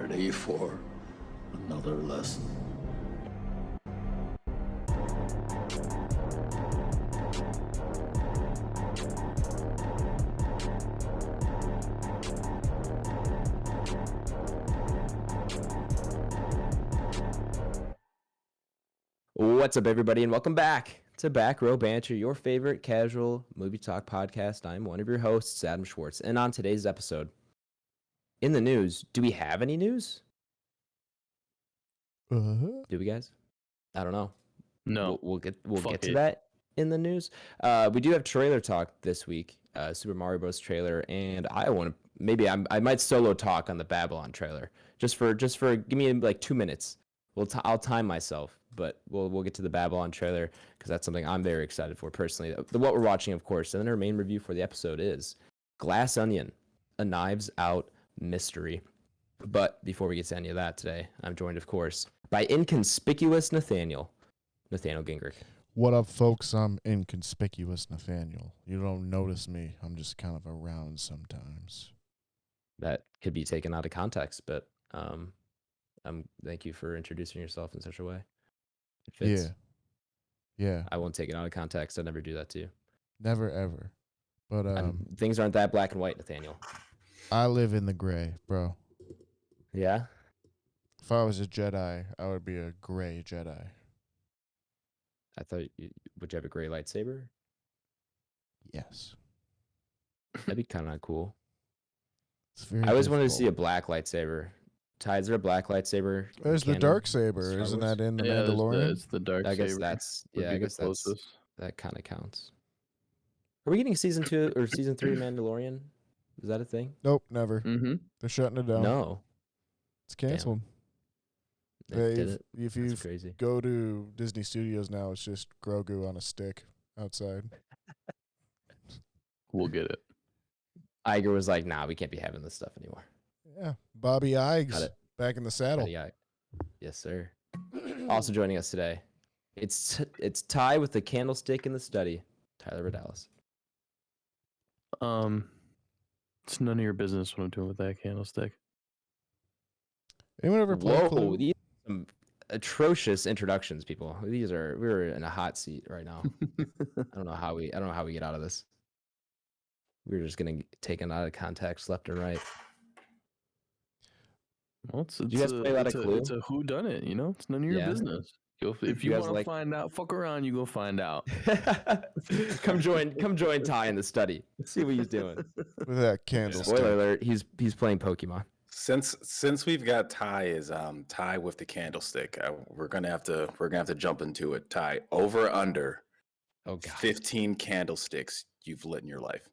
ready for another lesson? What's up, everybody, and welcome back to Back Row Banter, your favorite casual movie talk podcast. I'm one of your hosts, Adam Schwartz, and on today's episode, in the news, do we have any news? Do we, guys? I don't know. No, we'll get to that in the news. We do have trailer talk this week, Super Mario Bros. Trailer, and I want to I might solo talk on the Babylon trailer just for give me like 2 minutes. I'll time myself, but we'll get to the Babylon trailer because that's something I'm very excited for personally. What we're watching, of course, and then our main review for the episode is Glass Onion, a Knives Out mystery. But before we get to any of that today, I'm joined, of course, by inconspicuous Nathaniel Gingrich. What up, folks? I'm inconspicuous Nathaniel. You don't notice me. I'm just kind of around sometimes. That could be taken out of context, but thank you for introducing yourself in such a way. It fits. Yeah. I won't take it out of context. I'd never do that to you. Never ever. But things aren't that black and white, Nathaniel. I live in the gray, bro. Yeah? If I was a Jedi, I would be a gray Jedi. I thought would you have a gray lightsaber? Yes. That'd be kind of cool. I always wanted to see a black lightsaber. Ty, is there a black lightsaber? There's the dark saber. Isn't that in the Mandalorian? It's the dark saber. I guess that kind of counts. Are we getting season 2 or season 3 of Mandalorian? Is that a thing? Nope, never. Mm-hmm. They're shutting it down. No. It's canceled. If you go to Disney Studios now, it's just Grogu on a stick outside. We'll get it. Iger was like, nah, we can't be having this stuff anymore. Yeah. Bobby Iges back in the saddle. Yes, sir. Also joining us today, it's Ty with the candlestick in the study, Tyler Vidalis. It's none of your business what I'm doing with that candlestick. Anyone ever play Clue? These are some atrocious introductions, people. We're in a hot seat right now. I don't know how we get out of this. We're just getting taken out of context left and right. Well, it's you guys play a lot of Clue? It's a whodunit, you know? It's none of your business. If you want to find out, fuck around, you go find out. Come join Ty in the study. See what he's doing. With that candlestick. Spoiler alert, he's playing Pokemon. Since we've got Ty with the candlestick, we're gonna have to jump into it. Ty, over or under 15 candlesticks you've lit in your life.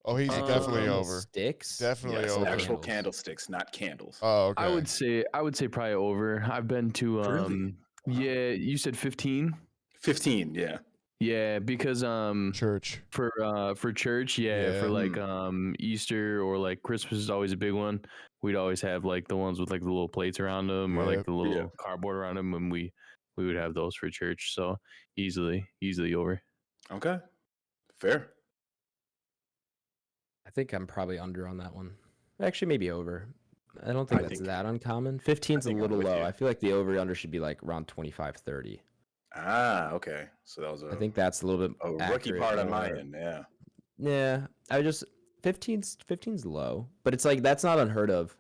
Oh, he's definitely over. Sticks? Definitely over. Actual candlesticks, not candles. Oh, okay. I would say probably over. I've been to Really? Yeah, you said 15? 15, yeah. Yeah, because church. For church, for like Easter or like Christmas is always a big one. We'd always have like the ones with like the little plates around them or like the little cardboard around them, and we would have those for church. So easily over. Okay, fair. I think I'm probably under on that one. Actually, maybe over. I don't think that's that uncommon. 15's a little low. I feel like the over-under should be like around 25, 30. Ah, okay. So that was I think that's a little bit a rookie part on my end, yeah. Yeah, 15's low, but it's like that's not unheard of.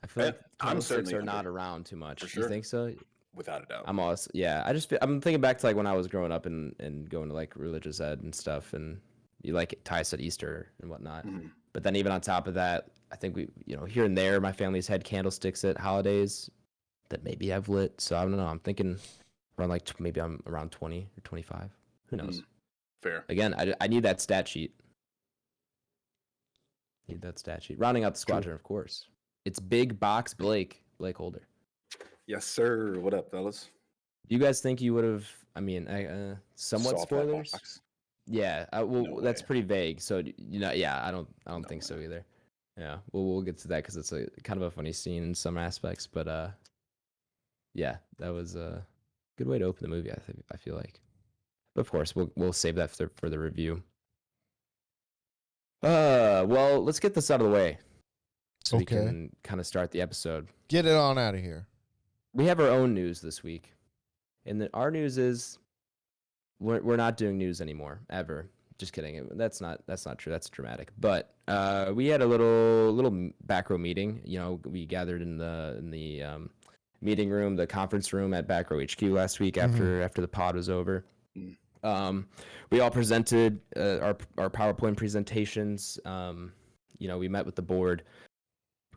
I feel like candlesticks are not around too much. Sure. You think so? Without a doubt. I'm thinking back to like when I was growing up and going to like religious ed and stuff, and you like Ty said Easter and whatnot. Mm-hmm. But then even on top of that, I think we, here and there, my family's had candlesticks at holidays that maybe I've lit. So I don't know. I'm thinking around like maybe I'm around 20 or 25. Who knows? Fair. Again, I need that stat sheet. Rounding out the squadron, of course. It's Big Box BlakeHolder. Yes, sir. What up, fellas? Do you guys think you would have? I mean, somewhat spoilers. Yeah. That's pretty vague. So I don't think so either. Yeah. We'll get to that because it's a kind of a funny scene in some aspects, but that was a good way to open the movie. I feel like. But of course, we'll save that for the review. Well, let's get this out of the way. so we can kind of start the episode. Get it on out of here. We have our own news this week, and our news is we're not doing news anymore ever. Just kidding. That's not true. That's dramatic. But we had a little back row meeting. You know, we gathered in the meeting room, the conference room at Back Row HQ last week after the pod was over. We all presented our PowerPoint presentations. You know, we met with the board.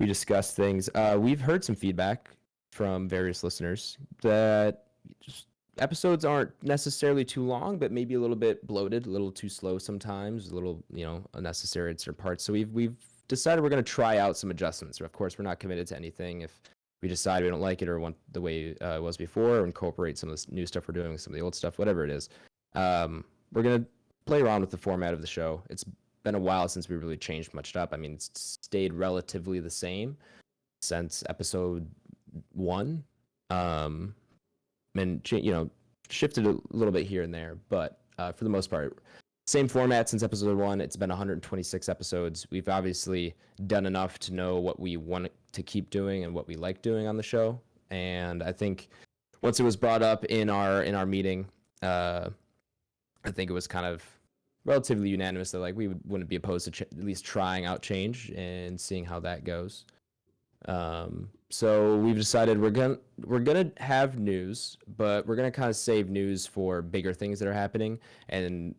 We discussed things. We've heard some feedback from various listeners that just episodes aren't necessarily too long, but maybe a little bit bloated, a little too slow sometimes, a little, you know, unnecessary at certain parts. So we've decided we're going to try out some adjustments. Of course, we're not committed to anything. If we decide we don't like it or want the way it was before, or incorporate some of the new stuff we're doing, some of the old stuff, whatever it is, we're going to play around with the format of the show. It's been a while since we really changed much up. I mean, it's stayed relatively the same since episode 1. And, you know, shifted a little bit here and there, but for the most part, same format since episode 1. It's been 126 episodes. We've obviously done enough to know what we want to keep doing and what we like doing on the show. And I think once it was brought up in our meeting, I think it was kind of relatively unanimous that like we wouldn't be opposed to at least trying out change and seeing how that goes. So we've decided we're gonna have news, but we're gonna kind of save news for bigger things that are happening, and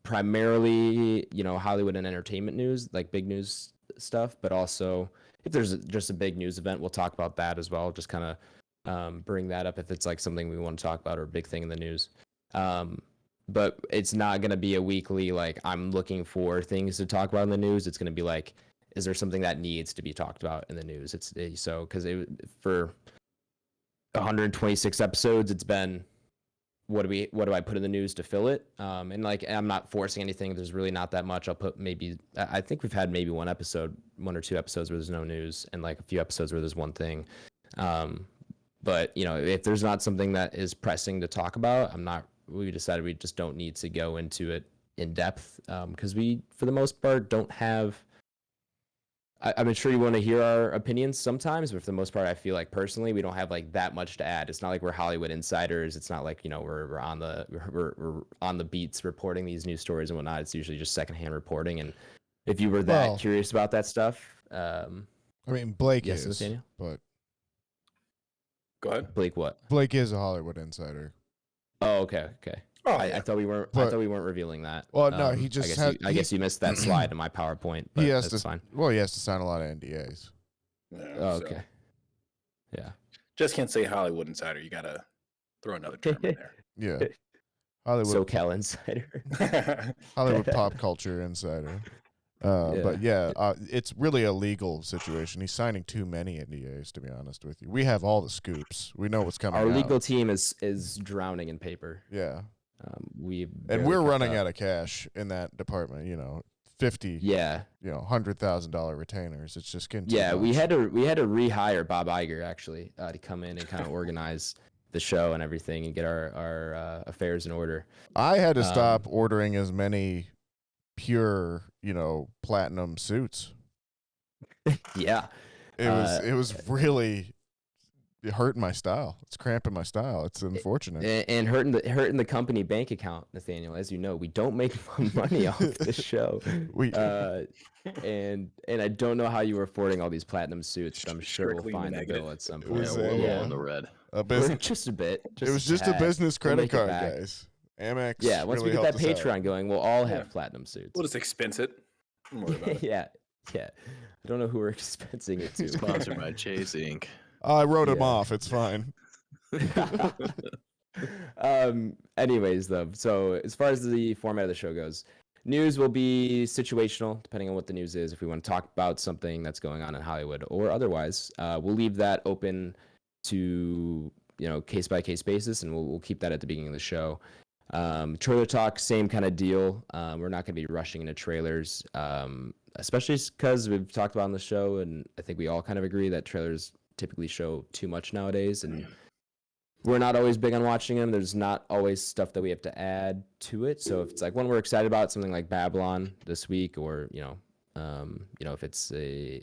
primarily, you know, Hollywood and entertainment news, like big news stuff. But also, if there's just a big news event, we'll talk about that as well. Just kind of bring that up if it's like something we want to talk about or a big thing in the news. But it's not gonna be a weekly like I'm looking for things to talk about in the news. It's gonna be like, is there something that needs to be talked about in the news? So because for 126 episodes, it's been what do I put in the news to fill it? And like I'm not forcing anything. There's really not that much. I'll put maybe I think we've had maybe one or two episodes where there's no news, and like a few episodes where there's one thing. But you know, if there's not something that is pressing to talk about, we decided we just don't need to go into it in depth because we, for the most part, don't have. I'm sure you want to hear our opinions sometimes, but for the most part, I feel like personally, we don't have like that much to add. It's not like we're Hollywood insiders. It's not like, you know, we're on the beats reporting these news stories and whatnot. It's usually just secondhand reporting. And if you were that curious about that stuff, I mean, Blake yes, is, Nathaniel? but Go ahead. Blake, what? Blake is a Hollywood insider. Oh, okay. Oh, I thought we weren't. I thought we weren't revealing that. Well, no, he just. I guess you missed that slide in my PowerPoint. But that's fine. Well, he has to sign a lot of NDAs. Yeah, oh, okay. Yeah. Just can't say Hollywood insider. You gotta throw another term in there. Yeah. Hollywood. SoCal insider. Hollywood pop culture insider. But yeah, it's really a legal situation. He's signing too many NDAs, to be honest with you. We have all the scoops. We know what's coming. Our out. legal team is drowning in paper. Yeah. We're running out of cash in that department. You know, 50. Yeah. You know, $100,000 retainers. It's just getting. Yeah, we had to rehire Bob Iger actually to come in and kind of organize the show and everything and get our affairs in order. I had to stop ordering as many pure, you know, platinum suits. Yeah. It was really hurting my style. It's cramping my style. It's unfortunate. And hurting the company bank account, Nathaniel. As you know, we don't make money off this show. And I don't know how you were affording all these platinum suits, but I'm sure we'll find a bill at some point. We're a little in the red. Just a bit. It was just a business credit card, guys. Amex. Yeah, once really we get that helped us Patreon going, we'll all have platinum suits. We'll just expense it. Don't worry about it. Yeah. I don't know who we're expensing it to. Sponsored by Chase Inc. I wrote him off. It's fine. Anyways, though, so as far as the format of the show goes, news will be situational, depending on what the news is. If we want to talk about something that's going on in Hollywood or otherwise, we'll leave that open to, you know, case by case basis, and we'll keep that at the beginning of the show. Trailer talk, same kind of deal. We're not going to be rushing into trailers, especially because we've talked about on the show, and I think we all kind of agree that trailers typically show too much nowadays, and we're not always big on watching them. There's not always stuff that we have to add to it. So if it's like one we're excited about, something like Babylon this week, or you know, if it's a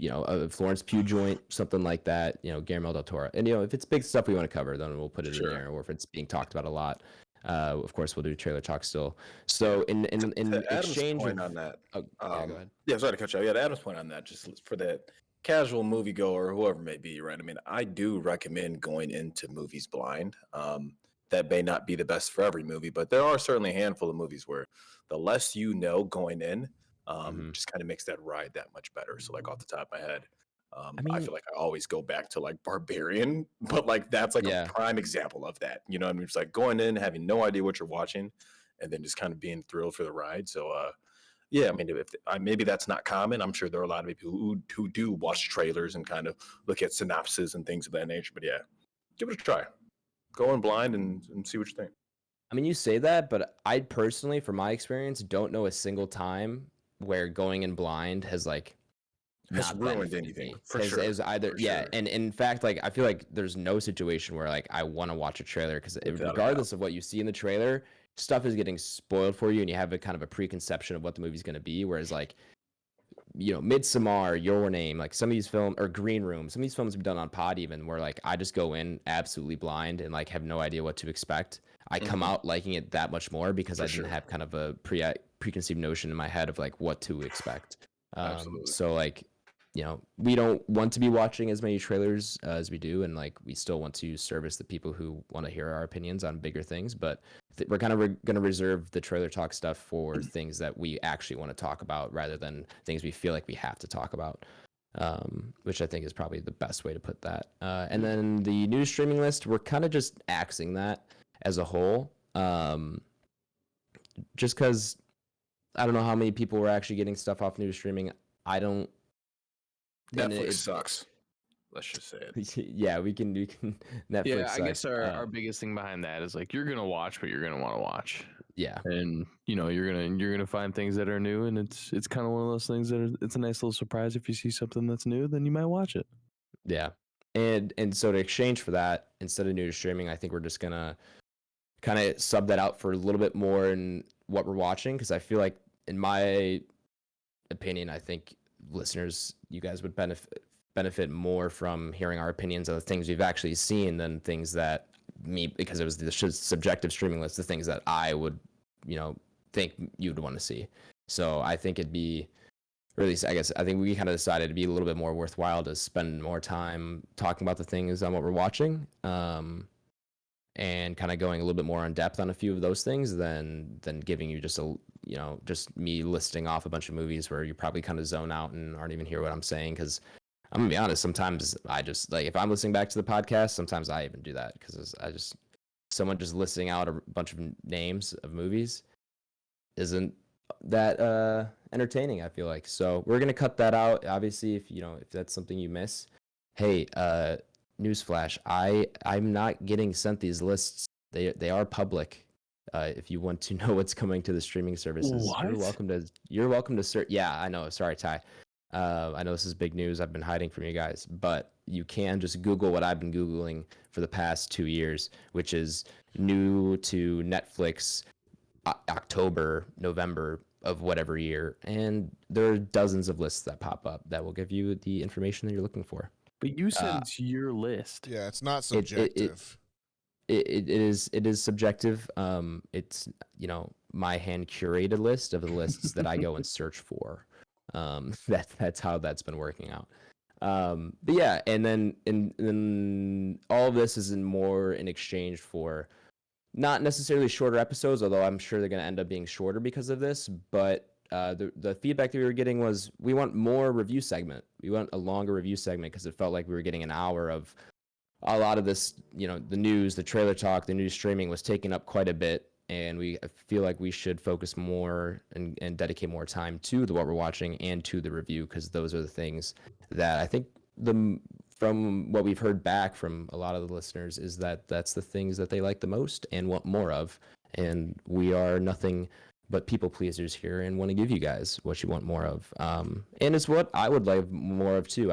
a Florence Pugh joint, something like that, Guillermo del Toro. And, if it's big stuff we want to cover, then we'll put it in there. Or if it's being talked about a lot, of course, we'll do trailer talk still. So in exchange point on that. Oh, yeah, go ahead. Yeah, sorry to cut you off. Yeah, Adam's point on that, just for that casual moviegoer or whoever it may be, right? I mean, I do recommend going into movies blind. That may not be the best for every movie, but there are certainly a handful of movies where the less you know going in, just kind of makes that ride that much better. So, like off the top of my head, I feel like I always go back to like Barbarian, but like that's like a prime example of that. You know what I mean? It's like going in, having no idea what you're watching, and then just kind of being thrilled for the ride. So, yeah, I mean, maybe that's not common. I'm sure there are a lot of people who do watch trailers and kind of look at synopses and things of that nature. But yeah, give it a try. Go in blind and see what you think. I mean, you say that, but I personally, from my experience, don't know a single time where going in blind has ruined anything. For sure. And in fact, like I feel like there's no situation where like I want to watch a trailer because regardless of what you see in the trailer, stuff is getting spoiled for you, and you have a kind of a preconception of what the movie's going to be. Whereas like, Midsommar, Your Name, like some of these films, or Green Room, some of these films have been done on Pod even, where like I just go in absolutely blind and like have no idea what to expect. I come out liking it that much more because I didn't have kind of a preconceived notion in my head of like what to expect. So like, we don't want to be watching as many trailers as we do, and like we still want to service the people who want to hear our opinions on bigger things, but we're kind of going to reserve the trailer talk stuff for things that we actually want to talk about rather than things we feel like we have to talk about, which I think is probably the best way to put that. And then the new streaming list, we're kind of just axing that as a whole, just because I don't know how many people were actually getting stuff off new streaming. I don't. Netflix sucks. Let's just say it. Yeah, we can Netflix. Yeah, I sucks. guess our biggest thing behind that is like you're gonna watch what you're gonna want to watch. Yeah, and you're gonna find things that are new, and it's kind of one of those things that it's a nice little surprise. If you see something that's new, then you might watch it. Yeah, and so to exchange for that, instead of new streaming, I think we're just gonna kind of sub that out for a little bit more in what we're watching, because I feel like, in my opinion, I think listeners, you guys would benefit more from hearing our opinions of the things we've actually seen than things that because it was the subjective streaming list, the things that I would, think you'd want to see. So I think it'd be, or at least I think we kind of decided it'd be a little bit more worthwhile to spend more time talking about the things on what we're watching, and kind of going a little bit more in depth on a few of those things than giving you just just me listing off a bunch of movies where you probably kind of zone out and aren't even hear what I'm saying. Because I'm gonna be honest, sometimes I just like, if I'm listening back to the podcast, sometimes I even do that because someone just listing out a bunch of names of movies isn't that entertaining, I feel like. So we're gonna cut that out. Obviously, if that's something you miss, hey, newsflash, I'm not getting sent these lists. They are public. If you want to know what's coming to the streaming services, what? You're welcome to search. Yeah, I know. Sorry, Ty. I know this is big news. I've been hiding from you guys, but you can just Google what I've been Googling for the past 2 years, which is new to Netflix, October, November of whatever year, and there are dozens of lists that pop up that will give you the information that you're looking for. But you said it's your list. Yeah, it's not subjective. It is subjective. It's my hand curated list of the lists that I go and search for. That's how that's been working out. But yeah, and then all of this is in exchange for not necessarily shorter episodes, although I'm sure they're going to end up being shorter because of this. But the feedback that we were getting was we want more review segment. We want a longer review segment because it felt like we were getting an hour of a lot of this, the news, the trailer talk, the news streaming was taking up quite a bit. And we feel like we should focus more and dedicate more time to what we're watching and to the review, because those are the things that I think from what we've heard back from a lot of the listeners is that that's the things that they like the most and want more of. And we are nothing but people pleasers here and want to give you guys what you want more of. And it's what I would like more of too.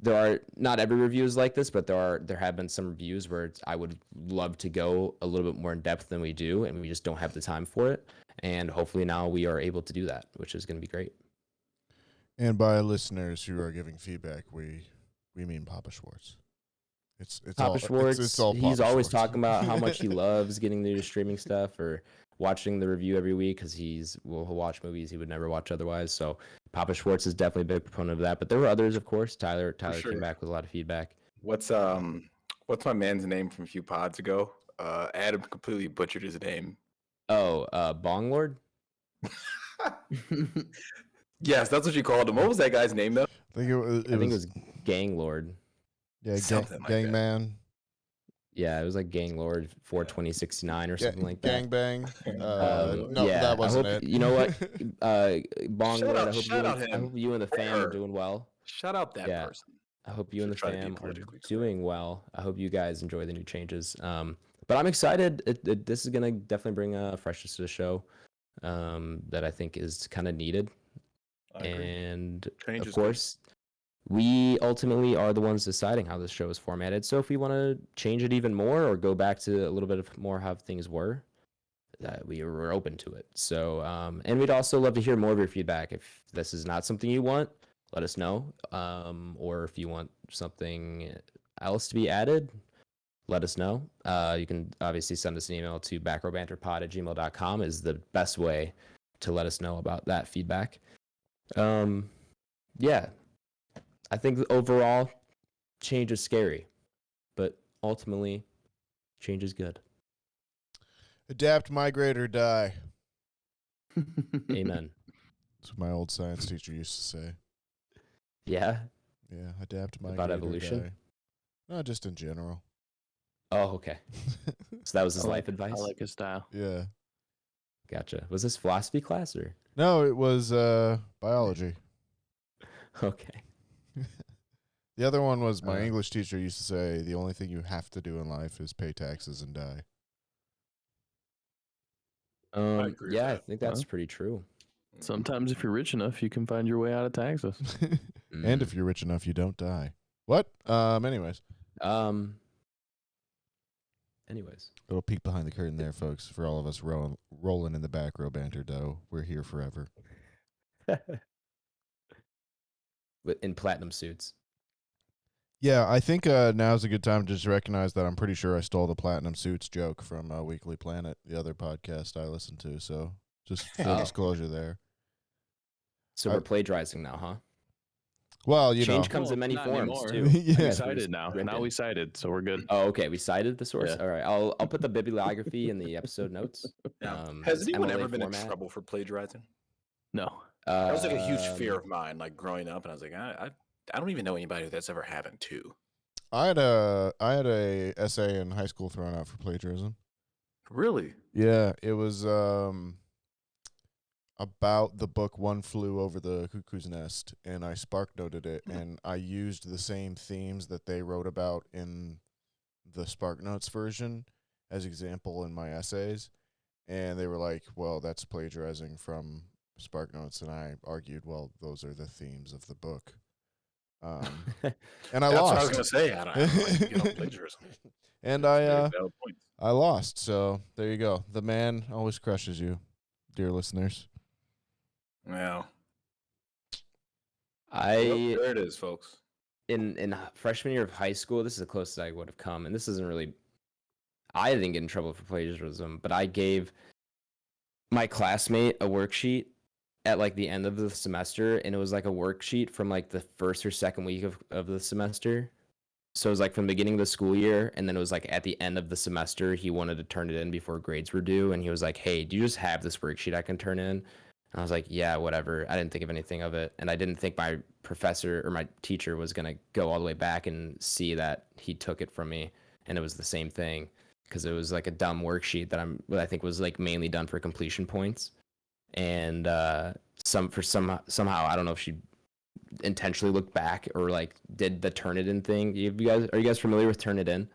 There are not every review is like this, but there have been some reviews where I would love to go a little bit more in depth than we do, and we just don't have the time for it. And hopefully now we are able to do that, which is going to be great. And by listeners who are giving feedback, we mean Papa Schwartz. It's Papa all Schwartz. It's all he's Papa always Schwartz. talking about how much he loves getting new streaming stuff or watching the review every week because he'll watch movies he would never watch otherwise. So Papa Schwartz is definitely a big proponent of that. But there were others, of course. Tyler sure. came back with a lot of feedback. What's my man's name from a few pods ago? Adam completely butchered his name. Oh, Bong Lord? Yes, that's what you called him. What was that guy's name though? I think it was Gang Lord. Yeah, something like Gang that. Man. Yeah, it was like Gang Lord 42069 or something like that. Gang Bang. No, yeah, that wasn't I hope, it. You know what? Bong Shout Lord, out- I shout out him. hope you and the Or fam are her. doing well. Shout out that Yeah. person. I hope you and the Should try to be fam are politically correct. doing well. I hope you guys enjoy the new changes. But I'm excited. This is gonna definitely bring a freshness to the show that I think is kind of needed. I agree. And Change of is course, we ultimately are the ones deciding how this show is formatted. So if we want to change it even more or go back to a little bit of more how things were, we're open to it. So and we'd also love to hear more of your feedback. If this is not something you want, let us know. Or if you want something else to be added, let us know. You can obviously send us an email to backrowbanterpod@gmail.com is the best way to let us know about that feedback. Yeah, I think overall change is scary, but ultimately change is good. Adapt, migrate, or die. Amen. That's what my old science teacher used to say. Yeah. Yeah, adapt, migrate, About or evolution? die. No, just in general. Oh, okay. So that was his I life like- advice? I like his style. Yeah. Gotcha. Was this philosophy class or? No, it was biology. Okay. The other one was my English teacher used to say, the only thing you have to do in life is pay taxes and die. agree with Yeah, I that. think that's pretty true. Sometimes if you're rich enough, you can find your way out of taxes. And if you're rich enough, you don't die. What? Anyways. Anyways. Little peek behind the curtain there, folks, for all of us rolling in the back row banter dough. We're here forever. In platinum suits. Yeah, I think now's a good time to just recognize that I'm pretty sure I stole the Platinum Suits joke from Weekly Planet, the other podcast I listen to. So just full disclosure there. So we're plagiarizing now, huh? Well, you Change know. comes in many not forms anymore. too. Yeah. We cited now. Now we cited, so we're good. Oh, okay. We cited the source. Yeah. All right. I'll put the bibliography in the episode notes. Yeah. Has it's anyone MLA ever been in format. trouble for plagiarizing? No. That was like a huge fear of mine, like growing up, and I was like, I don't even know anybody that's ever happened to. I had a essay in high school thrown out for plagiarism. Really? Yeah, it was about the book One Flew Over the Cuckoo's Nest, and I SparkNoted it, and I used the same themes that they wrote about in the SparkNotes version as example in my essays, and they were like, well, that's plagiarizing from SparkNotes, and I argued, well, those are the themes of the book. And I That's lost. what I was gonna say. I don't get on plagiarism. And Very valid points. I lost. So there you go. The man always crushes you, dear listeners. Yeah. There it is, folks. In freshman year of high school, this is the closest I would have come, and this isn't really. I didn't get in trouble for plagiarism, but I gave my classmate a worksheet at like the end of the semester, and it was like a worksheet from like the first or second week of the semester. So it was like from the beginning of the school year, and then it was like at the end of the semester, he wanted to turn it in before grades were due, and he was like, hey, do you just have this worksheet I can turn in? And I was like, yeah, whatever. I didn't think of anything of it, and I didn't think my professor or my teacher was going to go all the way back and see that he took it from me, and it was the same thing, because it was like a dumb worksheet that I think was like mainly done for completion points. And somehow I don't know if she intentionally looked back or like did the Turnitin thing. Are you guys familiar with Turnitin?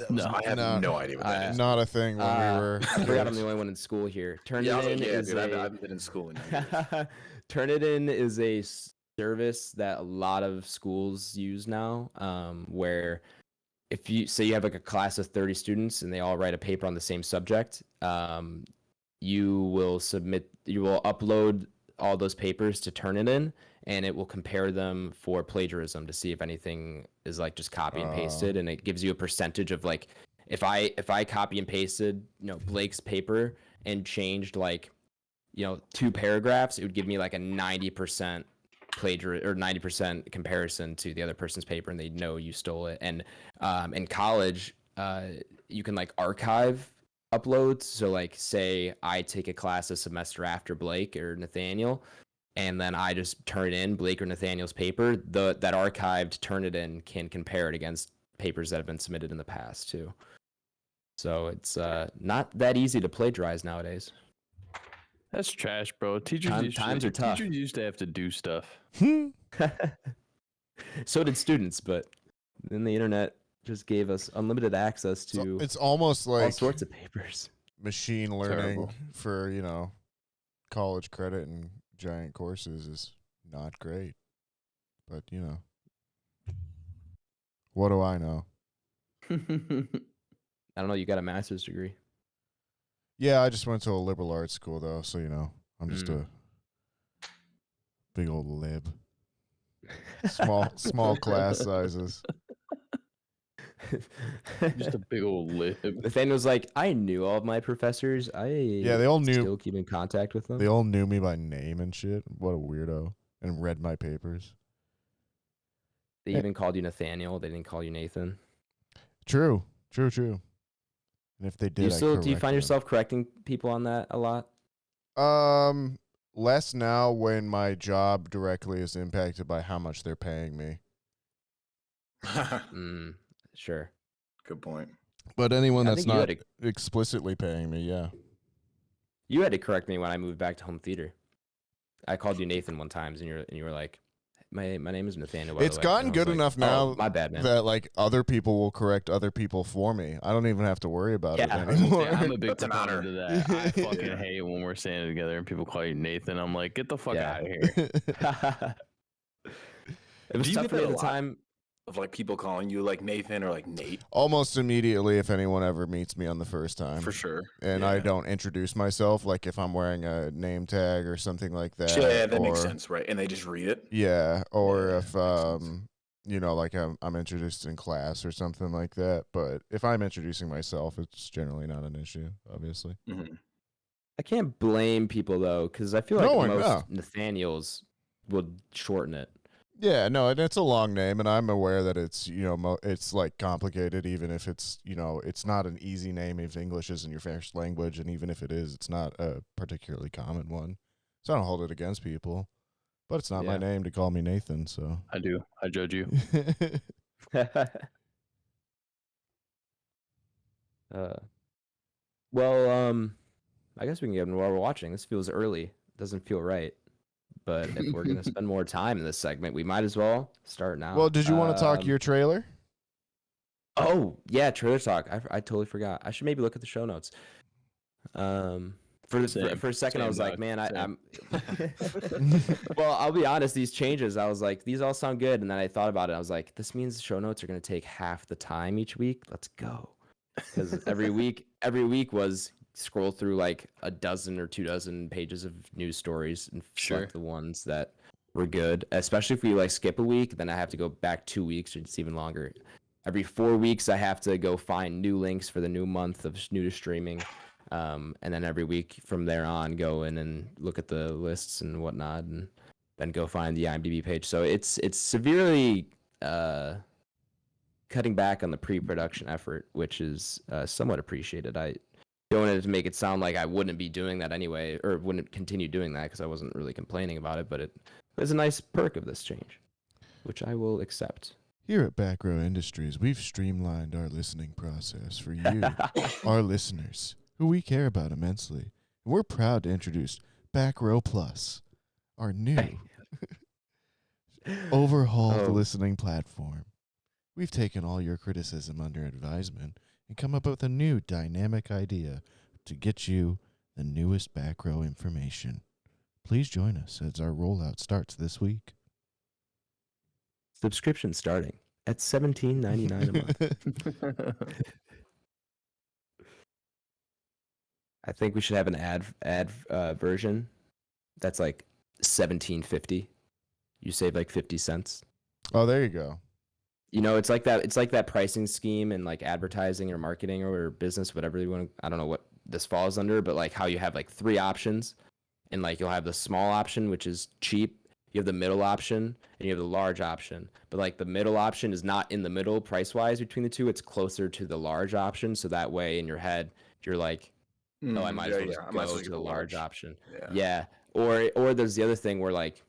No, I have no idea what that is. Not a thing when we were. I forgot I'm the only one in school here. Turnitin I haven't been in school in years. Turnitin is a service that a lot of schools use now, where if you say you have like a class of 30 students and they all write a paper on the same subject, you will upload all those papers to Turnitin, and it will compare them for plagiarism to see if anything is like just copy and pasted, and it gives you a percentage of like if I copy and pasted Blake's paper and changed like 2 paragraphs, it would give me like a 90% plagiarism or 90% comparison to the other person's paper, and they know you stole it. And in college, you can like archive uploads. So like say I take a class a semester after Blake or Nathaniel, and then I just turn in Blake or Nathaniel's paper, that archived Turnitin can compare it against papers that have been submitted in the past too. So it's not that easy to plagiarize nowadays. That's trash, bro. Times are tough. Teachers used to have to do stuff. So did students, but then the internet just gave us unlimited access to So it's almost like all sorts of papers. Machine learning Terrible. for, college credit and giant courses is not great. But, what do I know? I don't know. You got a master's degree. Yeah, I just went to a liberal arts school, though, so, I'm just a big old lib. Small class sizes. Just a big old lib. Nathaniel's like, I knew all of my professors. They all knew. Still keep in contact with them. They all knew me by name and shit. What a weirdo. And read my papers. They even called you Nathaniel. They didn't call you Nathan. True. And if they did, Do you find yourself correcting people on that a lot? Less now when my job directly is impacted by how much they're paying me. Sure. Good point. But anyone that's not to, explicitly paying me, yeah. You had to correct me when I moved back to home theater. I called you Nathan one time, and you were like, My name is Nathaniel. It's gotten good enough now my bad, man. that like other people will correct other people for me. I don't even have to worry about it anymore. Yeah, I'm a big proponent of that. I fucking hate when we're standing together and people call you Nathan. I'm like, get the fuck out of here. It was tough for me at the time. Of like people calling you like Nathan or like Nate. Almost immediately if anyone ever meets me on the first time. For sure. And I don't introduce myself, like if I'm wearing a name tag or something like that. Yeah, that makes sense, right? And they just read it. Yeah, or if like I'm introduced in class or something like that. But if I'm introducing myself, it's generally not an issue, obviously. Mm-hmm. I can't blame people though, because I feel like most Nathaniels would shorten it. Yeah, no, and it's a long name, and I'm aware that it's it's like complicated, even if it's it's not an easy name if English isn't your first language, and even if it is, it's not a particularly common one. So I don't hold it against people, but it's not my name to call me Nathan. So I do. I judge you. Well, I guess we can get into what we're watching. This feels early. Doesn't feel right. But if we're going to spend more time in this segment, we might as well start now. Well, did you want to talk your trailer? Oh, yeah, trailer talk. I totally forgot. I should maybe look at the show notes. For a second, I was like, man, I'm... Well, I'll be honest, these changes, I was like, these all sound good. And then I thought about it. I was like, this means the show notes are going to take half the time each week. Let's go. Because every week was... scroll through like a dozen or 24 pages of news stories and select the ones that were good. Especially if we like skip a week, then I have to go back 2 weeks or it's even longer. Every 4 weeks, I have to go find new links for the new month of new to streaming. And then every week from there on, go in and look at the lists and whatnot, and then go find the IMDb page. So it's severely cutting back on the pre-production effort, which is somewhat appreciated. I don't want to make it sound like I wouldn't be doing that anyway, or wouldn't continue doing that because I wasn't really complaining about it, but it was a nice perk of this change, which I will accept. Here at Back Row Industries, we've streamlined our listening process for you, our listeners, who we care about immensely. And we're proud to introduce Back Row Plus, our new overhauled listening platform. We've taken all your criticism under advisement and come up with a new dynamic idea to get you the newest back row information. Please join us as our rollout starts this week. Subscription starting at $17.99 a month. I think we should have an ad version that's like $17.50. You save like 50 cents. Oh, there you go. You know, it's like that pricing scheme in like advertising or marketing or business, whatever you want. I don't know what this falls under, but like how you have like 3 options, and like you'll have the small option, which is cheap. You have the middle option and you have the large option. But like the middle option is not in the middle price wise between the two. It's closer to the large option. So that way in your head, you're like, oh, I might as well just go to the large option. Yeah. Or there's the other thing where like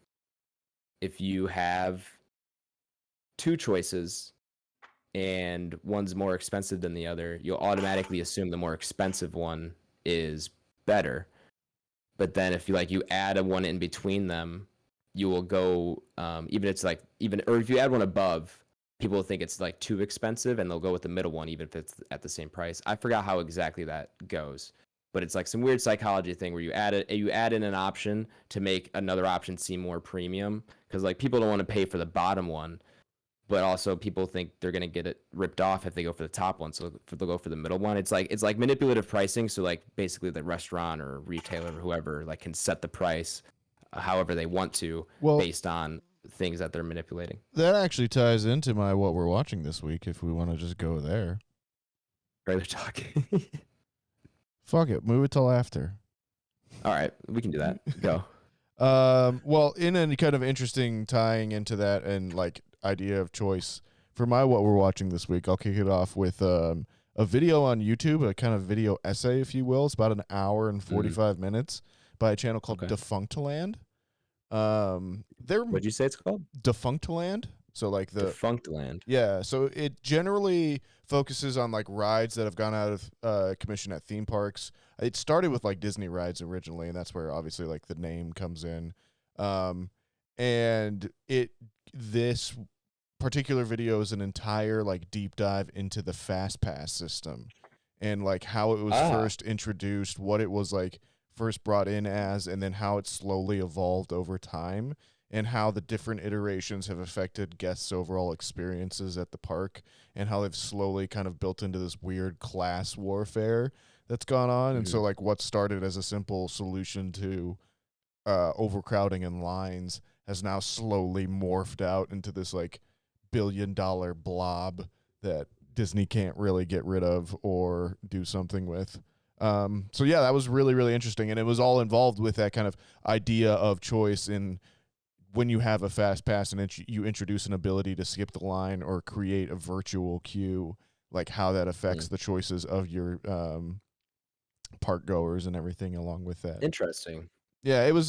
if you have 2 choices and one's more expensive than the other, you'll automatically assume the more expensive one is better. But then if you add a one in between them, you will go or if you add one above, people will think it's like too expensive and they'll go with the middle one even if it's at the same price. I forgot how exactly that goes, but it's like some weird psychology thing where you add in an option to make another option seem more premium, because like people don't want to pay for the bottom one, but also people think they're going to get it ripped off if they go for the top one, so they'll go for the middle one. It's like manipulative pricing. So like basically the restaurant or retailer or whoever like can set the price however they want to, based on things that they're manipulating. That actually ties into what we're watching this week, if we want to just go there. Trailer talk. Fuck it, move it till after. All right, we can do that. Go. Well, in a kind of interesting tying into that and like idea of choice for what we're watching this week, I'll kick it off with a video on YouTube, a kind of video essay, if you will. It's about an hour and 45 minutes by a channel called Defunctland. What'd you say it's called? Defunctland. So like the Defunctland. Yeah. So it generally focuses on like rides that have gone out of commission at theme parks. It started with like Disney rides originally, and that's where obviously like the name comes in. And this particular video is an entire like deep dive into the Fast Pass system and like how it was first introduced, what it was like first brought in as, and then how it slowly evolved over time, and how the different iterations have affected guests' overall experiences at the park, and how they've slowly kind of built into this weird class warfare that's gone on. Mm-hmm. And so like what started as a simple solution to overcrowding and lines has now slowly morphed out into this like billion-dollar blob that Disney can't really get rid of or do something with. So yeah, that was really, really interesting. And it was all involved with that kind of idea of choice in when you have a fast pass and you introduce an ability to skip the line or create a virtual queue, like how that affects the choices of your park goers and everything along with that. Interesting. Yeah, it was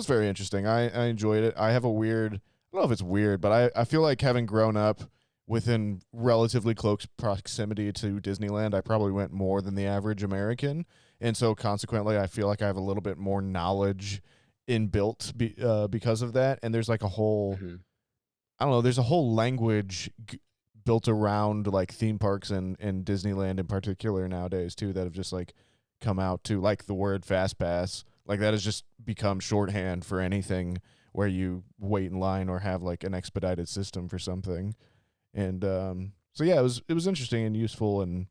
very interesting. I enjoyed it. I have a weird, I don't know if it's weird, but I feel like having grown up within relatively close proximity to Disneyland, I probably went more than the average American. And so consequently, I feel like I have a little bit more knowledge inbuilt because of that. And there's like a whole, I don't know, there's a whole language built around like theme parks and Disneyland in particular nowadays too, that have just like come out to, like the word fast pass. Like that has just become shorthand for anything where you wait in line or have like an expedited system for something. And so yeah, it was interesting and useful, and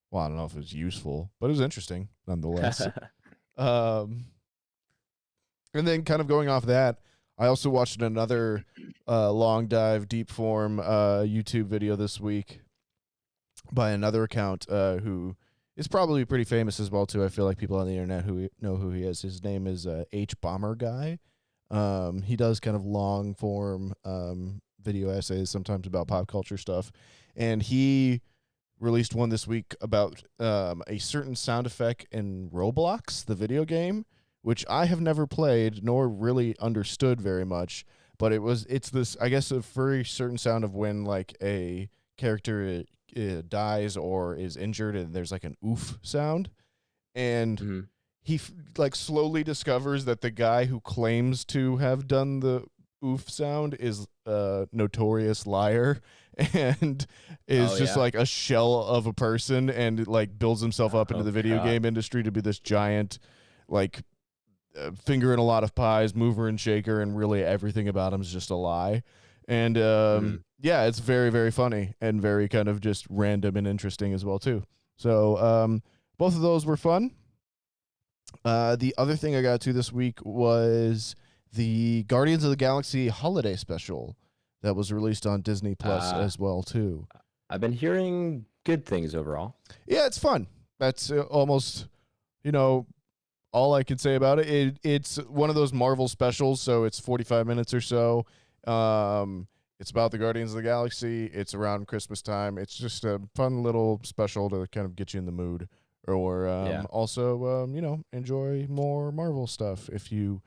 well, I don't know if it was useful, but it was interesting nonetheless. And then kind of going off that, I also watched another long dive, deep form YouTube video this week by another account who is probably pretty famous as well too. I feel like people on the internet who know who he is. His name is H Bomber Guy. He does kind of long form video essays, sometimes about pop culture stuff, and he released one this week about a certain sound effect in Roblox, the video game, which I have never played nor really understood very much, but it's this, I guess, a very certain sound of when like a character dies or is injured, and there's like an oof sound, and he like slowly discovers that the guy who claims to have done the oof sound is a notorious liar and is just like a shell of a person, and like builds himself up into the video game industry to be this giant like finger in a lot of pies, mover and shaker, and really everything about him is just a lie. And yeah, it's very, very funny and very kind of just random and interesting as well too. So both of those were fun. The other thing I got to this week was the Guardians of the Galaxy holiday special that was released on Disney Plus as well too. I've been hearing good things overall. Yeah, it's fun. That's almost, all I can say about it. It's one of those Marvel specials, so it's 45 minutes or so. It's about the Guardians of the Galaxy. It's around Christmas time. It's just a fun little special to kind of get you in the mood, or also, enjoy more Marvel stuff if you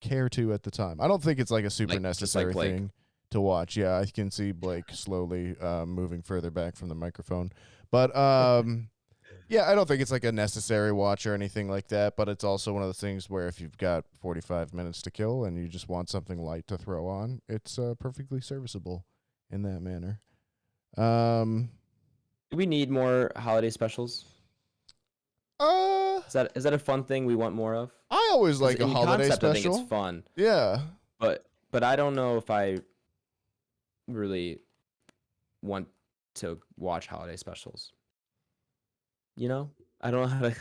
care to at the time. I don't think it's like a super necessary thing to watch. Yeah, I can see Blake slowly moving further back from the microphone, but yeah, I don't think it's like a necessary watch or anything like that, but it's also one of the things where if you've got 45 minutes to kill and you just want something light to throw on, it's perfectly serviceable in that manner. Do we need more holiday specials? Is that a fun thing we want more of? I always like a holiday concept, special. I think it's fun. Yeah. But I don't know if I really want to watch holiday specials. I don't know how to.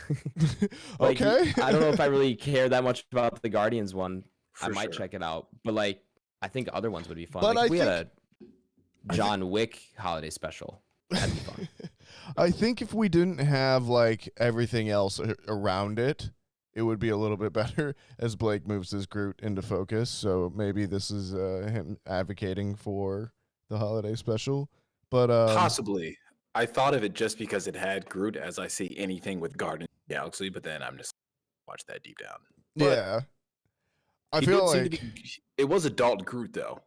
Okay. I don't know if I really care that much about the Guardians one. I might sure. check it out, but I think other ones would be fun. But if we had a John Wick holiday special, that'd be fun. I think if we didn't have everything else around it, it would be a little bit better as Blake moves his Groot into focus. So maybe this is him advocating for the holiday special. But possibly. I thought of it just because it had Groot as I see anything with Guardians of the Galaxy, but then I'm just watch that deep down. But yeah. I feel like it was adult Groot though.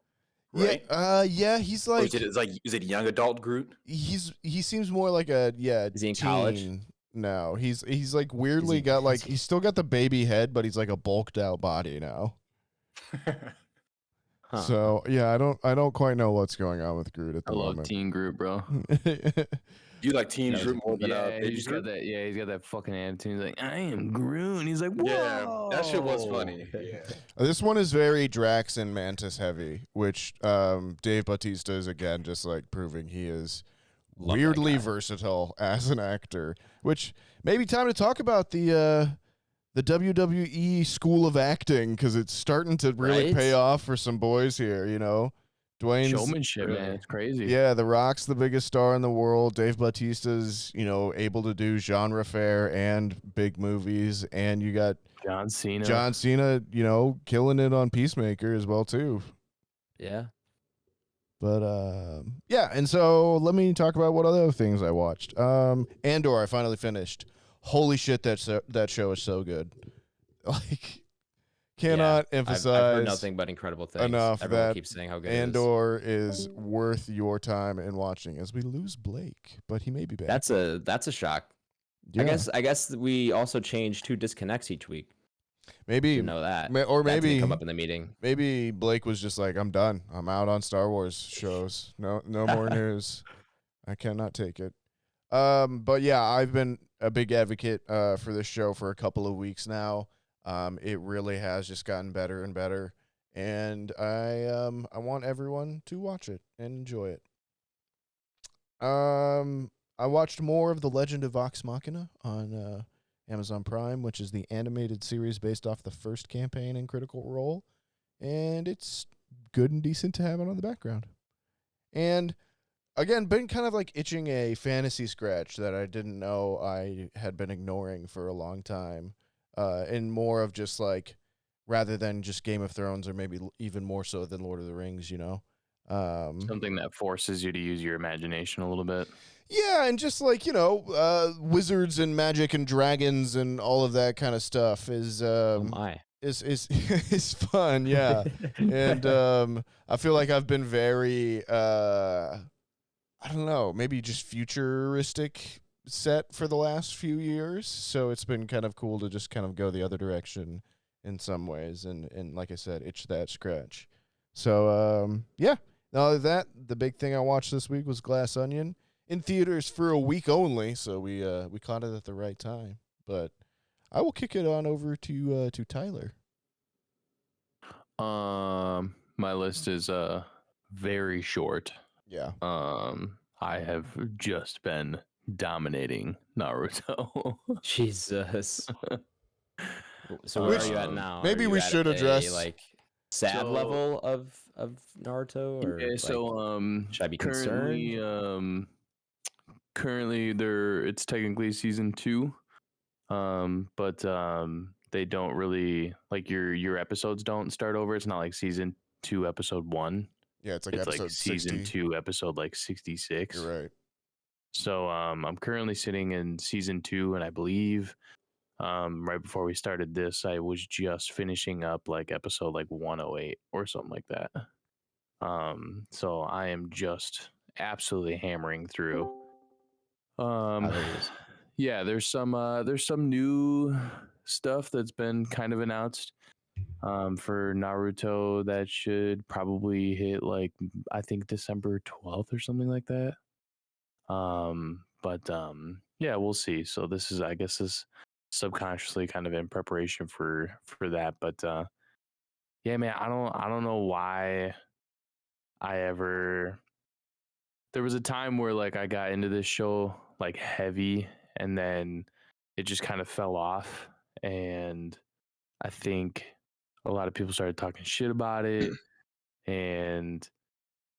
Right? Yeah, he's Or like is it young adult Groot? he seems more like a Is he in college? No, he's like weirdly got he's still got the baby head, but he's like a bulked out body now. Huh. So yeah, I don't quite know what's going on with Groot at the moment. I love Teen Groot, bro. You like Teen Groot more than he's got that. Yeah, he's got that fucking attitude. He's like, I am Groot. And he's like, whoa. Yeah, that shit was funny. Yeah. This one is very Drax and Mantis heavy, which Dave Bautista is again just proving he is weirdly versatile as an actor. Which maybe time to talk about the WWE school of acting, because it's starting to really pay off for some boys here. Dwayne's showmanship, man, it's crazy. Yeah, The Rock's the biggest star in the world. Dave Bautista's, able to do genre fare and big movies, and you got John Cena, killing it on Peacemaker as well too. Yeah. But yeah, and so let me talk about what other things I watched. Andor, I finally finished. Holy shit, that show is so good. Cannot emphasize I've heard nothing but incredible things. Enough Everyone that keeps saying how good Andor is worth your time in watching. As we lose Blake, but he may be back. That's a shock. Yeah. I guess we also change 2 disconnects each week. Maybe You know that, or That maybe didn't come up in the meeting. Maybe Blake was just like, I'm done. I'm out on Star Wars shows. No more news. I cannot take it. But yeah, I've been a big advocate for this show for a couple of weeks now. It really has just gotten better and better, and I want everyone to watch it and enjoy it. I watched more of The Legend of Vox Machina on Amazon Prime, which is the animated series based off the first campaign in Critical Role, and it's good and decent to have it on the background. And again, been kind of itching a fantasy scratch that I didn't know I had been ignoring for a long time. And more of just rather than just Game of Thrones, or maybe even more so than Lord of the Rings, something that forces you to use your imagination a little bit. Yeah, and just wizards and magic and dragons and all of that kind of stuff is is fun, yeah. And I feel like I've been very I don't know, maybe just futuristic set for the last few years, so it's been kind of cool to just kind of go the other direction in some ways, and like I said, itch that scratch. So yeah, now that the big thing I watched this week was Glass Onion, in theaters for a week only, so we caught it at the right time. But I will kick it on over to Tyler. My list is very short. Yeah. I have just been dominating Naruto. Jesus. So where are you at now? Maybe we should address sad level of Naruto, or yeah, so should I be concerned? Currently it's technically season 2, but they don't really like your episodes don't start over. It's not like season 2 episode 1. Yeah, it's like It's like episode season 60. 2 episode like 66. You're right. So I'm currently sitting in season 2, and I believe right before we started this, I was just finishing up like episode like 108 or something like that. So I am just absolutely hammering through. Yeah, there's some new stuff that's been kind of announced for Naruto that should probably hit like I think December 12th or something like that. But yeah, we'll see. So this is, I guess, this subconsciously kind of in preparation for that. But yeah, man, I don't know why there was a time where like I got into this show like heavy, and then it just kind of fell off, and I think a lot of people started talking shit about it, and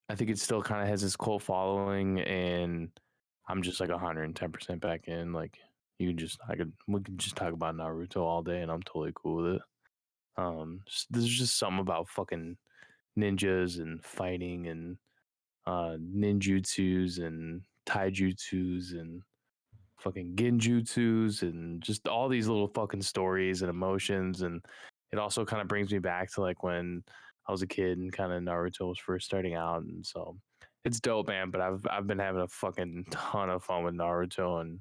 I think it still kind of has this cult following, and I'm just like 110% back in. Like we can just talk about Naruto all day, and I'm totally cool with it. There's just something about fucking ninjas and fighting and ninjutsus and taijutsus and fucking genjutsus and just all these little fucking stories and emotions. And it also kind of brings me back to like when I was a kid and kind of Naruto was first starting out. And so it's dope, man. But I've been having a fucking ton of fun with Naruto, and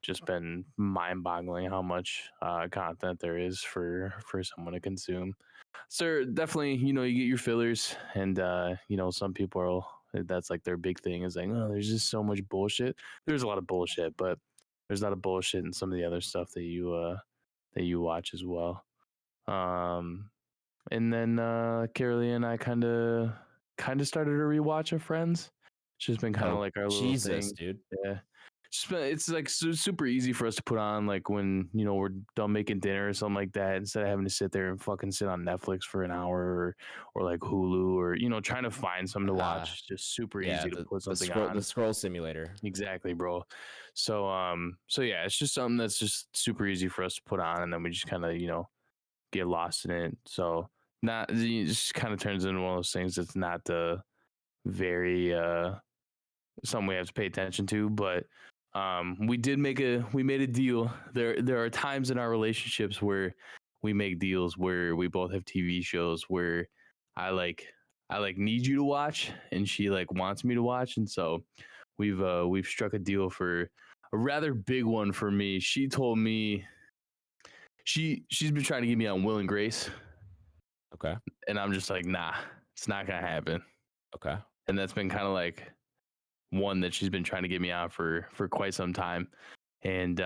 just been mind-boggling how much content there is for someone to consume. So definitely, you get your fillers, and some people that's like their big thing is like, oh, there's just so much bullshit. There's a lot of bullshit, but there's a lot of bullshit in some of the other stuff that you watch as well. And then Carolee and I kind of started a rewatch of Friends. It's just been kind of like our little thing, dude. Yeah. It's like super easy for us to put on like when we're done making dinner or something like that, instead of having to sit there and fucking sit on Netflix for an hour, or like Hulu, or trying to find something to watch. It's just super easy to put something on. The scroll simulator. Exactly, bro. So yeah, it's just something that's just super easy for us to put on, and then we just kind of get lost in it. So it just kind of turns into one of those things that's not the very something we have to pay attention to, but we made a deal. There are times in our relationships where we make deals where we both have TV shows where I need you to watch, and she like wants me to watch, and so we've struck a deal for a rather big one for me. She told me she's been trying to get me on Will and Grace. Okay. And I'm just like, nah, it's not gonna happen. Okay. And that's been kind of like one that she's been trying to get me out for quite some time. And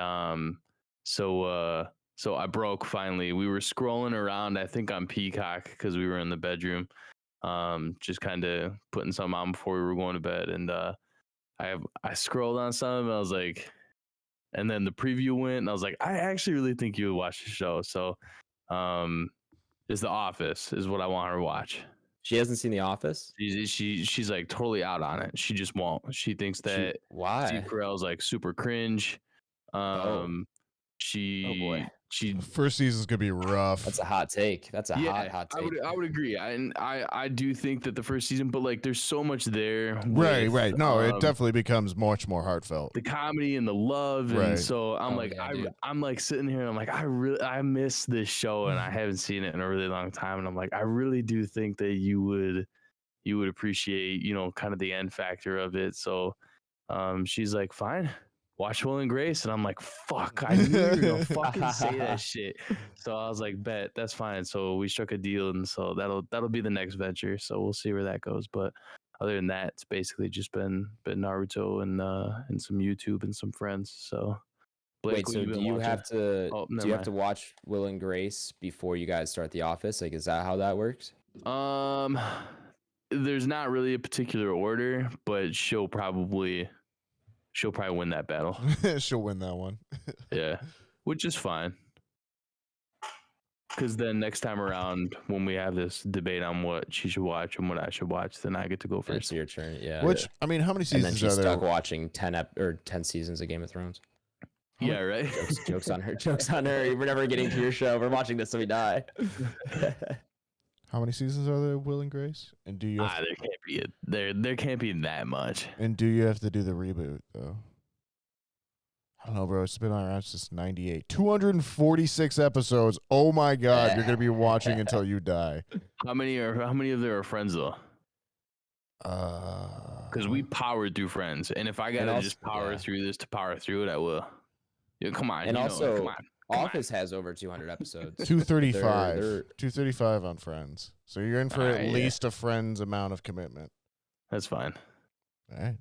so I broke finally. We were scrolling around, I think on Peacock, because we were in the bedroom, just kind of putting something on before we were going to bed. And I scrolled on something, and I was like, and then the preview went, and I was like, I actually really think you would watch the show. So is The Office is what I want her to watch. She hasn't seen The Office? She's like totally out on it. She just won't. She thinks that why? Steve Carell's like super cringe. Oh boy. First season's gonna be rough. That's a hot take. That's a hot take. I would agree. I do think that the first season, but like there's so much there. Right. No, it definitely becomes much more heartfelt. The comedy and the love, and so I'm I'm like sitting here, and I'm like, I miss this show, and I haven't seen it in a really long time, and I'm like, I really do think that you would appreciate, kind of the end factor of it. So she's like, fine, watch Will and Grace. And I'm like, fuck, I knew you were gonna fucking say that shit. So I was like, bet, that's fine. So we struck a deal, and so that'll be the next venture. So we'll see where that goes. But other than that, it's basically just been Naruto and some YouTube and some friends. So Blake, wait, so do you have to watch Will and Grace before you guys start The Office? Like, is that how that works? There's not really a particular order, but she'll probably win that battle. She'll win that one. Yeah, which is fine. Because then next time around, when we have this debate on what she should watch and what I should watch, then I get to go It's first. your turn. Yeah. Which I mean, how many And then seasons she's are there? stuck watching 10 seasons of Game of Thrones. Yeah, right. Jokes on her. Jokes on her. We're never getting to your show. We're watching this so we die. How many seasons are there, Will and Grace? And do you? There can't be there can't be that much. And do you have to do the reboot though? I don't know, bro. It's been around since '98. 246 episodes. Oh my God, you're gonna be watching until you die. How many of there are Friends though? Because we powered through Friends, and if I gotta just power through this to power through it, I will. Yeah, come on. And also, come on. Office has over 200 episodes. 235. They're- 235 on Friends. So you're in for at least a Friends amount of commitment. That's fine. All right.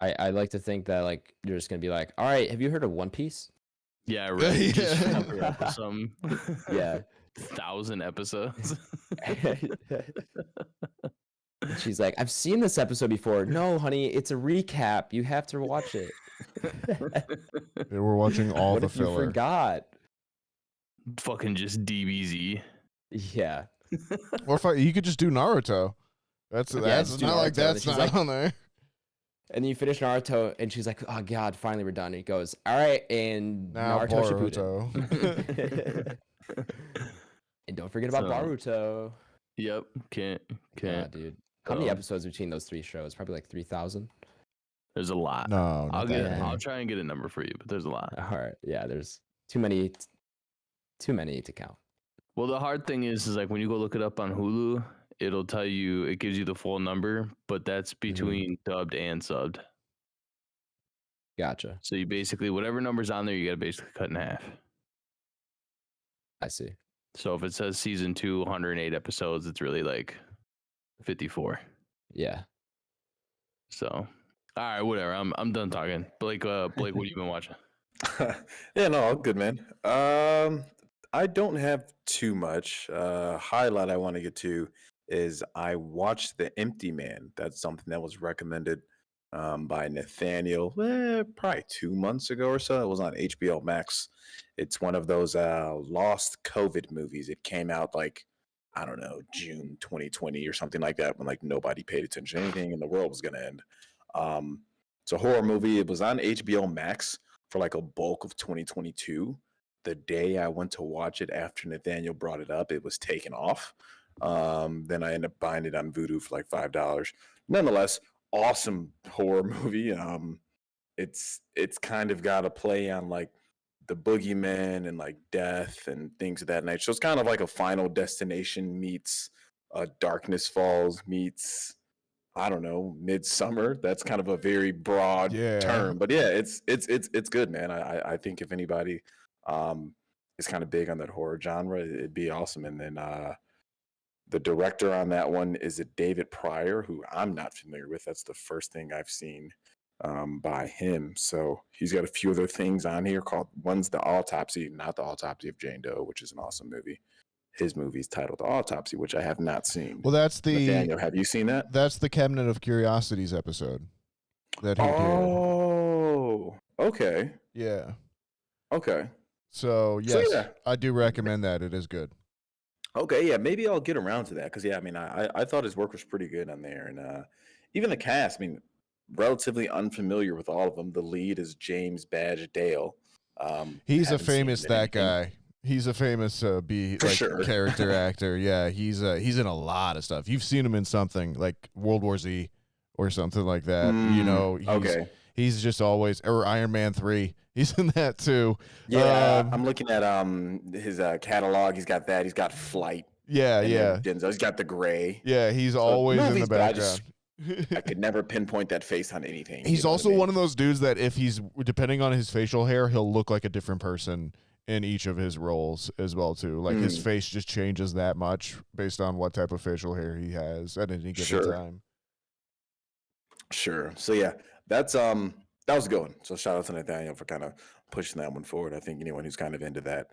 I like to think that like you're just gonna be like, all right, have you heard of One Piece? Yeah, right. Yeah. Just some Yeah. 1,000 episodes. She's like, I've seen this episode before. No, honey, it's a recap. You have to watch it. Yeah, we're watching all What the if you filler. forgot? Fucking just DBZ. Yeah. Or if you could just do Naruto. That's just do not like Naruto, that's and she's not like- on there. And you finish Naruto, and she's like, "Oh God, finally we're done." And he goes, "All right, and Now Naruto Shippuden." Boruto. And don't forget about So- Baruto. Yep. Can't. God, dude. How many Um, episodes between those three shows? Probably like 3,000. There's a lot. No, I'll not get. that many. I'll try and get a number for you, but there's a lot. All right, yeah. There's too many to count. Well, the hard thing is like when you go look it up on Hulu, it'll tell you, it gives you the full number, but that's between dubbed and subbed. Gotcha. So you basically, whatever number's on there, you got to basically cut in half. I see. So if it says season 2, 108 episodes, it's really like 54. Yeah. So, all right, whatever. I'm done talking. Blake, what have you been watching? Yeah, no, all good, man. I don't have too much. Highlight I want to get to is I watched The Empty Man. That's something that was recommended by Nathaniel probably 2 months ago or so. It was on HBO Max. It's one of those lost COVID movies. It came out like, I don't know, June 2020 or something like that, when like nobody paid attention to anything and the world was gonna end. It's a horror movie. It was on HBO Max for like a bulk of 2022. The day I went to watch it after Nathaniel brought it up, it was taken off. Then I ended up buying it on Vudu for like $5. Nonetheless, awesome horror movie. It's kind of got a play on like the boogeyman and like death and things of that nature. So it's kind of like a Final Destination meets Darkness Falls meets, I don't know, Midsummer. That's kind of a very broad term, but yeah, it's good, man. I think if anybody is kind of big on that horror genre, it'd be awesome. And then the director on that one is a David Pryor, who I'm not familiar with. That's the first thing I've seen by him. So he's got a few other things on here called, one's The Autopsy, not The Autopsy of Jane Doe, which is an awesome movie. His movie's titled The Autopsy, which I have not seen. Well, that's the Nathaniel, have you seen that? That's the Cabinet of Curiosities episode that he did. Oh, okay. Yeah. Okay. So yes, yeah. I do recommend that. It is good. Okay, yeah, maybe I'll get around to that because yeah, I mean, I thought his work was pretty good on there, and even the cast. I mean, relatively unfamiliar with all of them. The lead is James Badge Dale. He's a haven't seen famous him in that anything. guy. He's a famous sure. character actor. Yeah, he's in a lot of stuff. You've seen him in something like World War Z or something like that. You know, he's just always, or Iron Man 3. He's in that too. Yeah, I'm looking at his catalog. He's got that. He's got Flight. Yeah, and yeah. then Denzel. He's got The Gray. Yeah, he's always in the movies, but background. I could never pinpoint that face on anything. He's also one of those dudes that if he's, depending on his facial hair, he'll look like a different person in each of his roles as well too. Like his face just changes that much based on what type of facial hair he has at any given time. Sure. So yeah, that's that was a good one. So shout out to Nathaniel for kind of pushing that one forward. I think anyone who's kind of into that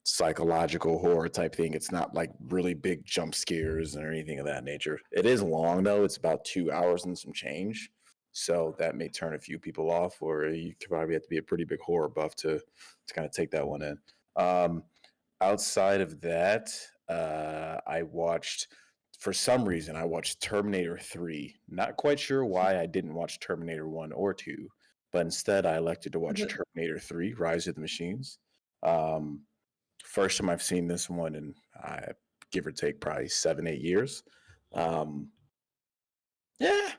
psychological horror type thing, it's not like really big jump scares or anything of that nature. It is long though. It's about 2 hours and some change. So that may turn a few people off, or you could probably have to be a pretty big horror buff to kind of take that one in. Outside of that, for some reason, I watched Terminator 3. Not quite sure why I didn't watch Terminator 1 or 2, but instead I elected to watch Terminator 3, Rise of the Machines. First time I've seen this one in, give or take, probably 7-8 years. Yeah,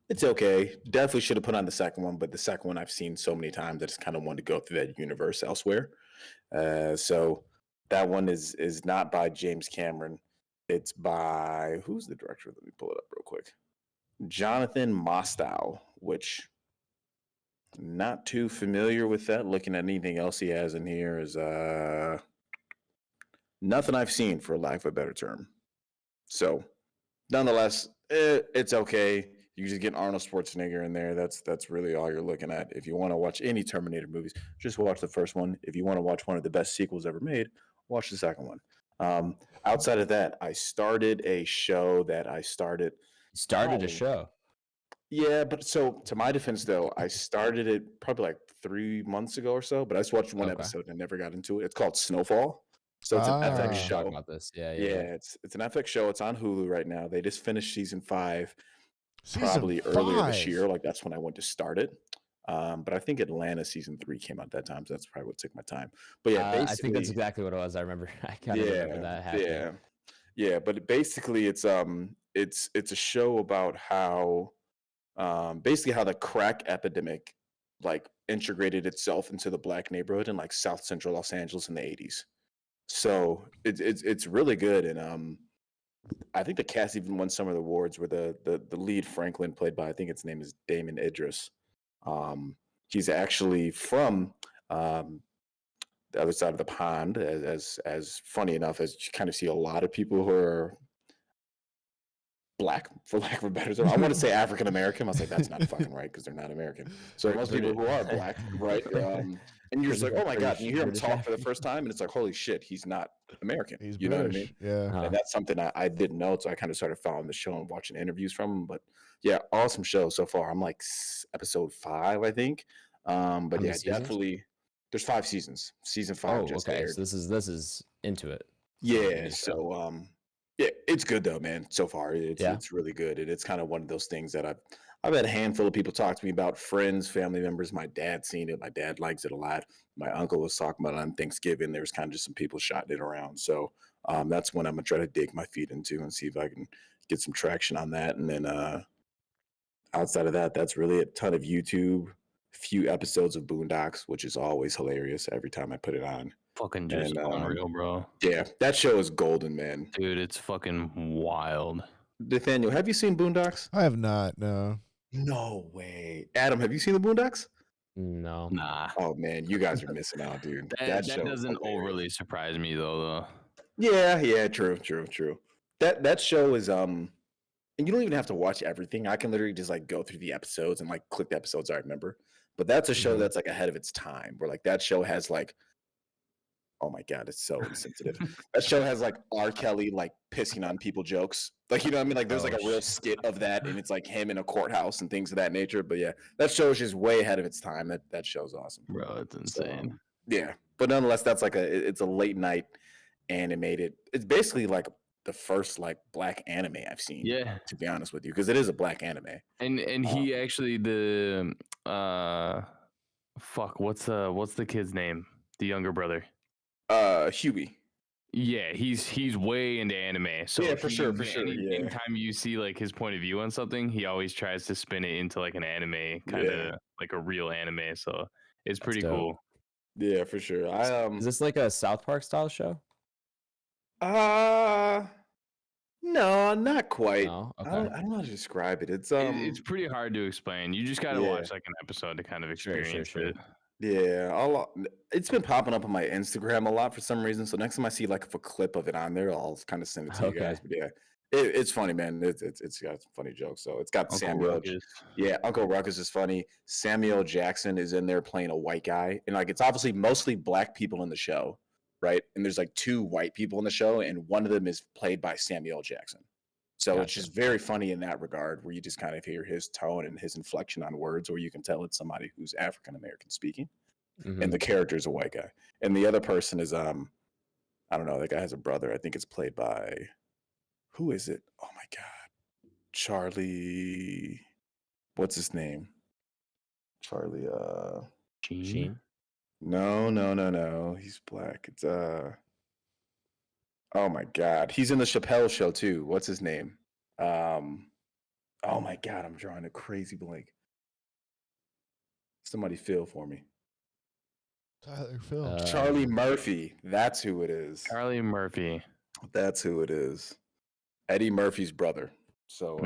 it's okay. Definitely should have put on the second one, but the second one I've seen so many times, I just kind of wanted to go through that universe elsewhere. So that one is not by James Cameron. It's by, who's the director? Let me pull it up real quick. Jonathan Mostow, which not too familiar with that. Looking at anything else he has in here is nothing I've seen, for lack of a better term. So nonetheless, it's okay. You just get Arnold Schwarzenegger in there. That's really all you're looking at. If you want to watch any Terminator movies, just watch the first one. If you want to watch one of the best sequels ever made, watch the second one. Outside of that, I started a show that I started. Started a show? Yeah, but so to my defense, though, I started it probably like 3 months ago or so, but I just watched one episode and never got into it. It's called Snowfall. So it's an FX show. Talk about this. Yeah. It's an FX show. It's on Hulu right now. They just finished season 5. Probably earlier this year. Like that's when I went to start it. But I think Atlanta season 3 came out that time, so that's probably what took my time. But yeah, I think that's exactly what it was. I remember. I kind of remember that happening. Yeah. But basically, it's a show about how, basically how the crack epidemic like integrated itself into the black neighborhood in like South Central Los Angeles in the 80s. So it's really good, and I think the cast even won some of the awards. Where the lead Franklin, played by, I think his name is Damon Idris. He's actually from the other side of the pond. As funny enough, as you kind of see a lot of people who are black, for lack of a better term. I want to say African American. I was like, that's not fucking right because they're not American. So most people who are black, right? And you're just like, oh my God, and you hear him talk for the first time, and it's like, holy shit, he's not American. He's you British. Know what I mean? Yeah. And that's something I didn't know. So I kind of started following the show and watching interviews from him. But yeah, awesome show so far. I'm like episode 5, I think. But yeah, definitely. There's 5 seasons. Season 5 just aired. So this is into it. Yeah. So yeah, it's good though, man. So far, it's really good. It's kind of one of those things that I've had a handful of people talk to me about, friends, family members. My dad's seen it. My dad likes it a lot. My uncle was talking about it on Thanksgiving. There was kind of just some people shouting it around. So that's when I'm gonna try to dig my feet into and see if I can get some traction on that. And then outside of that, that's really a ton of YouTube, few episodes of Boondocks, which is always hilarious every time I put it on. Fucking just unreal, bro. Yeah, that show is golden, man. Dude, it's fucking wild. Nathaniel, have you seen Boondocks? I have not, no. No way. Adam, have you seen the Boondocks? No. Nah. Oh man, you guys are missing out, dude. That doesn't overly surprise me though. Yeah, true. That show is and you don't even have to watch everything. I can literally just like go through the episodes and like click the episodes I remember. But that's a show that's like ahead of its time, where like that show has like, oh my God, it's so insensitive. That show has like R. Kelly like pissing on people jokes. Like, you know what I mean? Like there's like a real skit of that, and it's like him in a courthouse and things of that nature. But yeah, that show is just way ahead of its time. That show's awesome. Bro, it's insane. So, yeah. But nonetheless, that's like it's a late night animated. It's basically like the first like black anime I've seen. Yeah. To be honest with you, because it is a black anime. And he actually what's the kid's name? The younger brother. Huey. Yeah, he's way into anime. So yeah, for sure. Anytime you see like his point of view on something, he always tries to spin it into like an anime, kind of like a real anime. So it's pretty cool. Yeah, for sure. Is this like a South Park style show? No, not quite. No? Okay. I don't know how to describe it. It's pretty hard to explain. You just gotta watch like an episode to kind of experience it. Yeah, it's been popping up on my Instagram a lot for some reason. So next time I see like a clip of it on there, I'll kind of send it to you guys. But yeah, it's funny, man. It's got some funny jokes. So it's got Uncle Samuel. Ruckus. Yeah, Uncle Ruckus is funny. Samuel Jackson is in there playing a white guy, and like it's obviously mostly black people in the show, right? And there's like 2 white people in the show, and one of them is played by Samuel Jackson. So it's just very funny in that regard, where you just kind of hear his tone and his inflection on words, or you can tell it's somebody who's African American speaking, and the character is a white guy, and the other person is I don't know, that guy has a brother. I think it's played by, who is it? Oh my god, Charlie. What's his name? Charlie. Sheen. No. He's black. It's Oh my god, he's in the Chappelle Show too. What's his name? Oh my god, I'm drawing a crazy blank. Somebody feel for me. Tyler Phil. Charlie Murphy. That's who it is. Charlie Murphy. That's who it is. Eddie Murphy's brother. So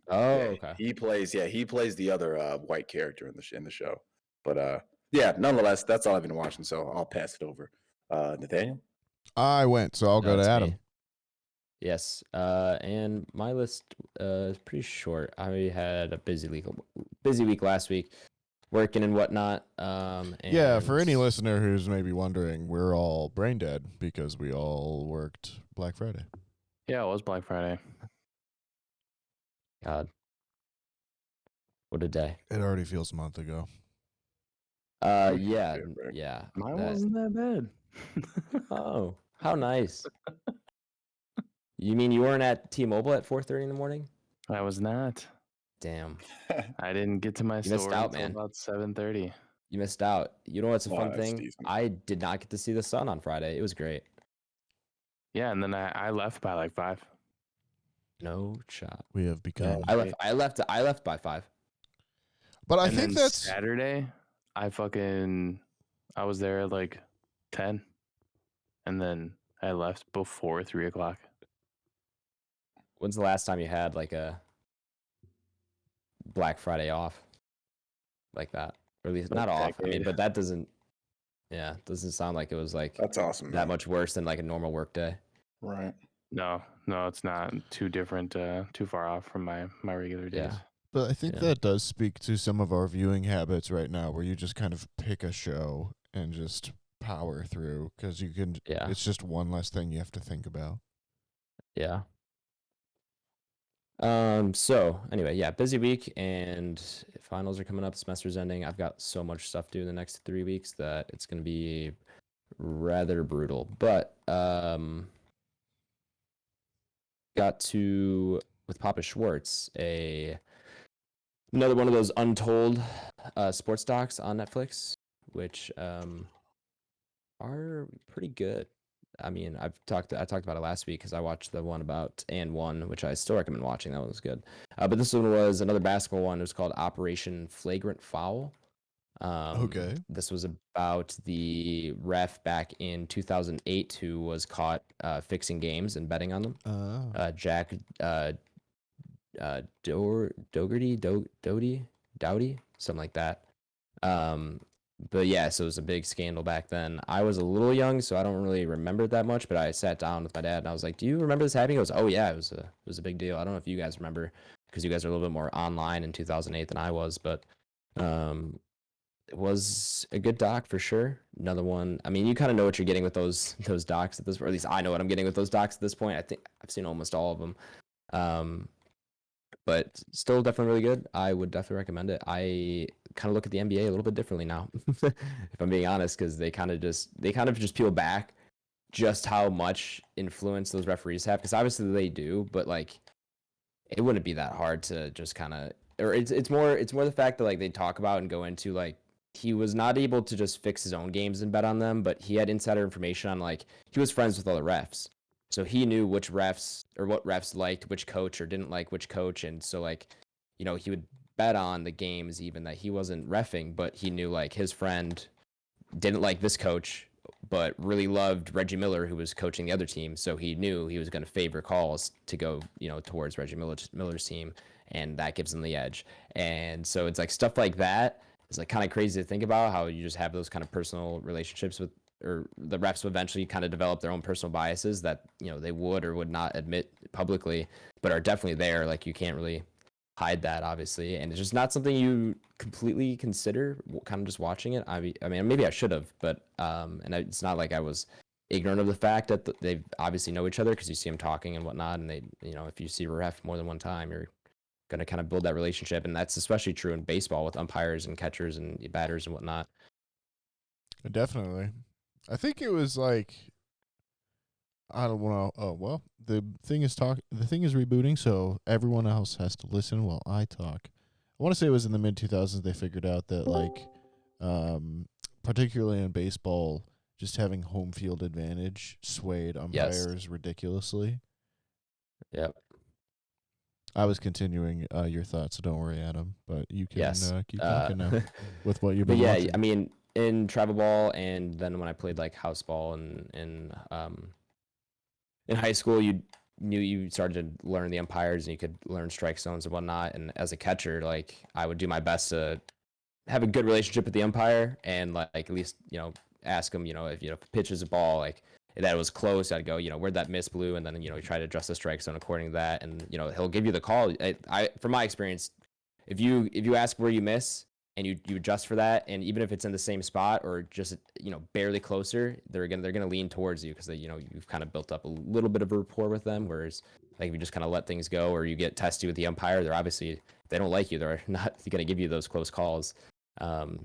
okay. He plays the other white character in the show. But nonetheless, that's all I've been watching, so I'll pass it over. Nathaniel? I went, so I'll go to Adam. Me. Yes. And my list is pretty short. I had a busy week last week, working and whatnot. Yeah, for any listener who's maybe wondering, we're all brain dead because we all worked Black Friday. Yeah, it was Black Friday. God. What a day. It already feels a month ago. Yeah. Mine wasn't that bad. Oh, how nice. You mean you weren't at T-Mobile at 4:30 in the morning? I was not. Damn. I didn't get to my store missed out, until man. about 7:30. You missed out. You know what's a fun that's thing? decent. I did not get to see the sun on Friday. It was great. Yeah, and then I left by like 5. No shot. We have become. I left by 5. But I And think then that's Saturday. I was there at like 10, and then I left before 3 o'clock. When's the last time you had like a Black Friday off like that? Or at least not off. I mean, but that doesn't sound like it was like That's awesome. that much worse than like a normal work day. Right. No, it's not too different, too far off from my regular days. Yeah. But I think that does speak to some of our viewing habits right now, where you just kind of pick a show and just power through because you can. Yeah. It's just one less thing you have to think about. Yeah. So anyway, busy week, and finals are coming up. Semester's ending. I've got so much stuff to do in the next 3 weeks that it's going to be rather brutal. But got to, with Papa Schwartz, another one of those untold sports docs on Netflix, which are pretty good. I mean, I talked about it last week because I watched the one about at.and, which I still recommend watching. That one was good. But this one was another basketball one. It was called Operation Flagrant Foul. Okay. This was about the ref back in 2008 who was caught fixing games and betting on them. Jack Dowdy, something like that. But yeah, so it was a big scandal back then. I was a little young, so I don't really remember it that much, but I sat down with my dad and I was like, "Do you remember this happening?" He goes, "Oh yeah, it was a big deal." I don't know if you guys remember because you guys are a little bit more online in 2008 than I was, but it was a good doc for sure. Another one. I mean, you kind of know what you're getting with those docs at this, or at least I know what I'm getting with those docs at this point. I think I've seen almost all of them. But still definitely really good. I would definitely recommend it. I kind of look at the NBA a little bit differently now, if I'm being honest, because they kind of just peel back just how much influence those referees have. Because obviously they do, but like it wouldn't be that hard to just kind of, or it's more the fact that like they talk about and go into like he was not able to just fix his own games and bet on them, but he had insider information on like he was friends with other refs. So he knew which refs or what refs liked which coach or didn't like which coach. And so like, you know, he would bet on the games even that he wasn't reffing, but he knew like his friend didn't like this coach, but really loved Reggie Miller, who was coaching the other team. So he knew he was going to favor calls to go, you know, towards Reggie Miller's team. And that gives him the edge. And so it's like stuff like that is like kind of crazy to think about, how you just have those kind of personal relationships with, or the refs will eventually kind of develop their own personal biases that, you know, they would or would not admit publicly, but are definitely there. Like you can't really hide that, obviously. And it's just not something you completely consider kind of just watching it. I mean, maybe I should have, but, and it's not like I was ignorant of the fact that they obviously know each other because you see them talking and whatnot. And they, if you see a ref more than one time, you're going to kind of build that relationship. And that's especially true in baseball with umpires and catchers and batters and whatnot. Definitely. I think it was like, I don't want to. Oh well, the thing is rebooting, so everyone else has to listen while I talk. I want to say it was in the mid 2000s they figured out that particularly in baseball, just having home field advantage swayed umpires ridiculously. Yep. I was continuing your thoughts, so don't worry, Adam. But you can keep talking now with what you've been watching. I mean, in travel ball, and then when I played like house ball and in high school, you started to learn the umpires and you could learn strike zones and whatnot. And as a catcher, like I would do my best to have a good relationship with the umpire and like at least ask him if pitches a ball like that was close, I'd go where'd that miss blew, and then try to adjust the strike zone according to that, and he'll give you the call. I from my experience, if you ask where you miss and you adjust for that, and even if it's in the same spot or just barely closer, they're gonna lean towards you because you've kind of built up a little bit of a rapport with them. Whereas like if you just kind of let things go or you get testy with the umpire, if they don't like you, they're not gonna give you those close calls.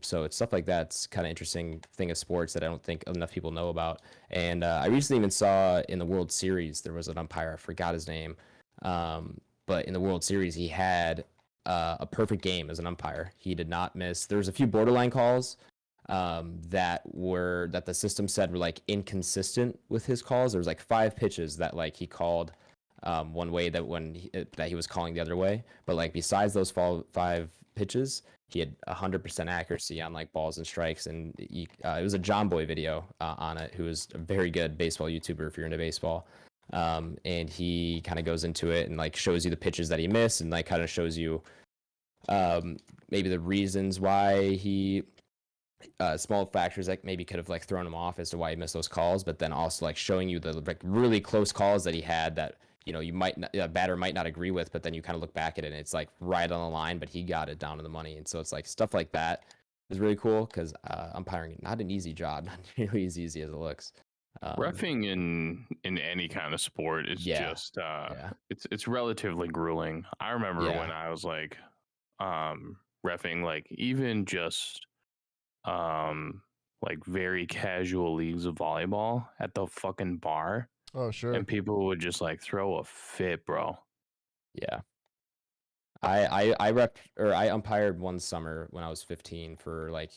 So it's stuff like that's kind of interesting thing of sports that I don't think enough people know about. And I recently even saw in the World Series there was an umpire, I forgot his name, but in the World Series he had a perfect game as an umpire. He did not miss. There was a few borderline calls that the system said were like inconsistent with his calls. There was like 5 pitches that like he called one way that he was calling the other way. But like besides those 5 pitches, he had 100% accuracy on like balls and strikes. And it was a John Boy video on it, who is a very good baseball YouTuber if you're into baseball. And he kind of goes into it and like shows you the pitches that he missed and like kind of shows you maybe the reasons why he small factors that maybe could have like thrown him off as to why he missed those calls, but then also like showing you the like really close calls that he had that you might not, a batter might not agree with, but then you kind of look back at it and it's like right on the line, but he got it down to the money. And so it's like stuff like that is really cool because umpiring not an easy job, not nearly as easy as it looks. Reffing in any kind of sport is just it's relatively grueling. I remember when I was like reffing like even just like very casual leagues of volleyball at the fucking bar. Oh sure. And people would just like throw a fit, bro. Yeah. I umpired one summer when I was 15 for like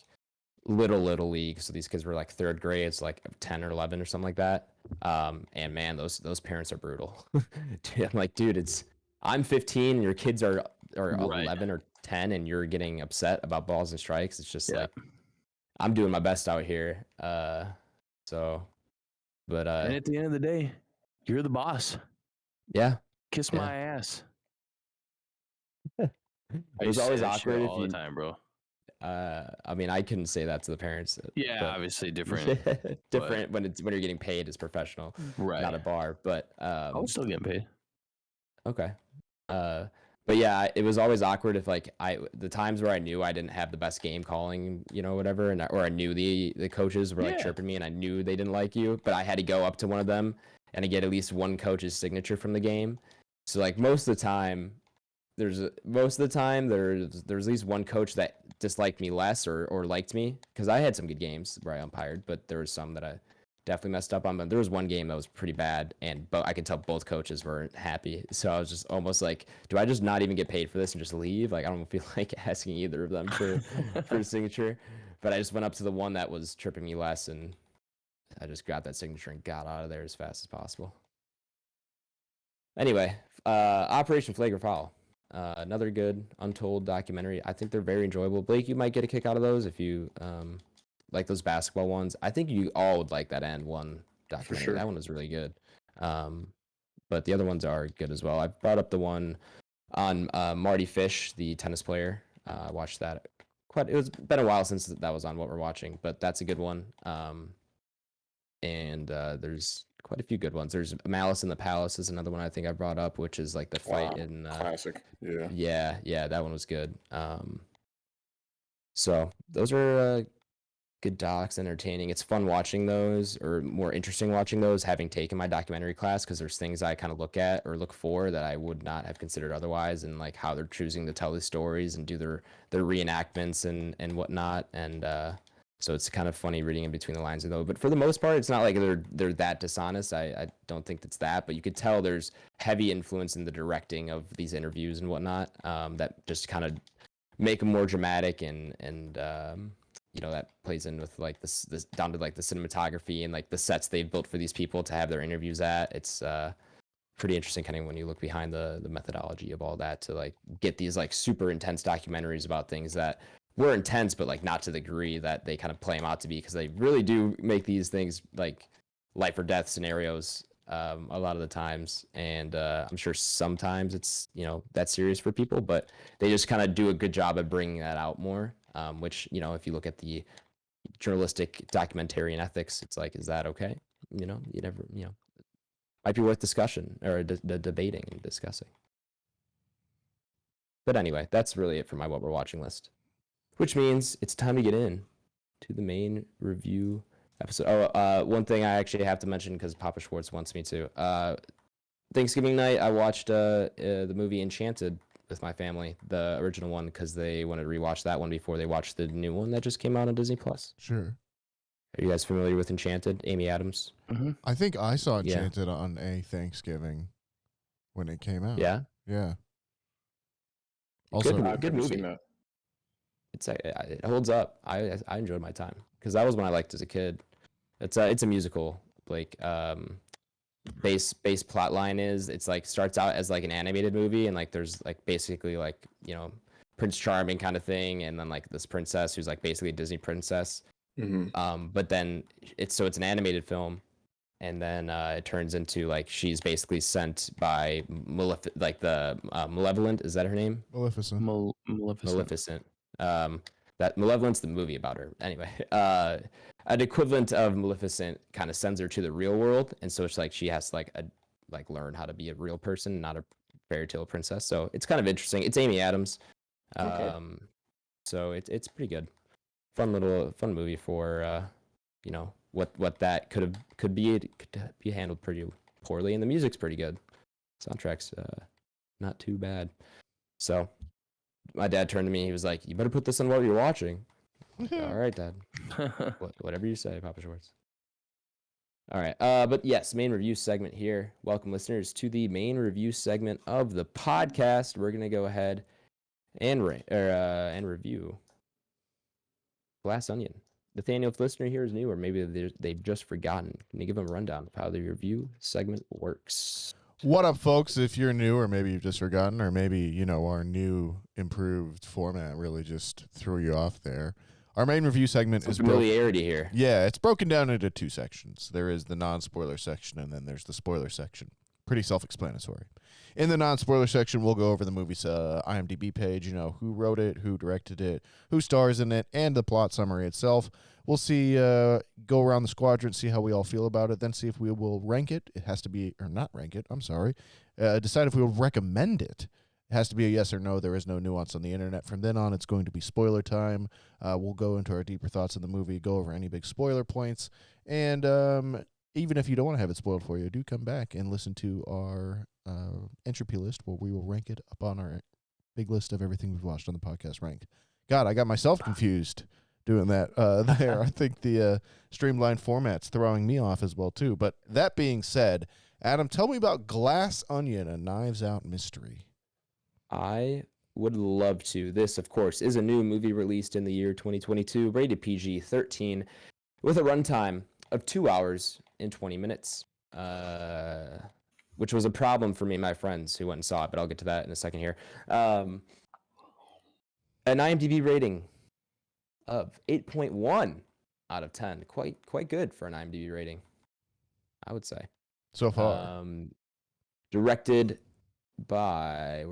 little league. So these kids were like 3rd grade, it's like 10 or 11 or something like that. And man, those parents are brutal. I'm like, dude, I'm 15 and your kids are 11 or 10 and you're getting upset about balls and strikes. It's just like I'm doing my best out here. But and at the end of the day, you're the boss. Yeah. Kiss my ass. It was always awkward all the time, bro. I mean, I couldn't say that to the parents. Yeah, obviously different. Different when you're getting paid as professional, right? Not a bar, but I was still getting paid. Okay. But yeah, it was always awkward if like the times where I knew I didn't have the best game calling, whatever, or I knew the coaches were like chirping me and I knew they didn't like you, but I had to go up to one of them and I get at least one coach's signature from the game. So like most of the time there's at least one coach that disliked me less or liked me, because I had some good games where I umpired, but there was some that I definitely messed up on. But there was one game that was pretty bad, and I could tell both coaches weren't happy. So I was just almost like, do I just not even get paid for this and just leave? Like I don't feel like asking either of them for a signature. But I just went up to the one that was tripping me less, and I just got that signature and got out of there as fast as possible. Anyway, Operation Flagrant Foul. Another good untold documentary. I think they're very enjoyable. Blake, you might get a kick out of those if you like those basketball ones. I think you all would like that End One documentary. For sure. That one was really good. But the other ones are good as well. I brought up the one on Marty Fish, the tennis player. I watched that. It was been a while since that was on what we're watching, but that's a good one. And there's quite a few good ones. There's Malice in the Palace is another one I think I brought up, which is like the fight in classic. Yeah, that one was good. So those are good docs, entertaining. It's fun watching those, or more interesting watching those, having taken my documentary class, because there's things I kind of look at or look for that I would not have considered otherwise, and like how they're choosing to tell these stories and do their reenactments and whatnot. And so it's kind of funny reading in between the lines, though. But for the most part, it's not like they're that dishonest. I don't think it's that, but you could tell there's heavy influence in the directing of these interviews and whatnot, that just kind of make them more dramatic, and that plays in with like this down to like the cinematography and like the sets they've built for these people to have their interviews at. It's pretty interesting kind of when you look behind the methodology of all that to like get these like super intense documentaries about things that were intense, but like not to the degree that they kind of play them out to be, because they really do make these things like life or death scenarios a lot of the times. And I'm sure sometimes it's, that serious for people, but they just kind of do a good job of bringing that out more, which, if you look at the journalistic documentarian ethics, it's like, is that okay? You never, might be worth discussion or debating and discussing. But anyway, that's really it for my what we're watching list, which means it's time to get in to the main review episode. One thing I actually have to mention, because Papa Schwartz wants me to. Thanksgiving night, I watched the movie Enchanted with my family, the original one, because they wanted to rewatch that one before they watched the new one that just came out on Disney Plus. Sure. Are you guys familiar with Enchanted? Amy Adams. Mm-hmm. I think I saw Enchanted on a Thanksgiving when it came out. Yeah. Yeah. Also, good movie. It holds up. I enjoyed my time, because that was one I liked as a kid. It's a musical. Like base plot line is it's like starts out as like an animated movie, and like there's like basically like Prince Charming kind of thing, and then like this princess who's like basically a Disney princess. Mm-hmm. But then it's an animated film, and then it turns into like she's basically sent by Malevolent. Is that her name? Maleficent. Maleficent. That Malevolent's the movie about her. Anyway, an equivalent of Maleficent kind of sends her to the real world, and so it's like she has to learn how to be a real person, not a fairy tale princess. So it's kind of interesting. It's Amy Adams. Okay. So it's pretty good. Fun movie for what that could be handled pretty poorly, and the music's pretty good. Soundtrack's not too bad. So my dad turned to me. He was like, "You better put this on while you're watching." All right, Dad. Whatever you say, Papa Schwartz. All right. But yes, main review segment here. Welcome, listeners, to the main review segment of the podcast. We're gonna go ahead and review Glass Onion. Nathaniel, if the listener here is new, or maybe they've just forgotten, can you give them a rundown of how the review segment works? What up, folks? If you're new, or maybe you've just forgotten, or maybe, our new improved format really just threw you off there. Our main review segment is familiarity here. Yeah, it's broken down into two sections. There is the non-spoiler section, and then there's the spoiler section. Pretty self-explanatory. In the non-spoiler section, we'll go over the movie's IMDb page, who wrote it, who directed it, who stars in it, and the plot summary itself. We'll see, go around the squadron, see how we all feel about it, then see if we will rank it. It has to be, or not rank it, I'm sorry. Decide if we will recommend it. It has to be a yes or no. There is no nuance on the internet. From then on, it's going to be spoiler time. We'll go into our deeper thoughts on the movie, go over any big spoiler points, and even if you don't want to have it spoiled for you, do come back and listen to our Entropy list, where we will rank it up on our big list of everything we've watched on the podcast ranked. God, I got myself confused doing that there. I think the streamlined format's throwing me off as well, too. But that being said, Adam, tell me about Glass Onion, a Knives Out mystery. I would love to. This, of course, is a new movie released in the year 2022, rated PG-13, with a runtime of 2 hours and 20 minutes, which was a problem for me and my friends who went and saw it, but I'll get to that in a second here. An IMDb rating of 8.1 out of 10. Quite good for an IMDb rating, I would say. So far. Directed by,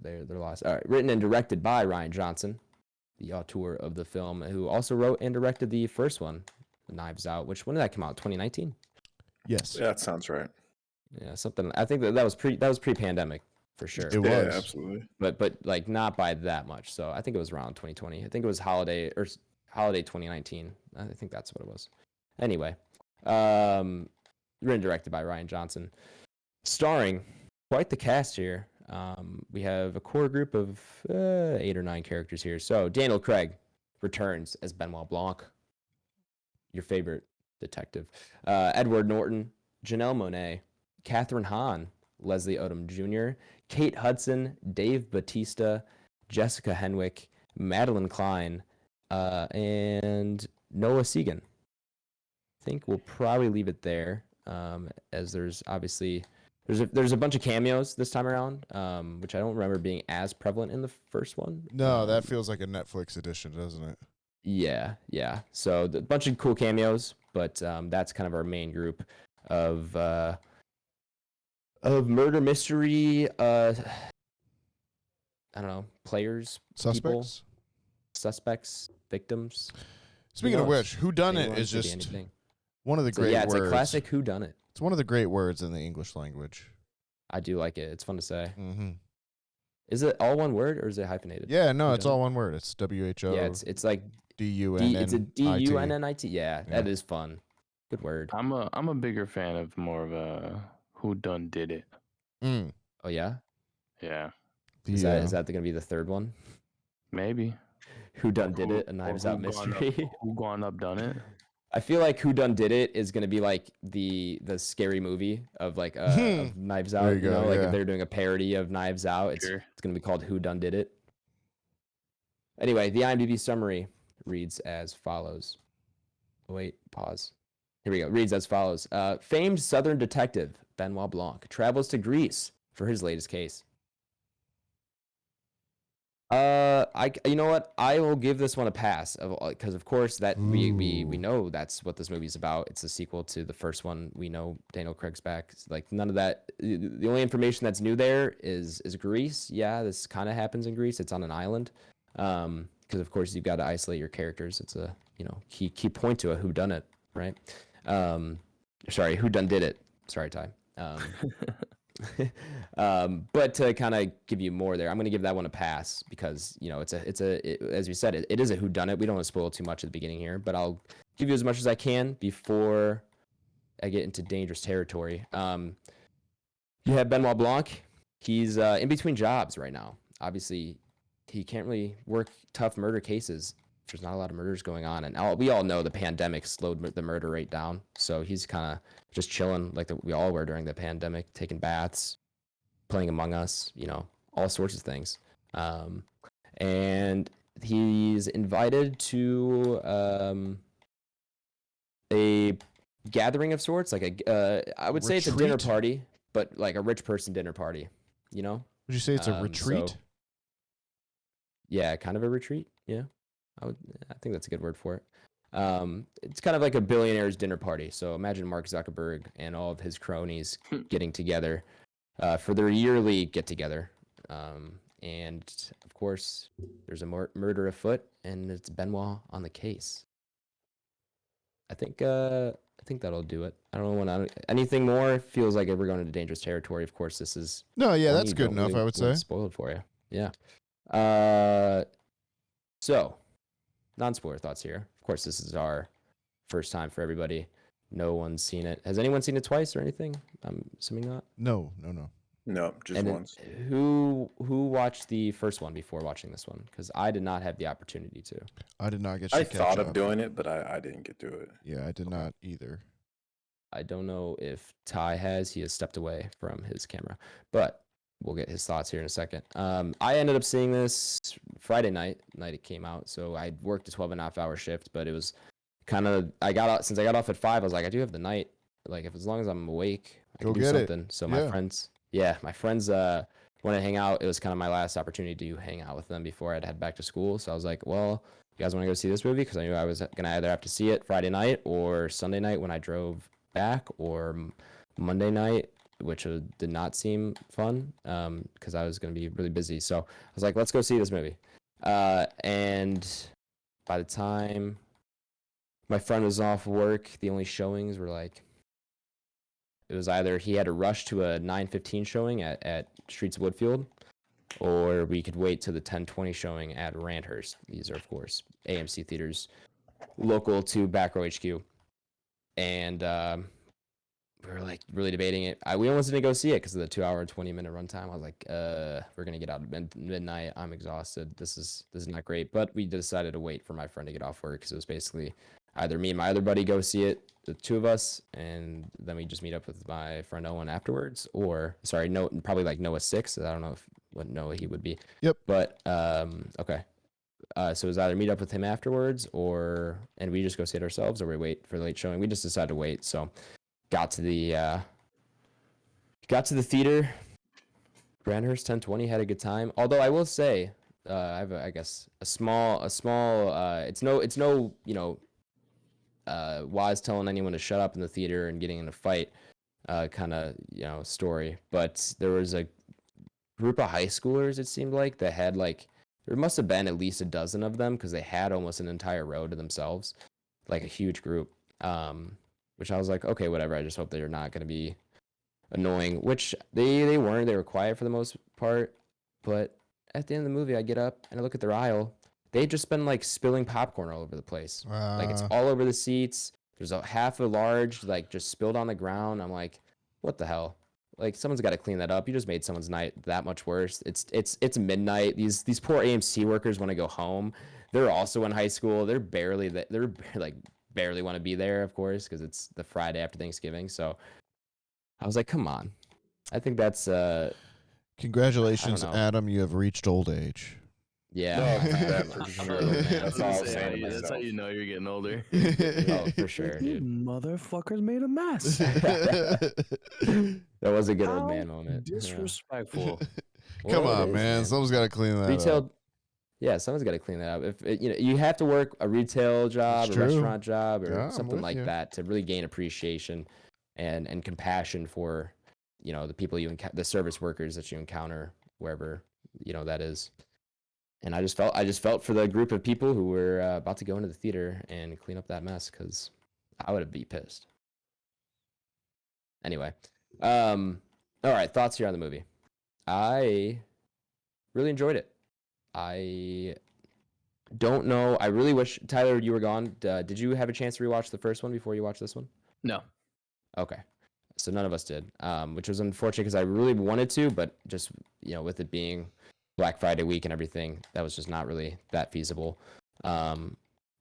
they're lost. All right, written and directed by Rian Johnson, the auteur of the film, who also wrote and directed the first one, Knives Out, when did that come out? 2019? Yes. Yeah, that sounds right. Yeah, something. I think that was pre-pandemic for sure. It was. Yeah, absolutely. But like not by that much. So I think it was around 2020. I think it was holiday, or holiday 2019. I think that's what it was. Anyway, written and directed by Ryan Johnson, starring quite the cast here. We have a core group of 8 or 9 characters here. So Daniel Craig returns as Benoit Blanc, your favorite detective. Edward Norton, Janelle Monáe, Catherine Hahn, Leslie Odom Jr., Kate Hudson, Dave Bautista, Jessica Henwick, Madeline Klein, and Noah Segan. I think we'll probably leave it there, as there's obviously there's a bunch of cameos this time around, which I don't remember being as prevalent in the first one. No, that feels like a Netflix edition, doesn't it? Yeah. So a bunch of cool cameos, but that's kind of our main group of murder mystery. I don't know, players, people, suspects, victims. Speaking of which, whodunit is just one of the great words. Yeah, it's a classic whodunit. It's one of the great words in the English language. I do like it. It's fun to say. Mm-hmm. Is it all one word or is it hyphenated? Yeah, no, it's all one word. It's WHO. Yeah, it's like D-U-N-N-I-T. It's a D-U-N-N-I-T. Yeah, that is fun. Good word. I'm a bigger fan of more of a who done did it. Mm. Oh yeah? Yeah. Is that going to be the third one? Maybe. Who done did it? A Knives Out mystery. Who gone up done it? I feel like Who Done Did It is going to be like the scary movie of like of Knives Out. You know, like if they're doing a parody of Knives Out, it's going to be called Who Done Did It. Anyway, the IMDb summary reads as follows. Oh, wait, pause. Here we go. Reads as follows. Famed Southern detective Benoit Blanc travels to Greece for his latest case. You know what? I will give this one a pass, because of course that we know that's what this movie's about. It's a sequel to the first one. We know Daniel Craig's back. Like none of that. The only information that's new there is Greece. Yeah, this kind of happens in Greece. It's on an island. Because of course you've got to isolate your characters. It's a key point to a whodunit, right? Sorry, who done did it? Sorry, Ty. But to kind of give you more there, I'm going to give that one a pass because as you said, it is a whodunit. We don't want to spoil too much at the beginning here, but I'll give you as much as I can before I get into dangerous territory. You have Benoit Blanc. He's in between jobs right now. Obviously, he can't really work tough murder cases. There's not a lot of murders going on, and we all know the pandemic slowed the murder rate down. So he's kind of just chilling like we all were during the pandemic, taking baths, playing Among Us, all sorts of things. And he's invited to a gathering of sorts, like I would say it's a dinner party, but like a rich person dinner party. Would you say it's a retreat? Yeah, kind of a retreat. Yeah. I think that's a good word for it. It's kind of like a billionaire's dinner party. So imagine Mark Zuckerberg and all of his cronies getting together for their yearly get-together. And, of course, there's a murder afoot, and it's Benoit on the case. I think that'll do it. I don't know anything more. It feels like we're going into dangerous territory. Of course, this is... No, yeah, that's good enough, I would say. Spoiled for you. Yeah. So... non-spoiler thoughts here. Of course, this is our first time for everybody. No one's seen it. Has anyone seen it twice or anything? I'm assuming not. No, just once. Who watched the first one before watching this one? Because I did not have the opportunity to. I did not get. I thought of doing it, but I didn't get to it. Yeah, I did not either. I don't know if Ty has. He has stepped away from his camera, but we'll get his thoughts here in a second. I ended up seeing this Friday night it came out. So I worked a 12.5-hour shift, but it was kind of, since I got off at 5, I was like, I do have the night. Like, as long as I'm awake, I can do something. So my friends want to hang out. It was kind of my last opportunity to hang out with them before I'd head back to school. So I was like, well, you guys want to go see this movie? Because I knew I was going to either have to see it Friday night or Sunday night when I drove back, or Monday night, which did not seem fun because I was going to be really busy. So I was like, let's go see this movie. And by the time my friend was off work, the only showings were like, it was either he had to rush to a 9:15 showing at Streets of Woodfield, or we could wait to the 10:20 showing at Randhurst. These are, of course, AMC theaters local to Back Row HQ, and we were like really debating it. We almost didn't go see it because of the 2-hour and 20-minute runtime. I was like, we're gonna get out at midnight. I'm exhausted. This is not great. But we decided to wait for my friend to get off work because it was basically either me and my other buddy go see it, the two of us, and then we just meet up with my friend Owen afterwards. Or sorry, no, probably like Noah 6. I don't know what Noah he would be. Yep. But okay. So it was either meet up with him afterwards, and we just go see it ourselves, or we wait for the late showing. We just decided to wait. So got to the theater. Grandhurst 1020, had a good time. Although I will say, I have I guess a small it's no Waz telling anyone to shut up in the theater and getting in a fight kind of story. But there was a group of high schoolers, it seemed like, that had like, there must have been at least a dozen of them because they had almost an entire row to themselves, like a huge group. Which I was like, okay, whatever. I just hope they're not going to be annoying, which they weren't. They were quiet for the most part. But at the end of the movie, I get up and I look at their aisle. They've just been like spilling popcorn all over the place. Like it's all over the seats. There's half a large, like just spilled on the ground. I'm like, what the hell? Like someone's got to clean that up. You just made someone's night that much worse. It's midnight. These poor AMC workers want to go home. They're also in high school. They're like barely want to be there, of course, because it's the Friday after Thanksgiving. So I was like, come on. I think that's congratulations, Adam. You have reached old age. Yeah. For sure. That's all I'm saying. That's how you know you're getting older. Oh, for sure, dude. Motherfuckers made a mess. That was a good old man moment. Disrespectful. Come on, man. Someone's got to clean that up. Yeah, someone's got to clean that up. If you have to work a retail job, a restaurant job, or something like that to really gain appreciation and compassion for, the people the service workers that you encounter wherever that is. And I just felt for the group of people who were about to go into the theater and clean up that mess, because I would have been pissed. Anyway, all right, thoughts here on the movie. I really enjoyed it. I don't know. I really wish, Tyler, you were gone. Did you have a chance to rewatch the first one before you watched this one? No. Okay. So none of us did, which was unfortunate because I really wanted to, but just, with it being Black Friday week and everything, that was just not really that feasible.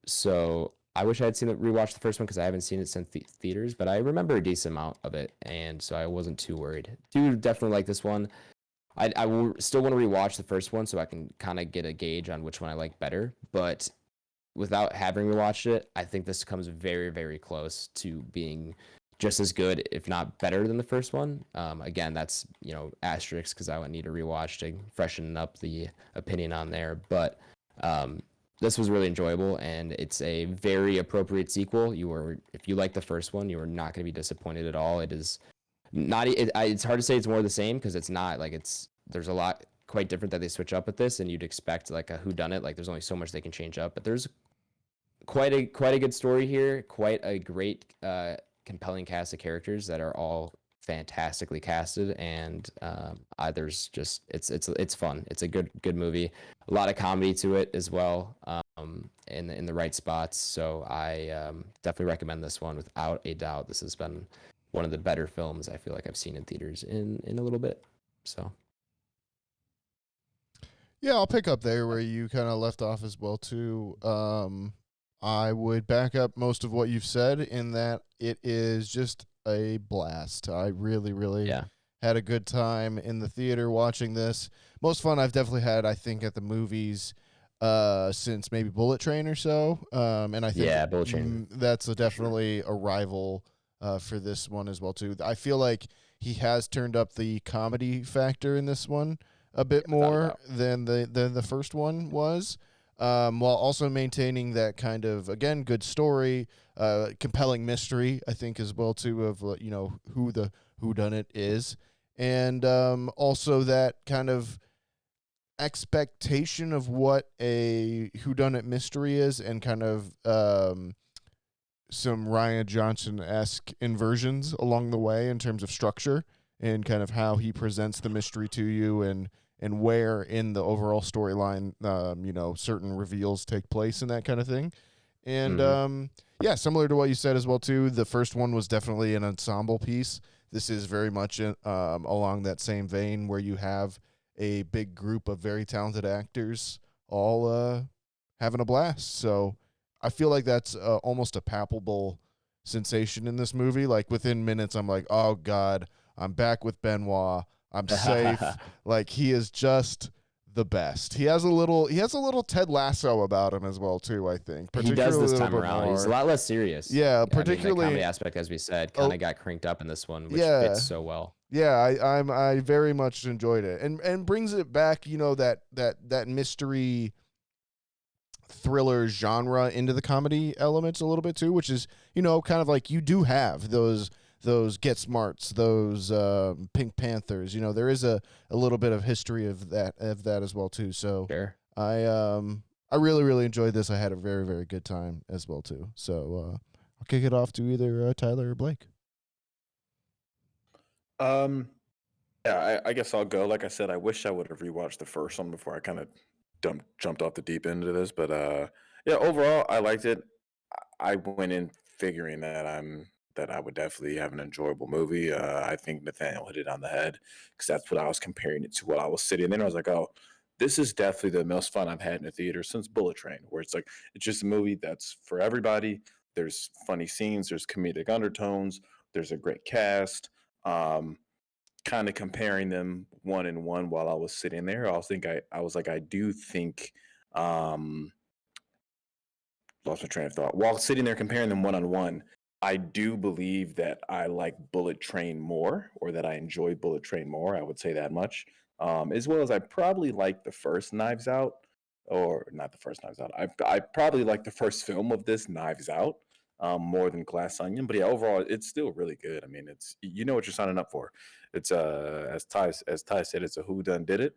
So I wish I had rewatched the first one because I haven't seen it since theaters, but I remember a decent amount of it, and so I wasn't too worried. Do definitely like this one. I will still want to rewatch the first one so I can kind of get a gauge on which one I like better. But without having rewatched it, I think this comes very, very close to being just as good, if not better, than the first one. Again, that's, asterisks because I would need to rewatch to freshen up the opinion on there. But this was really enjoyable, and it's a very appropriate sequel. If you like the first one, you are not going to be disappointed at all. It is not. It's hard to say it's more of the same because it's not. Like there's a lot quite different that they switch up with this, and you'd expect like a whodunit. Like there's only so much they can change up, but there's quite a good story here. Quite a great, compelling cast of characters that are all fantastically casted, and there's just it's fun. It's a good movie. A lot of comedy to it as well, in the right spots. So I definitely recommend this one without a doubt. This has been one of the better films I feel like I've seen in theaters in a little bit. So yeah, I'll pick up there where you kind of left off as well too. I would back up most of what you've said in that it is just a blast. I really had a good time in the theater watching this. Most fun I've definitely had, I think, at the movies since maybe Bullet Train or so. And I think Bullet Train. That's definitely a rival for this one as well too. I feel like he has turned up the comedy factor in this one a bit more than the first one was. While also maintaining that kind of, again, good story, compelling mystery, I think, as well, too, of, who the whodunit is. And also that kind of expectation of what a whodunit mystery is, and kind of some Rian Johnson-esque inversions along the way in terms of structure and kind of how he presents the mystery to you, and where in the overall storyline, certain reveals take place and that kind of thing. And yeah, similar to what you said as well too. The first one was definitely an ensemble piece. This is very much along that same vein where you have a big group of very talented actors all having a blast. So I feel like that's almost a palpable sensation in this movie. Like within minutes, I'm like, oh God, I'm back with Benoit. I'm safe. Like he is just the best. He has a little Ted Lasso about him as well too, I think. He does this time around. He's a lot less serious. Yeah, particularly the comedy particularly aspect, as we said, kind of got cranked up in this one, which yeah. fits so well. Yeah, I very much enjoyed it, and brings it back, you know, that mystery thriller genre into the comedy elements a little bit too, which is, you know, kind of like you do have those Get Smarts, those Pink Panthers. You know, there is a little bit of history of that as well too. So Sure. I really enjoyed this. I had a very, very good time as well too. So I'll kick it off to either Tyler or Blake. Yeah, I guess I'll go. Like I said, I wish I would have rewatched the first one before I kind of jumped off the deep end of this. But yeah, overall, I liked it. I went in figuring that I would definitely have an enjoyable movie. I think Nathaniel hit it on the head because that's what I was comparing it to. What I was sitting there, I was like, oh, this is definitely the most fun I've had in a theater since Bullet Train, where it's like it's just a movie that's for everybody. There's funny scenes, there's comedic undertones, there's a great cast. Kind of comparing them one and one while I was sitting there. I was like, I do think lost my train of thought. While sitting there comparing them one on one, I do believe that I like Bullet Train more, or that I enjoy Bullet Train more. I would say that much. As well as I probably like the first Knives Out, or not the first Knives Out. I probably like the first film of this, Knives Out, more than Glass Onion. But yeah, overall, it's still really good. I mean, it's, you know what you're signing up for. It's as Ty said, it's a who done did it.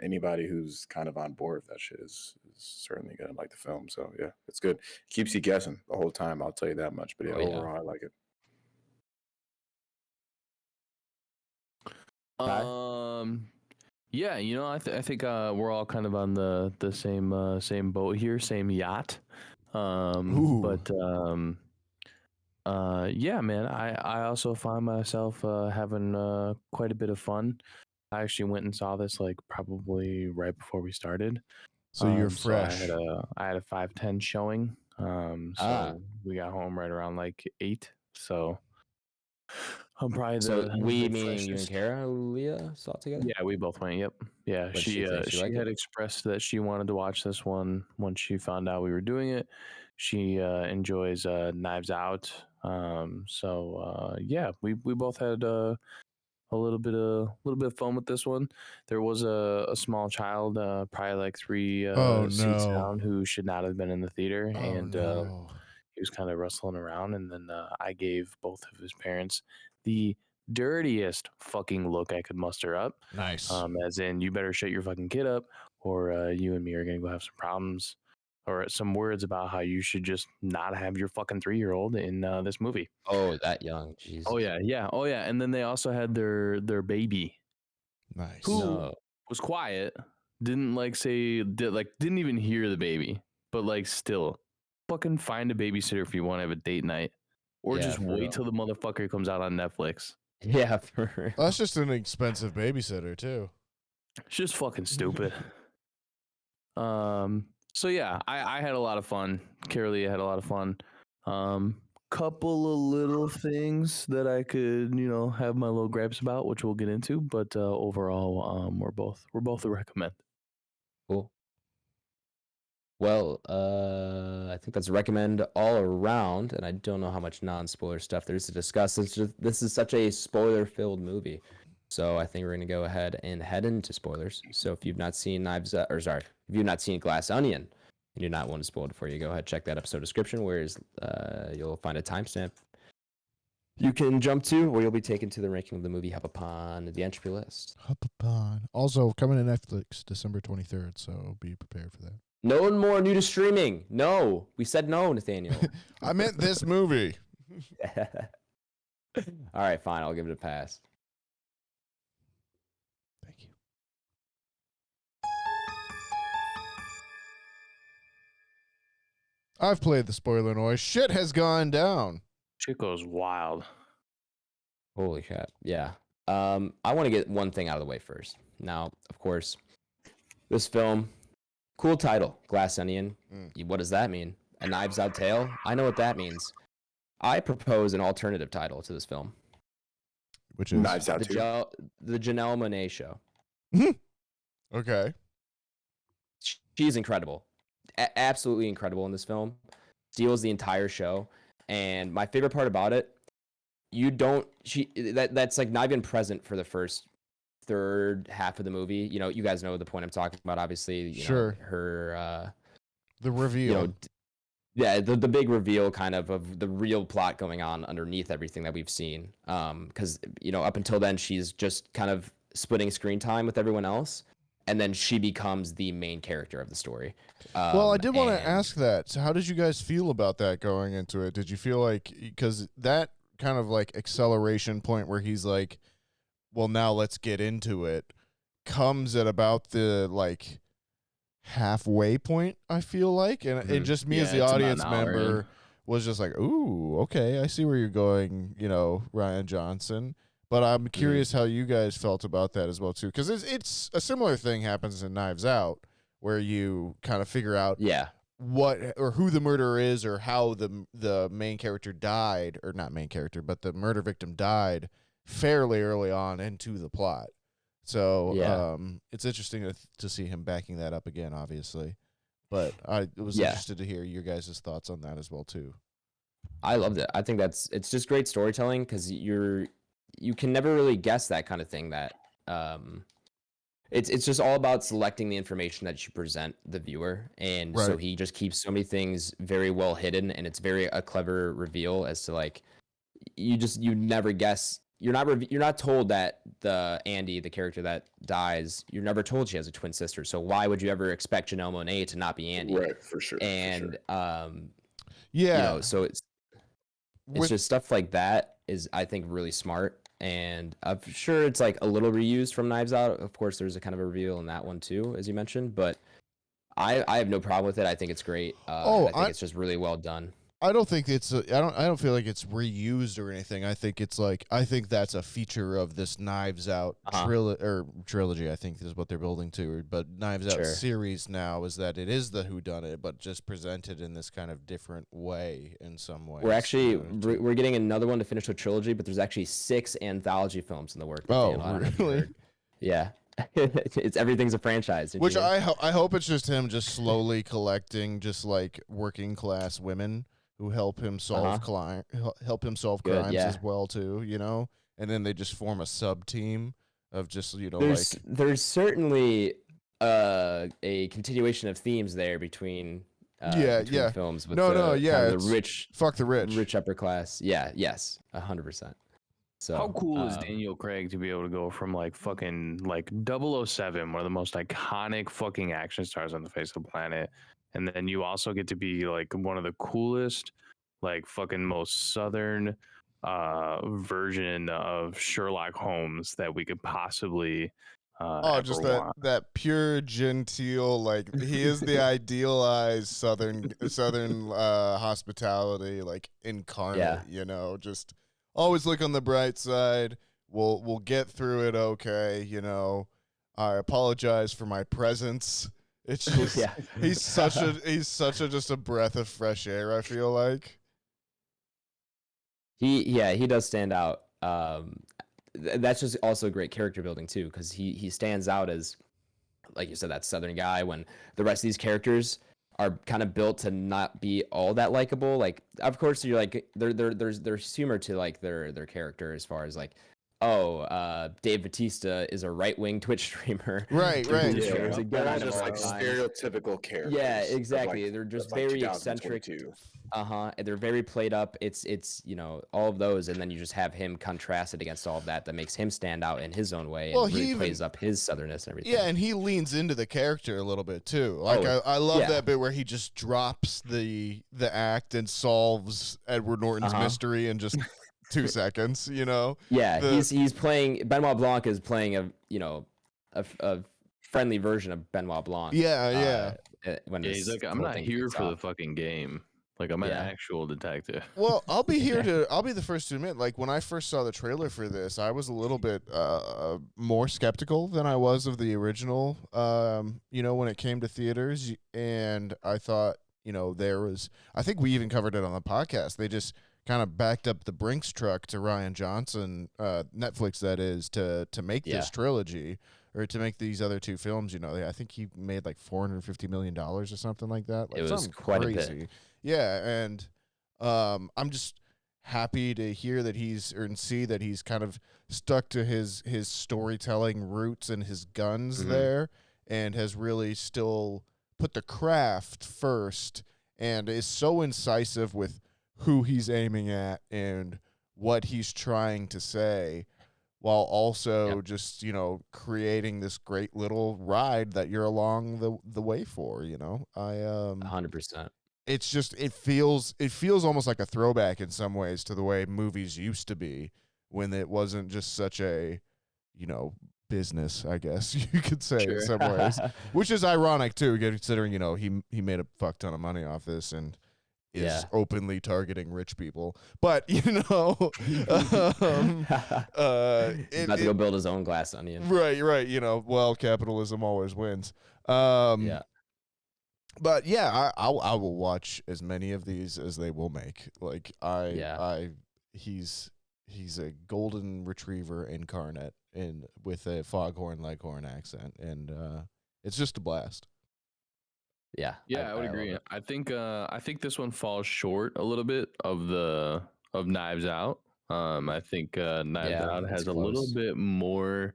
Anybody who's kind of on board with that shit is certainly gonna like the film. So yeah, it's good. It keeps you guessing the whole time. I'll tell you that much. But yeah, overall, I like it. Yeah, you know, I think we're all kind of on the same boat here, same yacht. But yeah, man, I also find myself having quite a bit of fun. I actually went and saw this like probably right before we started. So you're fresh. So I had a 5:10 showing. So we got home right around like 8. So I'm probably we meaning you and Kara, Leah, saw it together. Yeah, we both went. Yep. Yeah, she had expressed that she wanted to watch this one once she found out we were doing it. She enjoys Knives Out. So yeah, we both had a little bit of fun with this one. There was a small child, probably like 3 seats down, who should not have been in the theater, and he was kind of rustling around. And then I gave both of his parents the dirtiest fucking look I could muster up. Nice. As in, you better shut your fucking kid up, or you and me are gonna go have some problems. Or some words about how you should just not have your fucking 3-year-old in this movie. Oh, that young, jeez. Oh yeah. And then they also had their baby, nice, who was quiet, didn't didn't even hear the baby, but like still, fucking find a babysitter if you want to have a date night, or just wait till the motherfucker comes out on Netflix. Yeah, for real. That's just an expensive babysitter too. It's just fucking stupid. So yeah, I had a lot of fun. Carolee had a lot of fun. Couple of little things that I could, you know, have my little gripes about, which we'll get into. But overall, we're both a recommend. Cool. Well, I think that's a recommend all around, and I don't know how much non-spoiler stuff there is to discuss. This is such a spoiler-filled movie, so I think we're gonna go ahead and head into spoilers. So if you've not seen if you've not seen Glass Onion, and you do not want to spoil it for you, go ahead, check that episode description, where you'll find a timestamp you can jump to, or you'll be taken to the ranking of the movie Hop Upon the Entropy list. Hop Upon. Also coming to Netflix December 23rd, so be prepared for that. No more new to streaming. No, we said no, Nathaniel. I meant this movie. All right, fine. I'll give it a pass. Thank you. I've played the spoiler noise. Shit has gone down. Shit goes wild. Holy crap. Yeah. I want to get one thing out of the way first. Now, of course, this film, cool title, Glass Onion. What does that mean? A Knives Out tale? I know what that means. I propose an alternative title to this film. Which is Knives Out 2. The Janelle Monáe Show. Okay. She's incredible. Absolutely incredible in this film. Steals the entire show. And my favorite part about it, that's like not even present for the first third half of the movie. You know, you guys know the point I'm talking about, obviously. You know, her the reveal. Yeah, the big reveal kind of the real plot going on underneath everything that we've seen. Because, you know, up until then, she's just kind of splitting screen time with everyone else. And then she becomes the main character of the story. Well, I did want to ask that. So how did you guys feel about that going into it? Did you feel like, because that kind of like acceleration point where he's like, well, now let's get into it, comes at about the like halfway point, I feel like. And it just me as the audience member was just like, ooh, okay, I see where you're going, you know, Rian Johnson. But I'm curious how you guys felt about that as well, too. Because it's a similar thing happens in Knives Out, where you kind of figure out what or who the murderer is or how the main character died, or not main character, but the murder victim died fairly early on into the plot. So it's interesting to see him backing that up again, obviously. But I was interested to hear your guys' thoughts on that as well, too. I loved it. I think it's just great storytelling because you can never really guess that kind of thing. That it's just all about selecting the information that you present the viewer, and so he just keeps so many things very well hidden, and it's very a clever reveal as to like you never guess. You're not told that the Andy, the character that dies, you're never told she has a twin sister. So why would you ever expect Janelle Monáe to not be Andy? Right, for sure. And you know, so it's just stuff like that is, I think, really smart. And I'm sure it's like a little reused from Knives Out. Of course, there's a kind of a reveal in that one too, as you mentioned. But I have no problem with it. I think it's great. I think it's just really well done. I don't think it's I don't feel like it's reused or anything. I think that's a feature of this Knives Out trilogy. I think is what they're building to. But Knives Out series now is that it is the whodunit, but just presented in this kind of different way in some way. We're actually we're getting another one to finish the trilogy, but there's actually 6 anthology films in the works. Oh, really? Yeah. Everything's a franchise. Which I hope it's just him just slowly collecting just like working class women who help him solve crimes as well too, you know, and then they just form a sub team of just, you know, there's certainly a continuation of themes there between films with the rich, fuck the rich upper class. 100%. So how cool is Daniel Craig to be able to go from like fucking like 007, one of the most iconic fucking action stars on the face of the planet, and then you also get to be like one of the coolest, like fucking most southern version of Sherlock Holmes that we could possibly just that pure genteel, like he is the idealized southern hospitality like incarnate, you know, just always look on the bright side. We'll get through it, okay, you know. I apologize for my presence. It's just he's such a just a breath of fresh air, I feel like. He does stand out. That's just also great character building too, because he stands out as, like you said, that southern guy when the rest of these characters are kind of built to not be all that likable. Like, of course, you're like there's humor to like their character as far as like, Dave Bautista is a right-wing Twitch streamer. Right. They're just like stereotypical characters. Yeah, exactly. Like, they're just very eccentric. They're very played up. It's you know, all of those, and then you just have him contrasted against all of that makes him stand out in his own way, and really plays up his southernness and everything. Yeah, and he leans into the character a little bit too. Like I love that bit where he just drops the act and solves Edward Norton's mystery in just 2 seconds, you know? Yeah, he's playing, Benoit Blanc is playing a friendly version of Benoit Blanc. Yeah. When he's like, I'm not here for the fucking game. Like, I'm an actual detective. Well, I'll be the first to admit, like, when I first saw the trailer for this, I was a little bit more skeptical than I was of the original, when it came to theaters. And I thought, I think we even covered it on the podcast. They just kind of backed up the Brinks truck to Rian Johnson, Netflix, that is, to make this trilogy, or to make these other two films. I think he made like $450 million or something like that. Like, it was quite crazy. A bit. Yeah, and I'm just happy to hear that see that he's kind of stuck to his storytelling roots and his guns there, and has really still put the craft first, and is so incisive with who he's aiming at and what he's trying to say, while also just, creating this great little ride that you're along the way for, 100%. It's just, it feels almost like a throwback in some ways to the way movies used to be, when it wasn't just such a, business, I guess you could say, in some ways, which is ironic too, considering, he made a fuck ton of money off this and is openly targeting rich people. But, about to go build his own glass onion. Right. Well, capitalism always wins. But yeah, I will watch as many of these as they will make. Like, he's a golden retriever incarnate, with a foghorn leghorn accent, and it's just a blast. Yeah, I would agree. I think this one falls short a little bit of Knives Out. I think Knives Out has a little bit more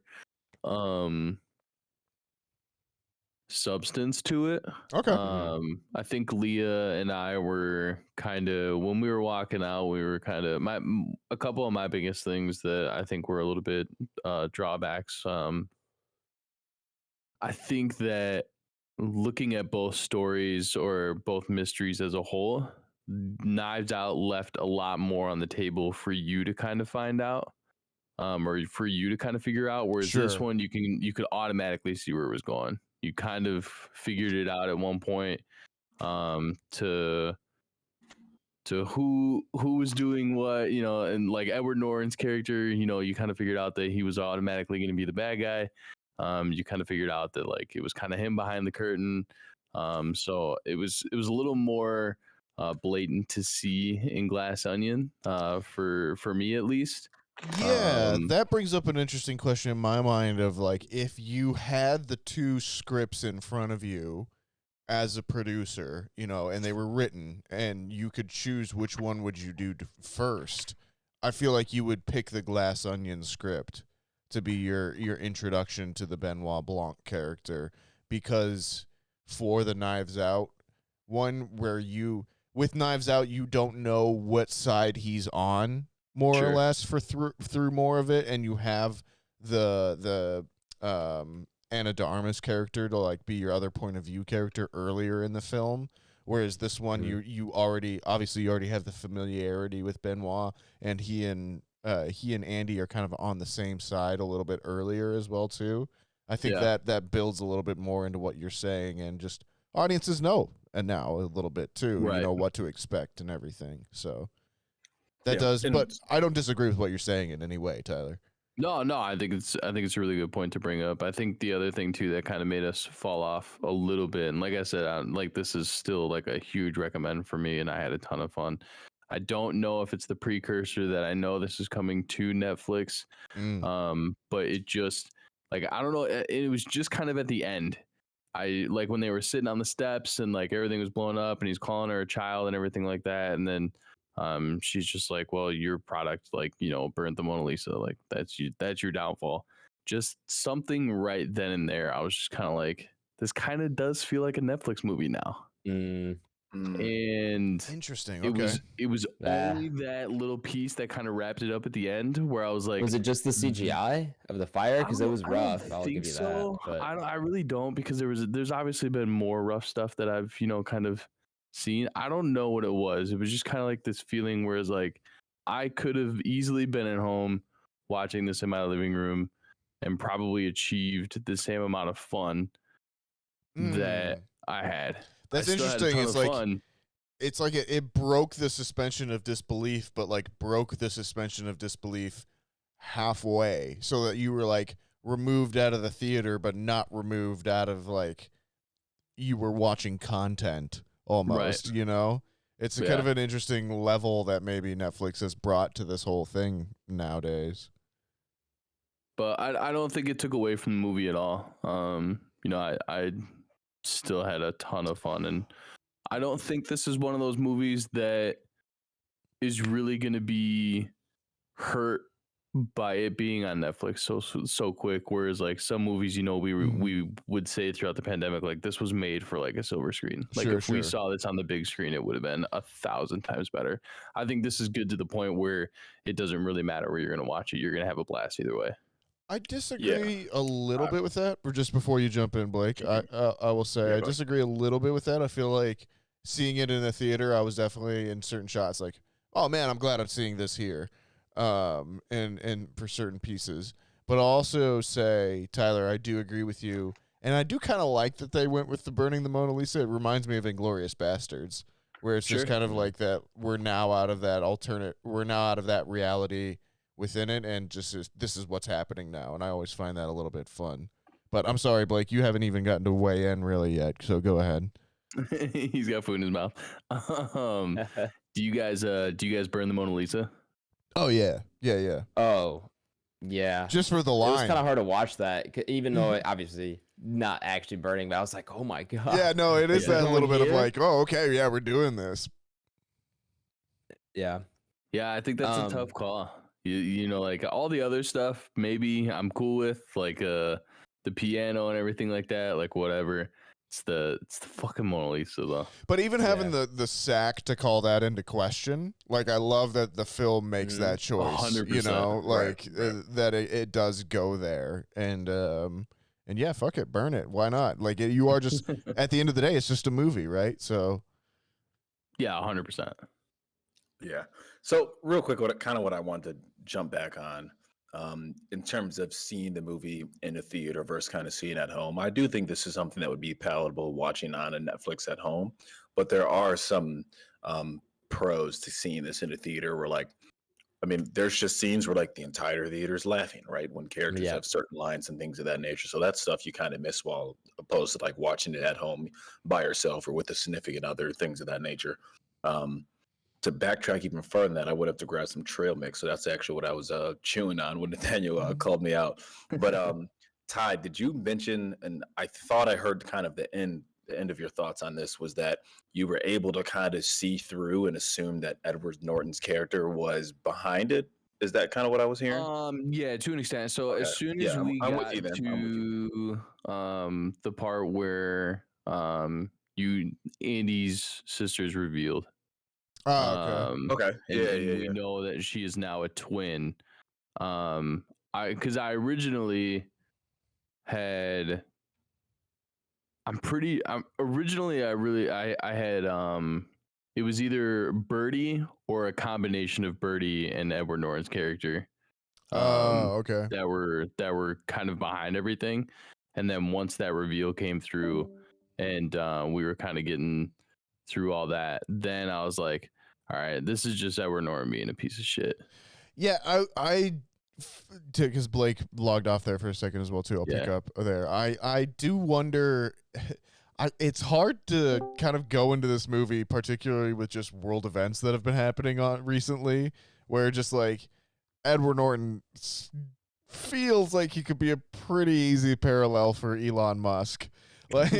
substance to it. Okay. I think Leah and I were kind of, when we were walking out, we were kind of, a couple of my biggest things that I think were a little bit drawbacks. I think that looking at both stories, or both mysteries as a whole, Knives Out left a lot more on the table for you to kind of find out, or for you to kind of figure out. Whereas this one, you could automatically see where it was going. You kind of figured it out at one point, to who was doing what, and like Edward Norton's character, you kind of figured out that he was automatically going to be the bad guy. You kind of figured out that, like, it was kind of him behind the curtain. So it was a little more blatant to see in Glass Onion, for me at least. Yeah, that brings up an interesting question in my mind of, like, if you had the two scripts in front of you as a producer, and they were written, and you could choose which one would you do first, I feel like you would pick the Glass Onion script to be your introduction to the Benoit Blanc character, because for the Knives Out one, where with Knives Out, you don't know what side he's on, more or less, for through more of it, and you have the Ana de Armas character to, like, be your other point of view character earlier in the film, whereas this one, you already have the familiarity with Benoit, and he and Andy are kind of on the same side a little bit earlier as well too. I think that builds a little bit more into what you're saying, and just audiences know, and now a little bit too, what to expect and everything. So that does, but I don't disagree with what you're saying in any way, Tyler. No, I think it's a really good point to bring up. I think the other thing too that kind of made us fall off a little bit, and like I said, like, this is still like a huge recommend for me, and I had a ton of fun. I don't know if it's the precursor that I know this is coming to Netflix, but it just, like, I don't know, it was just kind of at the end. I like when they were sitting on the steps and, like, everything was blowing up and he's calling her a child and everything like that, and then she's just like, well, your product, like, burnt the Mona Lisa, like, that's your downfall. Just something right then and there, I was just kind of like, this kind of does feel like a Netflix movie now. And interesting. It was only that little piece that kind of wrapped it up at the end, where I was like, was it just the CGI of the fire? Because it was rough. I'll give you that. But I really don't, because there's obviously been more rough stuff that I've kind of seen. I don't know what it was. It was just kind of like this feeling where it's like, I could have easily been at home watching this in my living room, and probably achieved the same amount of fun that I had. That's I still interesting. Had a ton It's of like fun. it's like it broke the suspension of disbelief, but like broke the suspension of disbelief halfway, so that you were like removed out of the theater, but not removed out of like you were watching content almost. Right. You know, it's a kind of an interesting level that maybe Netflix has brought to this whole thing nowadays. But I don't think it took away from the movie at all. You know, I still had a ton of fun, and I don't think this is one of those movies that is really going to be hurt by it being on Netflix so quick. Whereas like some movies, you know, we would say throughout the pandemic, like this was made for like a silver screen. Like if we saw this on the big screen, it would have been 1,000 times better. I think this is good to the point where it doesn't really matter where you're going to watch it. You're going to have a blast either way. I disagree a little bit with that. Or just before you jump in, Blake, I will say I disagree a little bit with that. I feel like seeing it in a theater, I was definitely in certain shots like, oh man, I'm glad I'm seeing this here, and for certain pieces. But I'll also say, Tyler, I do agree with you, and I do kind of like that they went with the burning the Mona Lisa. It reminds me of Inglourious Bastards, where it's just kind of like that. We're now out of that reality within it, and this is what's happening now, and I always find that a little bit fun. But I'm sorry, Blake, you haven't even gotten to weigh in really yet, so go ahead. He's got food in his mouth. Do you guys burn the Mona Lisa? Oh yeah. Oh yeah, just for the line. It was kind of hard to watch that, even though it obviously not actually burning, but I was like, oh my god. Yeah, no, it is that little bit of like, oh okay, yeah, we're doing this. Yeah, I think that's a tough call. You know, like all the other stuff, maybe I'm cool with, like the piano and everything like that, like whatever. It's the fucking Mona Lisa though. But even having the sack to call that into question, like I love that the film makes that choice. 100%, you know, like that it does go there, and yeah, fuck it, burn it. Why not? Like you are just at the end of the day, it's just a movie, right? So yeah, 100%. Yeah. So real quick, what I wanted to jump back on, in terms of seeing the movie in a theater versus kind of seeing it at home, I do think this is something that would be palatable watching on a Netflix at home. But there are some pros to seeing this in a theater where, like, I mean, there's just scenes where like the entire theater's laughing, right? When characters have certain lines and things of that nature. So that's stuff you kind of miss while opposed to like watching it at home by yourself or with a significant other, things of that nature. To backtrack even further than that, I would have to grab some trail mix. So that's actually what I was chewing on when Nathaniel called me out. But Ty, did you mention, and I thought I heard kind of the end of your thoughts on this, was that you were able to kind of see through and assume that Edward Norton's character was behind it? Is that kind of what I was hearing? Yeah, to an extent. So as soon as we got to the part where Andy's sister's revealed. Oh, okay. Okay. And we know that she is now a twin. Because I originally had. I had it was either Birdie or a combination of Birdie and Edward Norton's character. Okay. That were kind of behind everything, and then once that reveal came through, and we were kind of getting through all that, then I was like, all right, this is just Edward Norton being a piece of shit. Yeah, because Blake logged off there for a second as well too. I'll pick up there. I do wonder. It's hard to kind of go into this movie, particularly with just world events that have been happening on recently, where just like Edward Norton feels like he could be a pretty easy parallel for Elon Musk. Like,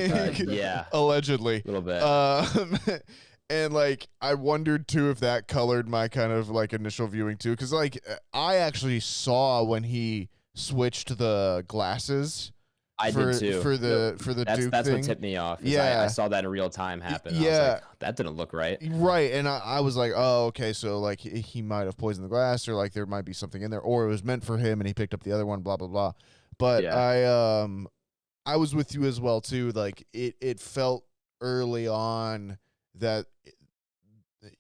allegedly. A little bit. And like, I wondered too if that colored my kind of like initial viewing too, because like I actually saw when he switched the glasses. I did too. For the Duke that's thing. What tipped me off. Yeah, I saw that in real time happen. Yeah, I was like, that didn't look right. Right, and I was like, oh, okay, so like he might have poisoned the glass, or like there might be something in there, or it was meant for him and he picked up the other one. Blah blah blah. But I was with you as well too. Like it felt early on that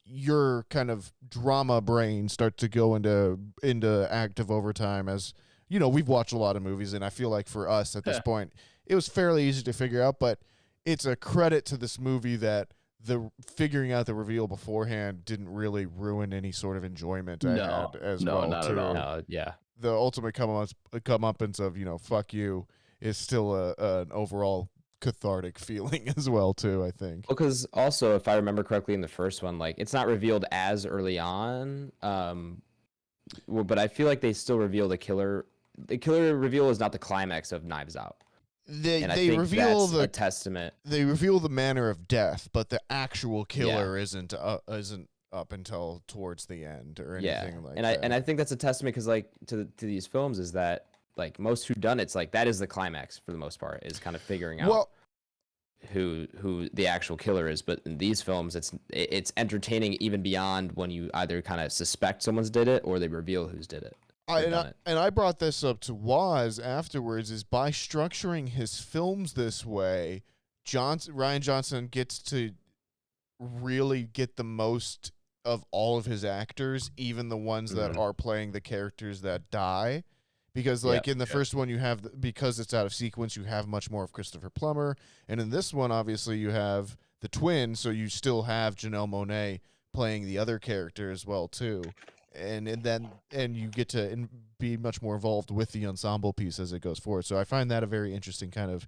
your kind of drama brain starts to go into active overtime as we've watched a lot of movies, and I feel like for us at this point, it was fairly easy to figure out, but it's a credit to this movie that the figuring out the reveal beforehand didn't really ruin any sort of enjoyment I had as well. Not too. at all. No, yeah. The ultimate comeuppance of fuck you is still an overall cathartic feeling as well too, I think. Well, because also, if I remember correctly in the first one, like it's not revealed as early on, but I feel like they still reveal the killer. The killer reveal is not the climax of Knives Out. They And I think reveal that's a testament. They reveal the manner of death, but the actual killer isn't up until towards the end or anything like that. And I think that's a testament because like to these films is that like most whodunits, like that is the climax for the most part, is kind of figuring out who the actual killer is. But in these films, it's entertaining even beyond when you either kind of suspect someone's did it or they reveal who's did it. I brought this up to Waz afterwards, is by structuring his films this way, Rian Johnson gets to really get the most of all of his actors, even the ones that are playing the characters that die. Because like in the first one, you have, because it's out of sequence, you have much more of Christopher Plummer. And in this one, obviously, you have the twin, so you still have Janelle Monáe playing the other character as well, too. And you get to be much more involved with the ensemble piece as it goes forward. So I find that a very interesting kind of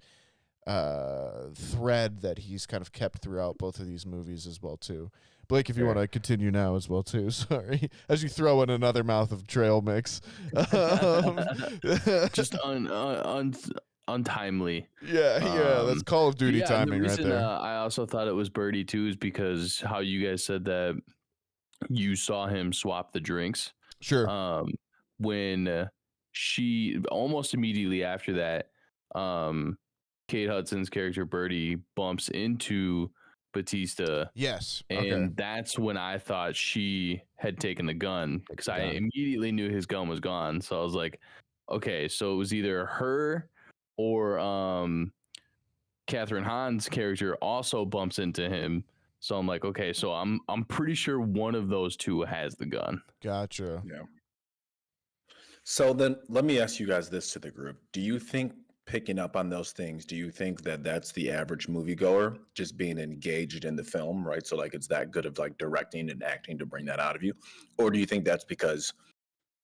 thread that he's kind of kept throughout both of these movies as well too. Blake, if you want to continue now as well too, sorry, as you throw in another mouth of trail mix. Just untimely. Yeah, that's Call of Duty timing right there. I also thought it was Birdie too is because how you guys said that you saw him swap the drinks. Sure. When she almost immediately after that, Kate Hudson's character Birdie bumps into Batista. Yes. And that's when I thought she had taken the gun because I immediately knew his gun was gone. So I was like, okay, so it was either her or Catherine Hahn's character also bumps into him. So I'm like, okay, so I'm pretty sure one of those two has the gun. Gotcha. Yeah. So then let me ask you guys this to the group. Do you think picking up on those things, do you think that that's the average moviegoer just being engaged in the film, right? So like it's that good of like directing and acting to bring that out of you? Or do you think that's because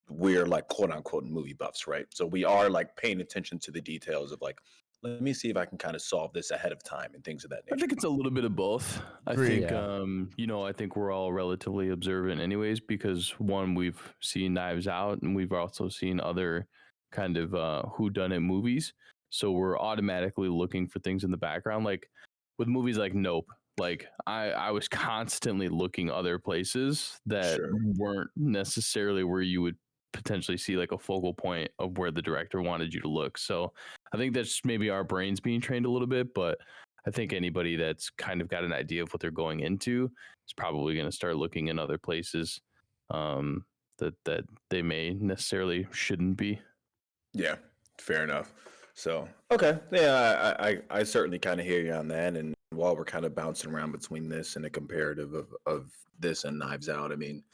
we're like quote unquote movie buffs, right? So we are like paying attention to the details of like, let me see if I can kind of solve this ahead of time and things of that nature. I think it's a little bit of both. I think we're all relatively observant anyways, because one, we've seen Knives Out and we've also seen other kind of whodunit movies. So we're automatically looking for things in the background. Like with movies like Nope, like I was constantly looking other places that weren't necessarily where you would potentially see like a focal point of where the director wanted you to look. So I think that's maybe our brains being trained a little bit, but I think anybody that's kind of got an idea of what they're going into is probably going to start looking in other places that they may necessarily shouldn't be. Yeah, fair enough. So, okay. Yeah, I certainly kind of hear you on that. And while we're kind of bouncing around between this and a comparative of this and Knives Out, I mean,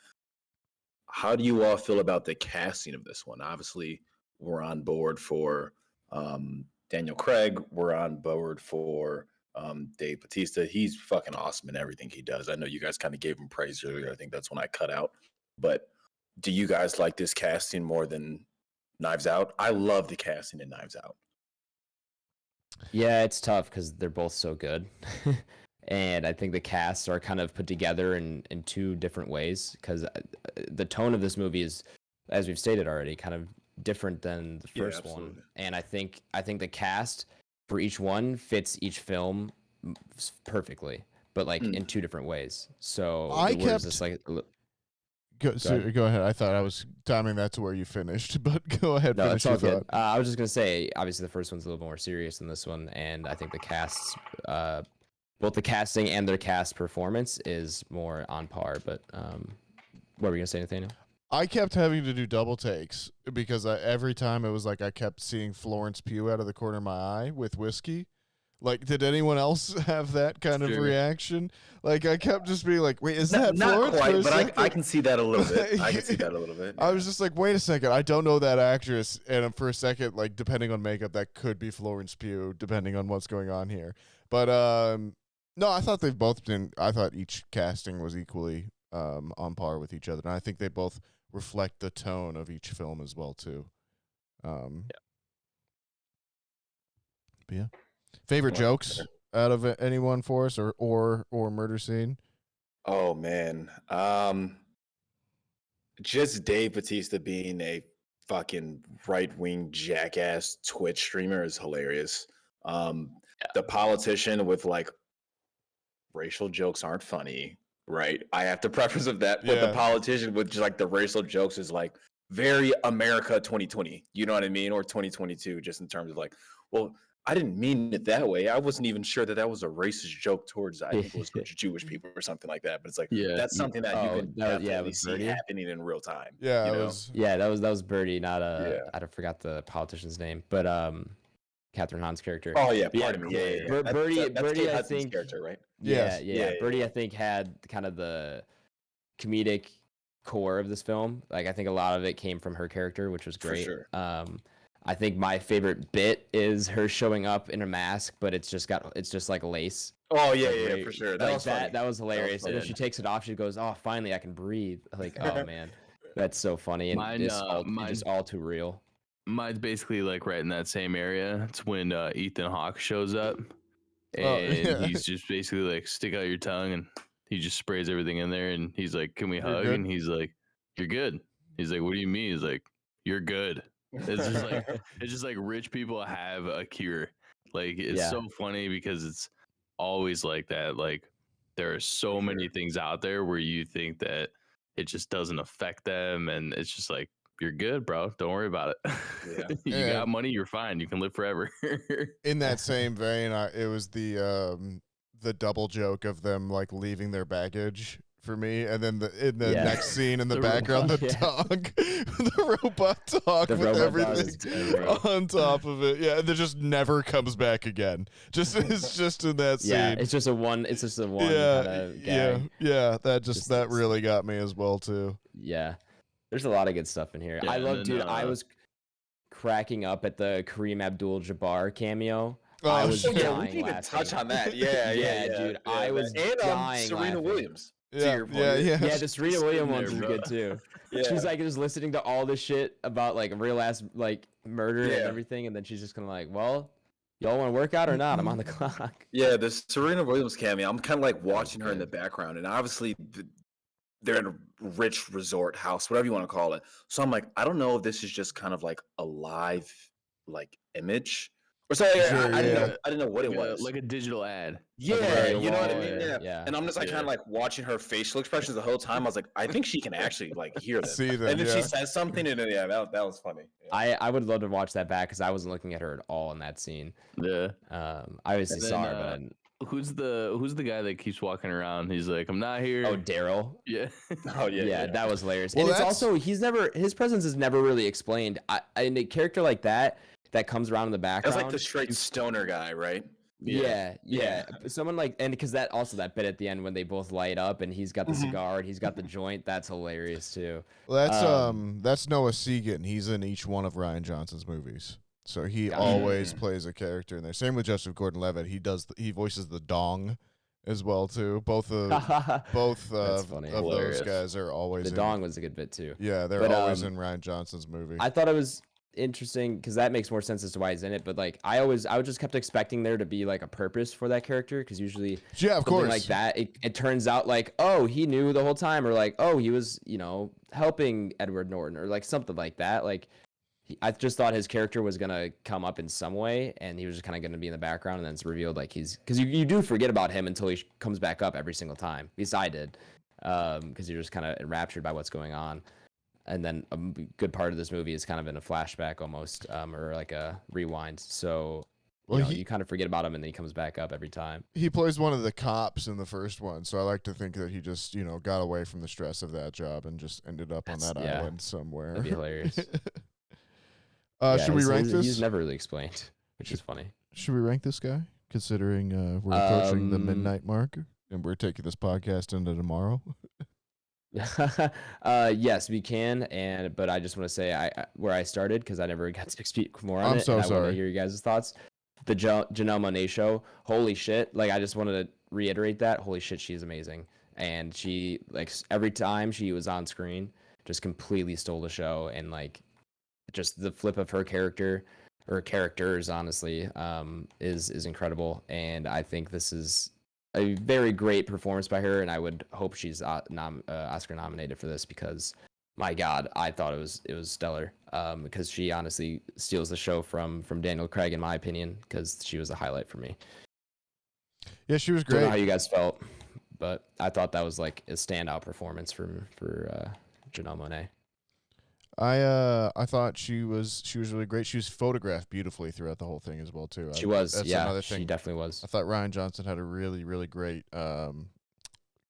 how do you all feel about the casting of this one? Obviously, we're on board for Daniel Craig. We're on board for Dave Bautista. He's fucking awesome in everything he does. I know you guys kind of gave him praise earlier. I think that's when I cut out. But do you guys like this casting more than Knives Out? I love the casting in Knives Out. Yeah, it's tough because they're both so good. And I think the casts are kind of put together in two different ways because the tone of this movie is, as we've stated already, kind of different than the first one. And I think the cast for each one fits each film perfectly, but like in two different ways. So I kept this like. Go ahead. I thought I was timing that to where you finished, but go ahead. No, finish it's all your good. I was just gonna say, obviously, the first one's a little more serious than this one, and I think the casts, both the casting and their cast performance is more on par. But what were you gonna say, Nathaniel? I kept having to do double takes because every time it was like I kept seeing Florence Pugh out of the corner of my eye with whiskey. Like, did anyone else have that kind of reaction? Like, I kept just being like, wait, is that Florence? Not quite, but I can see that a little bit. I can see that a little bit. I was just like, wait a second, I don't know that actress, and for a second, like, depending on makeup, that could be Florence Pugh, depending on what's going on here. But no, I thought they've both been. I thought each casting was equally on par with each other, and I think they both reflect the tone of each film as well too. But yeah. Favorite jokes out of anyone for us, or murder scene? Oh man, just Dave Bautista being a fucking right-wing jackass Twitch streamer is hilarious. The politician with like racial jokes aren't funny, right? I have to preface of that, but the politician with just like the racial jokes is like very America 2020. You know what I mean? Or 2022, just in terms of like, well, I didn't mean it that way. I wasn't even sure that was a racist joke towards, I think it was Jewish people or something like that. But it's like, that's something that you can definitely see happening in real time. Yeah, that was Birdie, not I forgot the politician's name, but Catherine Hahn's character. Oh yeah, pardon me. Yeah. Birdie, I think character, right? Yeah. Birdie, I think had kind of the comedic core of this film. Like I think a lot of it came from her character, which was great. For sure. I think my favorite bit is her showing up in a mask, but it's just like lace. Oh yeah, for sure. That was hilarious. And when she takes it off, she goes, "Oh, finally, I can breathe." Like, oh man, that's so funny, and it's just all too real. Mine's basically like right in that same area. It's when Ethan Hawke shows up, and he's just basically like, "Stick out your tongue," and he just sprays everything in there, and he's like, "Can we hug?" And he's like, "You're good." He's like, "What do you mean?" He's like, "You're good." It's just like rich people have a cure. Like it's so funny because it's always like that. Like there are so many things out there where you think that it just doesn't affect them, and it's just like, you're good, bro. Don't worry about it. You got money, you're fine. You can live forever. In that same vein, it was the double joke of them like leaving their baggage for me, and then in the next scene in the background, the dog, the robot dog with everything on top of it. Yeah, and it just never comes back again. It's just in that scene. Yeah, it's just a one. Yeah. That really got me as well too. Yeah, there's a lot of good stuff in here. I love, dude. I was cracking up at the Kareem Abdul-Jabbar cameo. I was dying. We need to touch on that. Yeah, dude. I was dying. Serena Williams. Yeah, the Serena Williams ones is good too. She's like just listening to all this shit about like real ass like murder and everything, and then she's just kind of like, well, y'all want to work out or not? I'm on the clock. Yeah, the Serena Williams cameo, I'm kind of like watching her in the background, and obviously they're in a rich resort house, whatever you want to call it. So I'm like, I don't know if this is just kind of like a live like image. Or sorry, I didn't know what it was. Like a digital ad. Yeah, you know what I mean? Yeah. And I'm just like kind of like watching her facial expressions the whole time. I was like, I think she can actually like hear them. See them, and then she says something, and that was funny. Yeah. I would love to watch that back because I wasn't looking at her at all in that scene. Yeah. I obviously saw her, but who's the guy that keeps walking around? He's like, I'm not here. Oh, Daryl. Yeah. Yeah, that was hilarious. Well, and it's also his presence is never really explained. And a character like that comes around in the background. That's like the straight stoner guy, right? Yeah. Someone like, and because that bit at the end when they both light up and he's got the cigar and he's got the joint, that's hilarious too. Well, that's Noah Segan. He's in each one of Rian Johnson's movies, so he always plays a character in there. Same with Joseph Gordon-Levitt. He voices the Dong as well too. Both of those guys are always. The Dong was a good bit too. Yeah, they're always in Rian Johnson's movie. I thought it was interesting because that makes more sense as to why he's in it, but like I just kept expecting there to be like a purpose for that character, because usually of course like that it turns out like, oh, he knew the whole time, or like, oh, he was helping Edward Norton, or like something like that. Like I just thought his character was gonna come up in some way, and he was just kind of gonna be in the background, and then it's revealed like because you do forget about him until he comes back up every single time. At least I did, because you're just kind of enraptured by what's going on. And then a good part of this movie is kind of in a flashback almost, or like a rewind. So you kind of forget about him, and then he comes back up every time. He plays one of the cops in the first one, so I like to think that he just got away from the stress of that job and just ended up on that island somewhere. That'd be hilarious. Should we rank this? He's never really explained, which is funny. Should we rank this guy? considering we're approaching the midnight mark and we're taking this podcast into tomorrow? Yes, we can, but I just want to say where I started because I never got to speak more on I'm it. so and I want sorry. to hear you guys' thoughts. The Janelle Monáe show, holy shit! Like I just wanted to reiterate that. Holy shit, she's amazing, and she like every time she was on screen, just completely stole the show, and like just the flip of her character or characters, honestly, is incredible, and I think this is a very great performance by her, and I would hope she's Oscar nominated for this because, my God, I thought it was stellar. Because she honestly steals the show from Daniel Craig, in my opinion, because she was a highlight for me. Yeah, she was Don't know great. how you guys felt, but I thought that was like a standout performance for Janelle Monáe. I thought she was really great. She was photographed beautifully throughout the whole thing as well too. She was, That's yeah, another thing. she definitely was. I thought Rian Johnson had a really great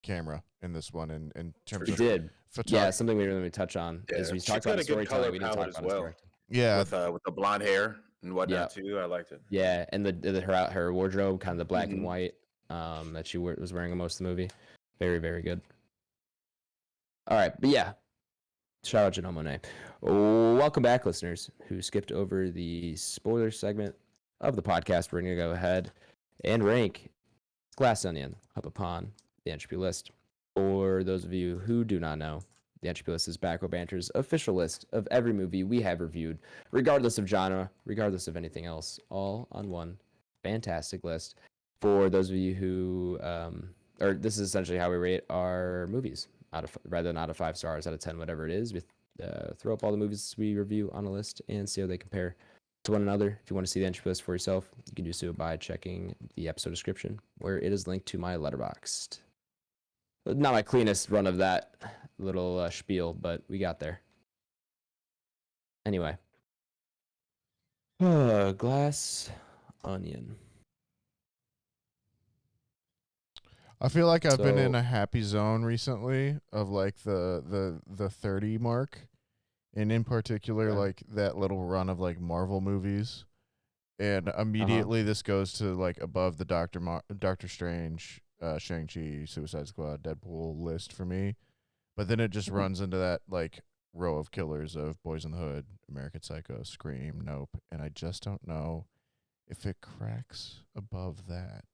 camera in this one, in terms He of did. Yeah, something we didn't really touch on is we she's talked got about a good storytelling. color We didn't talk palette about as well. directing. Yeah, with the blonde hair and whatnot too. I liked it. Yeah, and her wardrobe, kind of the black and white, that she was wearing in most of the movie, very good. All right, but yeah, shout out Janelle Monáe. Welcome back, listeners who skipped over the spoiler segment of the podcast. We're gonna go ahead and rank Glass Onion up upon the Entropy list. For those of you who do not know, the Entropy list is Back Row Banter's official list of every movie we have reviewed, regardless of genre, regardless of anything else, all on one fantastic list. For those of you who, or this is essentially how we rate our movies, rather than out of 5 stars, out of 10, whatever it is. We throw up all the movies we review on a list and see how they compare to one another. If you want to see the Entropy list for yourself, you can do so by checking the episode description, where it is linked to my Letterboxd. Not my cleanest run of that little spiel, but we got there. Anyway. Glass Onion. I feel like I've been in a happy zone recently of like the 30 mark, and in particular like that little run of like Marvel movies, and immediately this goes to like above the Doctor Strange, Shang-Chi, Suicide Squad, Deadpool list for me, but then it just runs into that like row of killers of Boys in the Hood, American Psycho, Scream, Nope, and I just don't know if it cracks above that.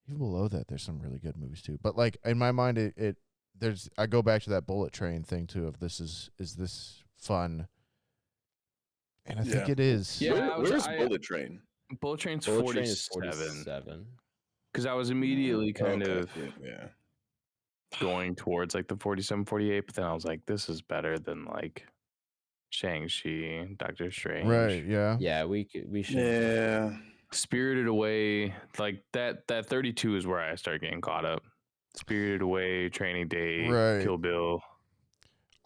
Even below that, there's some really good movies too. But like in my mind, I go back to that Bullet Train thing too. Of is this fun? And I think it is. Yeah, where's Bullet Train? Bullet Train's Bullet 47. Train is 47. Because I was immediately kind of going towards like the 47, 48, but then I was like, this is better than like Shang-Chi, Doctor Strange. Right, yeah. Yeah, we should. Yeah. Spirited Away, like that 32 is where I start getting caught up. Spirited Away, Training Day, right. Kill Bill.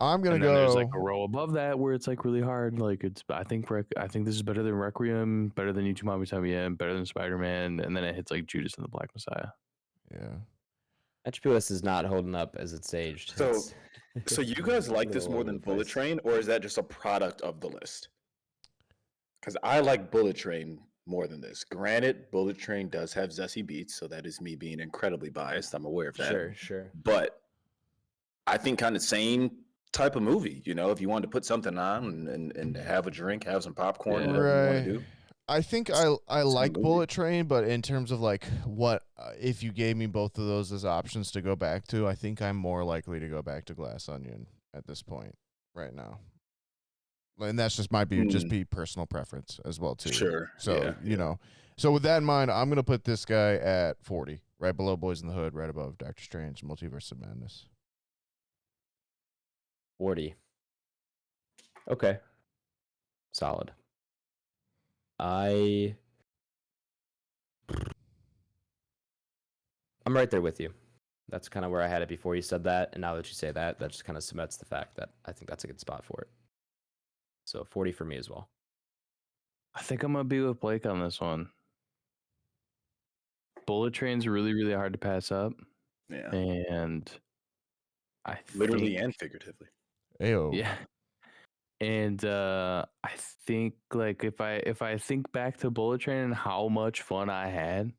I'm gonna go. There's like a row above that where it's like really hard. Like I think this is better than Requiem, better than You Two Mommy Tell Me In, better than Spider-Man, and then it hits like Judas and the Black Messiah. Yeah. HPS is not holding up as it's aged. So you guys like this more than Bullet Train, or is that just a product of the list? Because I like Bullet Train more than this. Granted, Bullet Train does have zesty beats, so that is me being incredibly biased. I'm aware of that. Sure. But I think kind of same type of movie, you know, if you wanted to put something on and have a drink, have some popcorn, whatever you want to do. I think I like Bullet Train, but in terms of like what if you gave me both of those as options to go back to, I think I'm more likely to go back to Glass Onion at this point right now. And that's just might be personal preference as well too. Sure. So you know, so with that in mind, I'm gonna put this guy at 40, right below Boys in the Hood, right above Doctor Strange, Multiverse of Madness. 40. Okay. Solid. I'm right there with you. That's kind of where I had it before you said that, and now that you say that, that just kind of cements the fact that I think that's a good spot for it. So 40 for me as well. I think I'm gonna be with Blake on this one. Bullet Train's really, really hard to pass up. Yeah. And I literally and figuratively. Ayo. Yeah. And I think like if I think back to Bullet Train and how much fun I had,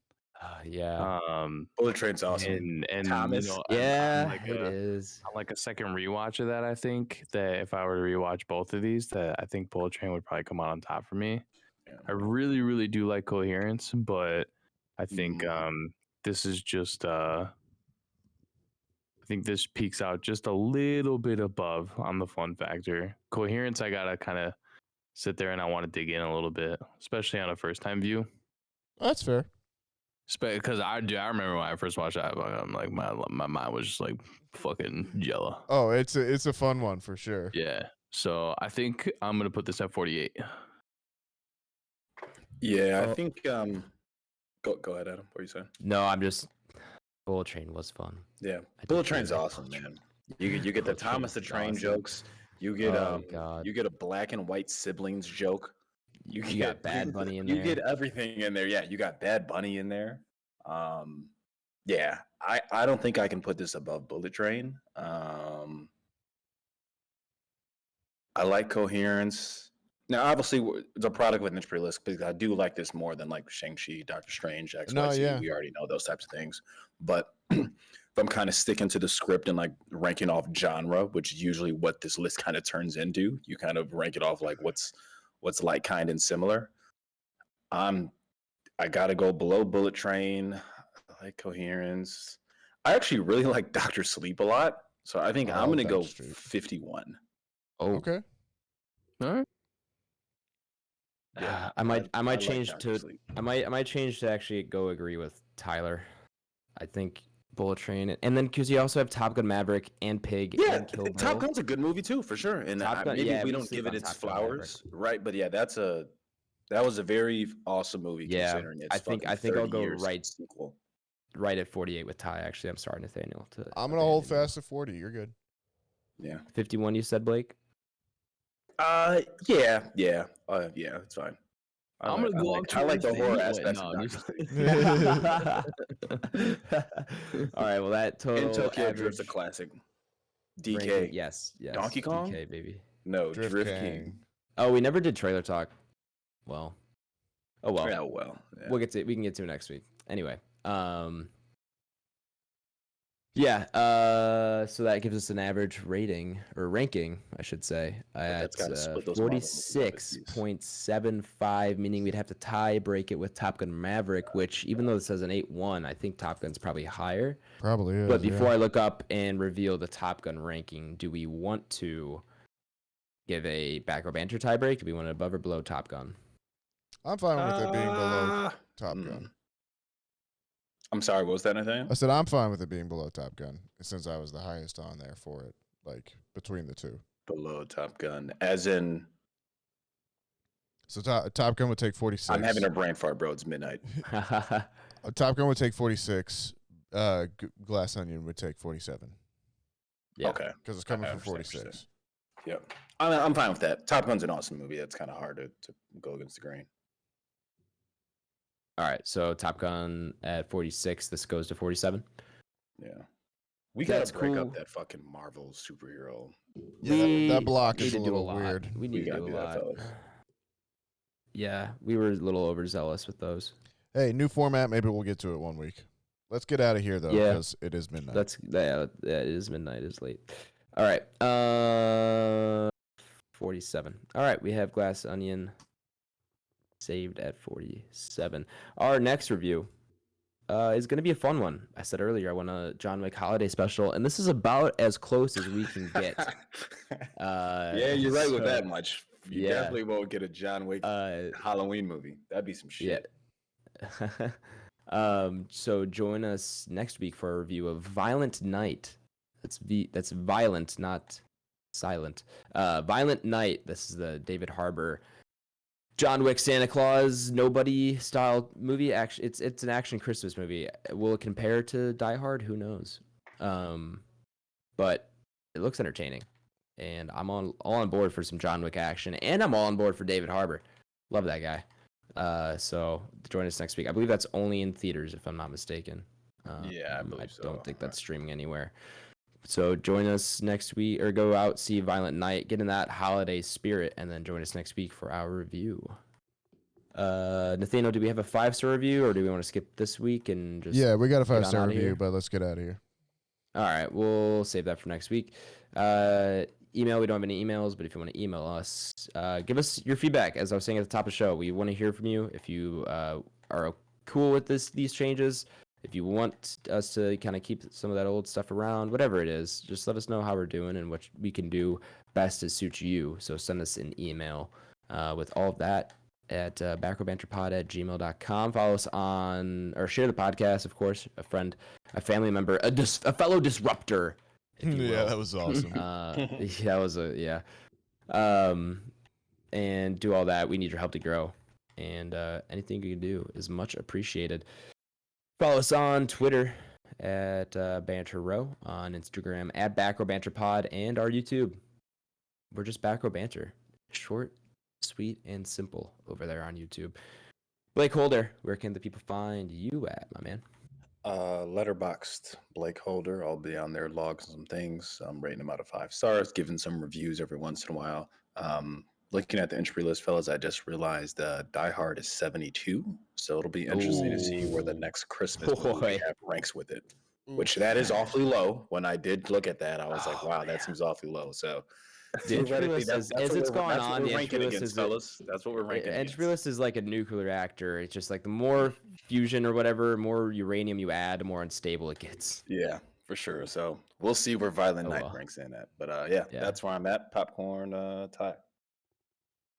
Bullet Train's awesome. And Thomas, you know, yeah, I'm like it is. on like a second rewatch of that. I think that if I were to rewatch both of these, that I think Bullet Train would probably come out on top for me. Yeah. I really, really do like Coherence, but I think this is just I think this peaks out just a little bit above on the fun factor. Coherence, I gotta kind of sit there and I want to dig in a little bit, especially on a first time view. That's fair. Because I remember when I first watched that, I'm like my mind was just like fucking jello. Oh, it's a fun one for sure. Yeah. So I think I'm gonna put this at 48. Yeah, I think. Go ahead, Adam. What are you saying? No, I'm just. Bullet Train was fun. Yeah, Bullet Train's awesome, man. You get the Thomas the Train jokes. You get you get a black and white siblings joke. You got Bad Bunny in there. You get everything in there. Yeah, you got Bad Bunny in there. Yeah, I don't think I can put this above Bullet Train. I like Coherence. Now, obviously, it's a product with Entropy list because I do like this more than like Shang-Chi, Doctor Strange, XYZ. No, yeah. We already know those types of things. But if I'm kind of sticking to the script and like ranking off genre, which is usually what this list kind of turns into, you kind of rank it off like what's like, kind, and similar. I gotta go below Bullet Train. I like Coherence. I actually really like Doctor Sleep a lot, so I think I'm gonna go 51. Oh, okay. All right. Yeah, I might change to actually go agree with Tyler. I think Bullet Train, and then because you also have Top Gun Maverick and Pig. Yeah, and Kill Bill. Top Gun's a good movie too, for sure. And maybe we don't give it its flowers, right? But yeah, that was a very awesome movie. Yeah, considering it's I think I'll go sequel. Right at 48 with Ty. Actually, I'm sorry, Nathaniel. I'm gonna hold fast at 40. You're good. Yeah. 51. You said, Blake. Yeah, it's fine. I'm gonna go. I like the horror aspect. All right, well, that total. In Tokyo Drift's a classic. DK. Ranking, yes. Donkey Kong. DK, baby. No, Drift King. Oh, we never did trailer talk. Well. Oh well. Yeah, well. Yeah. We can get to it next week. Anyway. Yeah, so that gives us an average rating, or ranking, I should say, at 46.75, meaning we'd have to tie break it with Top Gun Maverick, which, even though this says an 8-1, I think Top Gun's probably higher. Probably is, but before I look up and reveal the Top Gun ranking, do we want to give a Back Row Banter tie break? Do we want it above or below Top Gun? I'm fine with it being below Top Gun. I'm sorry, what was that, Nathaniel? I said I'm fine with it being below Top Gun, since I was the highest on there for it, like between the two. Below Top Gun, as in. So Top Gun would take 46. I'm having a brain fart, bro. It's midnight. Top Gun would take 46. Glass Onion would take 47. Yeah. Okay. Because it's coming from 46. Yep. I'm fine with that. Top Gun's an awesome movie. That's kind of hard to go against the grain. All right, so Top Gun at 46. This goes to 47. Yeah, we gotta break up that fucking Marvel superhero. Yeah, that block is a little weird. We need to do a lot. Yeah, we were a little overzealous with those. Hey, new format. Maybe we'll get to it one week. Let's get out of here though, because it is midnight. It is midnight. It's late. All right, 47. All right, we have Glass Onion saved at 47. Our next review is going to be a fun one. I said earlier I want a John Wick holiday special, and this is about as close as we can get. Yeah, you're right with that much. You definitely won't get a John Wick Halloween movie. That'd be some shit. Yeah. So join us next week for a review of Violent Night. That's violent, not silent. Violent Night. This is the David Harbour John Wick Santa Claus Nobody style movie. Actually, it's an action Christmas movie. Will it compare to Die Hard? Who knows? But it looks entertaining, and I'm all on board for some John Wick action, and I'm all on board for David Harbour. Love that guy. So join us next week. I believe that's only in theaters, if I'm not mistaken. Yeah, I believe so. Don't think that's streaming anywhere. So join us next week, or go out, see Violent Night, get in that holiday spirit, and then join us next week for our review. Nathaniel, do we have a 5-star review, or do we want to skip this week and just? Yeah, we got a 5-star review, but let's get out of here. All right, we'll save that for next week. Email, we don't have any emails, but if you want to email us, give us your feedback. As I was saying at the top of the show, we want to hear from you. If you are cool with these changes, if you want us to kind of keep some of that old stuff around, whatever it is, just let us know how we're doing and what we can do best to suit you. So send us an email with all of that at backrowbanterpod@gmail.com. Follow us on, or share the podcast, of course, a friend, a family member, a fellow disruptor. Yeah, that was awesome. And do all that. We need your help to grow. And anything you can do is much appreciated. Follow us on Twitter at Banter Row, on Instagram at Back Row Banter Pod, and our YouTube. We're just Back Row Banter. Short, sweet, and simple over there on YouTube. BlakeHolder, where can the people find you at, my man? Letterboxd, BlakeHolder. I'll be on there logging some things. I'm rating them out of 5 stars, giving some reviews every once in a while. Looking at the entry list, fellas, I just realized Die Hard is 72, so it'll be interesting to see where the next Christmas movie ranks with it. Which that is awfully low. When I did look at that, I was like, wow, that seems awfully low. So the entry list as it's going on, the entry list is, fellas. That's what we're ranking. Entry list is like a nuclear reactor. It's just like the more fusion or whatever, more uranium you add, the more unstable it gets. Yeah, for sure. So we'll see where Violent Night ranks in at. But yeah, that's where I'm at. Popcorn Ty.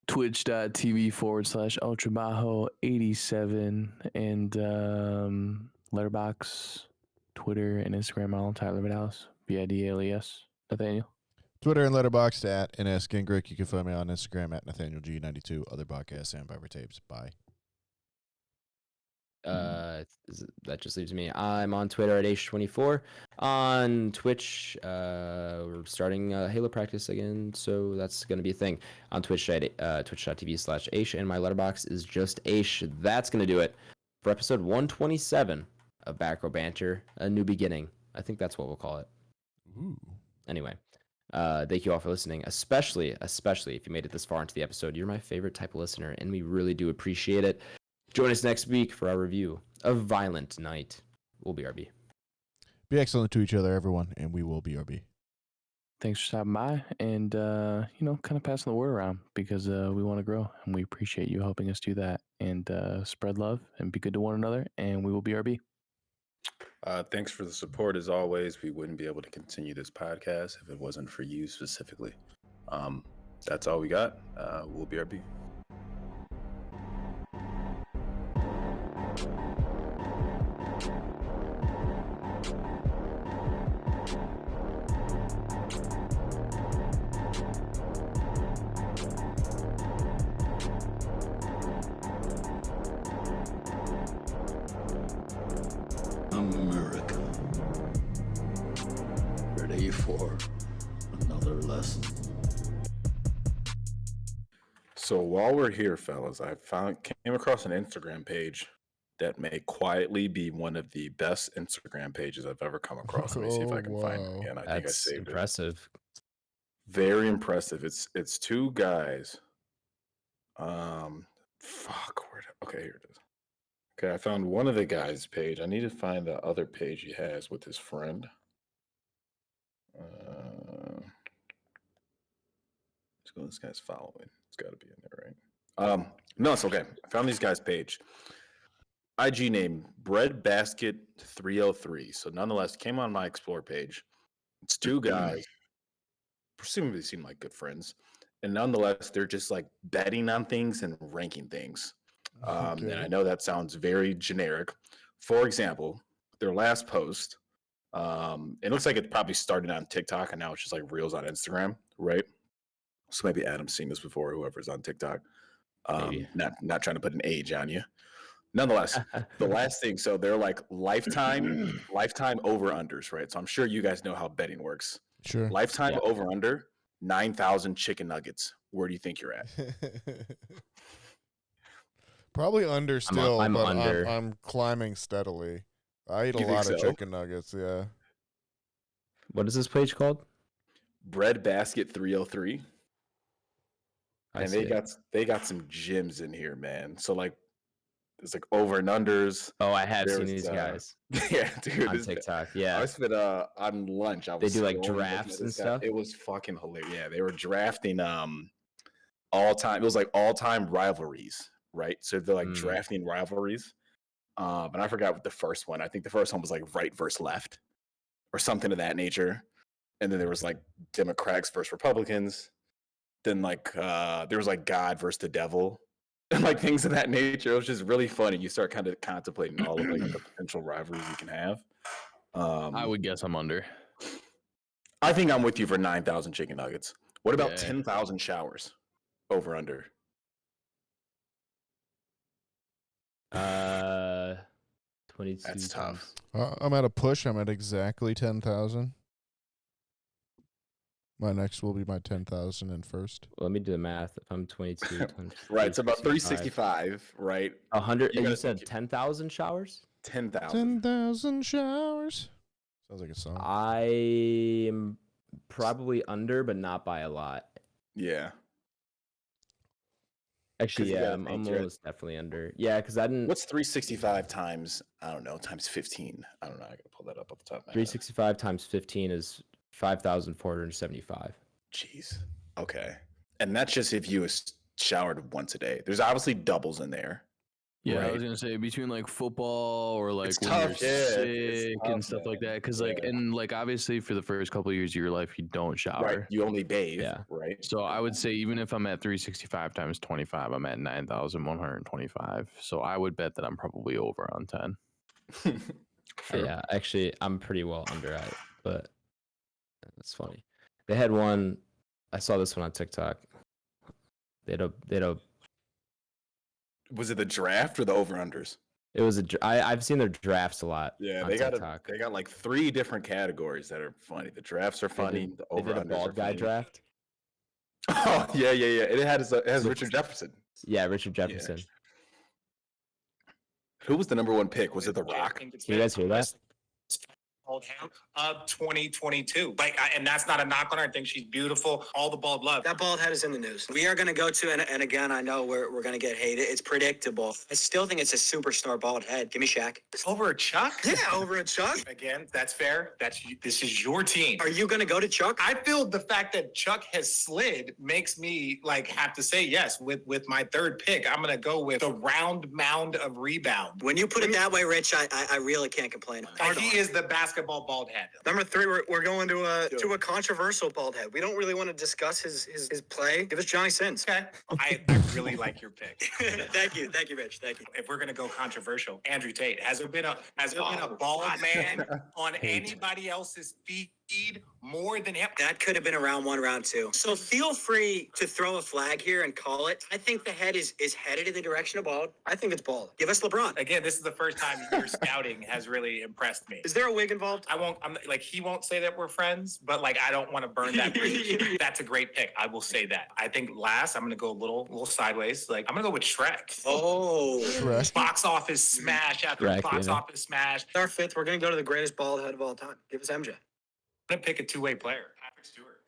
Twitch.tv/ultrabajo87 and Letterboxd, Twitter, and Instagram all Tyler Vidalis, VIDALES. Nathaniel. Twitter and Letterboxd at NS Gingrich. You can find me on Instagram at NathanielG92. Other podcasts, Sandpiper Tapes. Bye. That just leaves me. I'm on Twitter at H24. On Twitch, we're starting Halo practice again, so that's going to be a thing. On Twitch, twitch.tv/H, and my Letterboxd is just H. That's going to do it for episode 127 of Back Row Banter, A New Beginning. I think that's what we'll call it. Ooh. Anyway, thank you all for listening, especially if you made it this far into the episode. You're my favorite type of listener, and we really do appreciate it. Join us next week for our review of Violent Night. We'll BRB. Be excellent to each other, everyone, and we will BRB. Thanks for stopping by and, kind of passing the word around because we want to grow, and we appreciate you helping us do that. And spread love and be good to one another, and we will BRB. Thanks for the support. As always, we wouldn't be able to continue this podcast if it wasn't for you specifically. That's all we got. We'll BRB. America. Ready for another lesson. So while we're here, fellas, I came across an Instagram page that may quietly be one of the best Instagram pages I've ever come across. Let me see if I can find it again. I think I saved impressive. it. Very impressive. It's 2 guys. Okay, here it is. Okay, I found one of the guys' page. I need to find the other page he has with his friend. Let's go. This guy's following. It's got to be in there, right? No, it's okay. I found these guys' page. IG name Breadbasket303. So nonetheless, came on my Explore page. It's 2 guys, presumably seem like good friends, and nonetheless, they're just like betting on things and ranking things. And I know that sounds very generic. For example, their last post, it looks like it probably started on TikTok and now it's just like Reels on Instagram, right? So maybe Adam's seen this before, whoever's on TikTok. Not trying to put an age on you. Nonetheless, the last thing, so they're like lifetime over-unders, right? So I'm sure you guys know how betting works. Sure. Lifetime over-under, 9,000 chicken nuggets. Where do you think you're at? Probably under still, I'm but under. I'm climbing steadily. I eat a lot of chicken nuggets, yeah. What is this page called? Breadbasket 303. I And see it. they got some gems in here, man. So like there's like over and unders. Oh, I have seen There's these guys yeah, dude. on TikTok. Yeah, I spent on lunch. I they was do like scrolling, looking drafts at and this guy. stuff. It was fucking hilarious. Yeah, they were drafting all time. It was like all time rivalries, right? So they're like drafting rivalries. And I forgot what the first one. I think the first one was like right versus left, or something of that nature. And then there was like Democrats versus Republicans. Then like there was like God versus the devil, and like things of that nature. It was just really funny. You start kind of contemplating all of like the potential rivalries you can have. I would guess I'm under. I think I'm with you for 9,000 chicken nuggets. What about Yeah. 10,000 showers? Over under. 22. That's tough. I'm at a push. I'm at exactly 10,000. My next will be my 10,000 and first. Let me do the math. If I'm 22 times Right, it's about 365, right? 100. And you gotta said think- 10,000 showers? 10,000. 10,000 showers. Sounds like a song. I am probably under, but not by a lot. Yeah. Actually, 'Cause you yeah, gotta I'm think, you're at- almost definitely under. Yeah, because I didn't. What's 365 times, I don't know, times 15? I don't know. I gotta pull that up off the top of my head. 365 times 15 is 5,475. Jeez. Okay. And that's just if you showered once a day. There's obviously doubles in there. Yeah, I Right. was gonna say between like football or like It's when tough, you're yeah, sick it's and tough, stuff like man. that. Because like Yeah. and like obviously for the first couple of years of your life you don't shower. Right. You only bathe. Yeah. Right. So I would say even if I'm at 365 times 25, I'm at 9,125. So I would bet that I'm probably over on 10. Sure. Yeah, actually, I'm pretty well under at it, but that's funny. They had one. I saw this one on TikTok. They had a. Was it the draft or the over-unders? It was I've seen their drafts a lot. Yeah, on they got TikTok. they got like 3 different categories that are funny. The drafts are funny. The They did a over-unders bald are guy funny. draft. Oh yeah. It has Richard Jefferson. Yeah, Richard Jefferson. Who was the number 1 pick? Was it The Rock? Can you guys hear that? Of 2022. And that's not a knock on her. I think she's beautiful. All the bald love. That bald head is in the news. We are going to go to, and again, I know we're going to get hated. It's predictable. I still think it's a superstar bald head. Give me Shaq. Over a Chuck? Yeah, over a Chuck. Again, that's fair. This is your team. Are you going to go to Chuck? I feel the fact that Chuck has slid makes me like have to say yes. With my third pick, I'm gonna go with the round mound of rebound. When you put it that way, Rich, I really can't complain. He is the basketball bald head. Number 3, we're going to a controversial bald head. We don't really want to discuss his play. Give us Johnny Sins. Okay. I really like your pick. Thank you, Rich. Thank you. If we're gonna go controversial, Andrew Tate. Has there been a bald man on anybody else's feed more than him? That could have been a round 1, round 2. So feel free to throw a flag here and call it. I think the head is headed in the direction of bald. I think it's bald. Give us LeBron. Again, this is the first time your scouting has really impressed me. Is there a wig involved? I'm like, he won't say that we're friends, but like, I don't want to burn that bridge. That's a great pick. I will say that. I think last, I'm going to go a little sideways. Like, I'm going to go with Shrek. Oh. Shrek. Box office smash after Shrek, box yeah. office smash. Our 5th, we're going to go to the greatest bald head of all time. Give us MJ. I'm going to pick a two-way player. Patrick Stewart.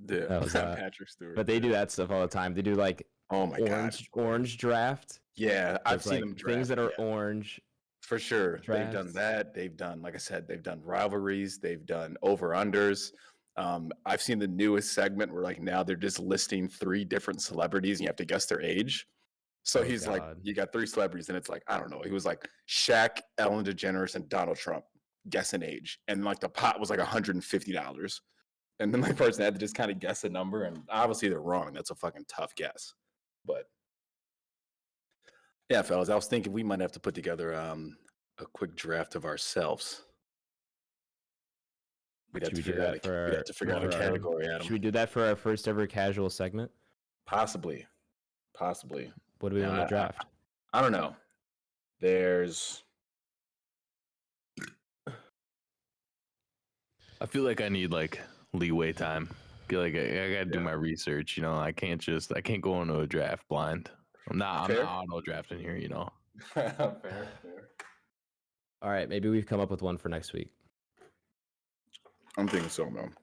Yeah. That was, Patrick Stewart. But they do that stuff all the time. They do like Oh my gosh. orange draft. Yeah, I've With, seen like, them draft. things that are yeah. orange. For sure. They've done drafts. that. They've done, like I said, they've done rivalries. They've done over-unders. I've seen the newest segment where like now they're just listing 3 different celebrities and you have to guess their age. So Oh, he's like, God. you got 3 celebrities and it's like, I don't know. He was like Shaq, Ellen DeGeneres, and Donald Trump. Guess an age. And like the pot was like $150. And then the person had to just kind of guess a number. And obviously they're wrong. That's a fucking tough guess. But yeah, fellas, I was thinking we might have to put together a quick draft of ourselves. We'd have Should to we do figure out that a, for we'd have to figure out a for our- category, Should Adam. we do that for our first ever casual segment? Possibly. Possibly. What do we want Yeah, to draft? I don't know. There's I feel like I need like leeway time. I feel like I gotta do my research. You know, I can't go into a draft blind. I'm not Fair. auto drafting here. You know. fair. All right, maybe we've come up with one for next week. I'm thinking so, man.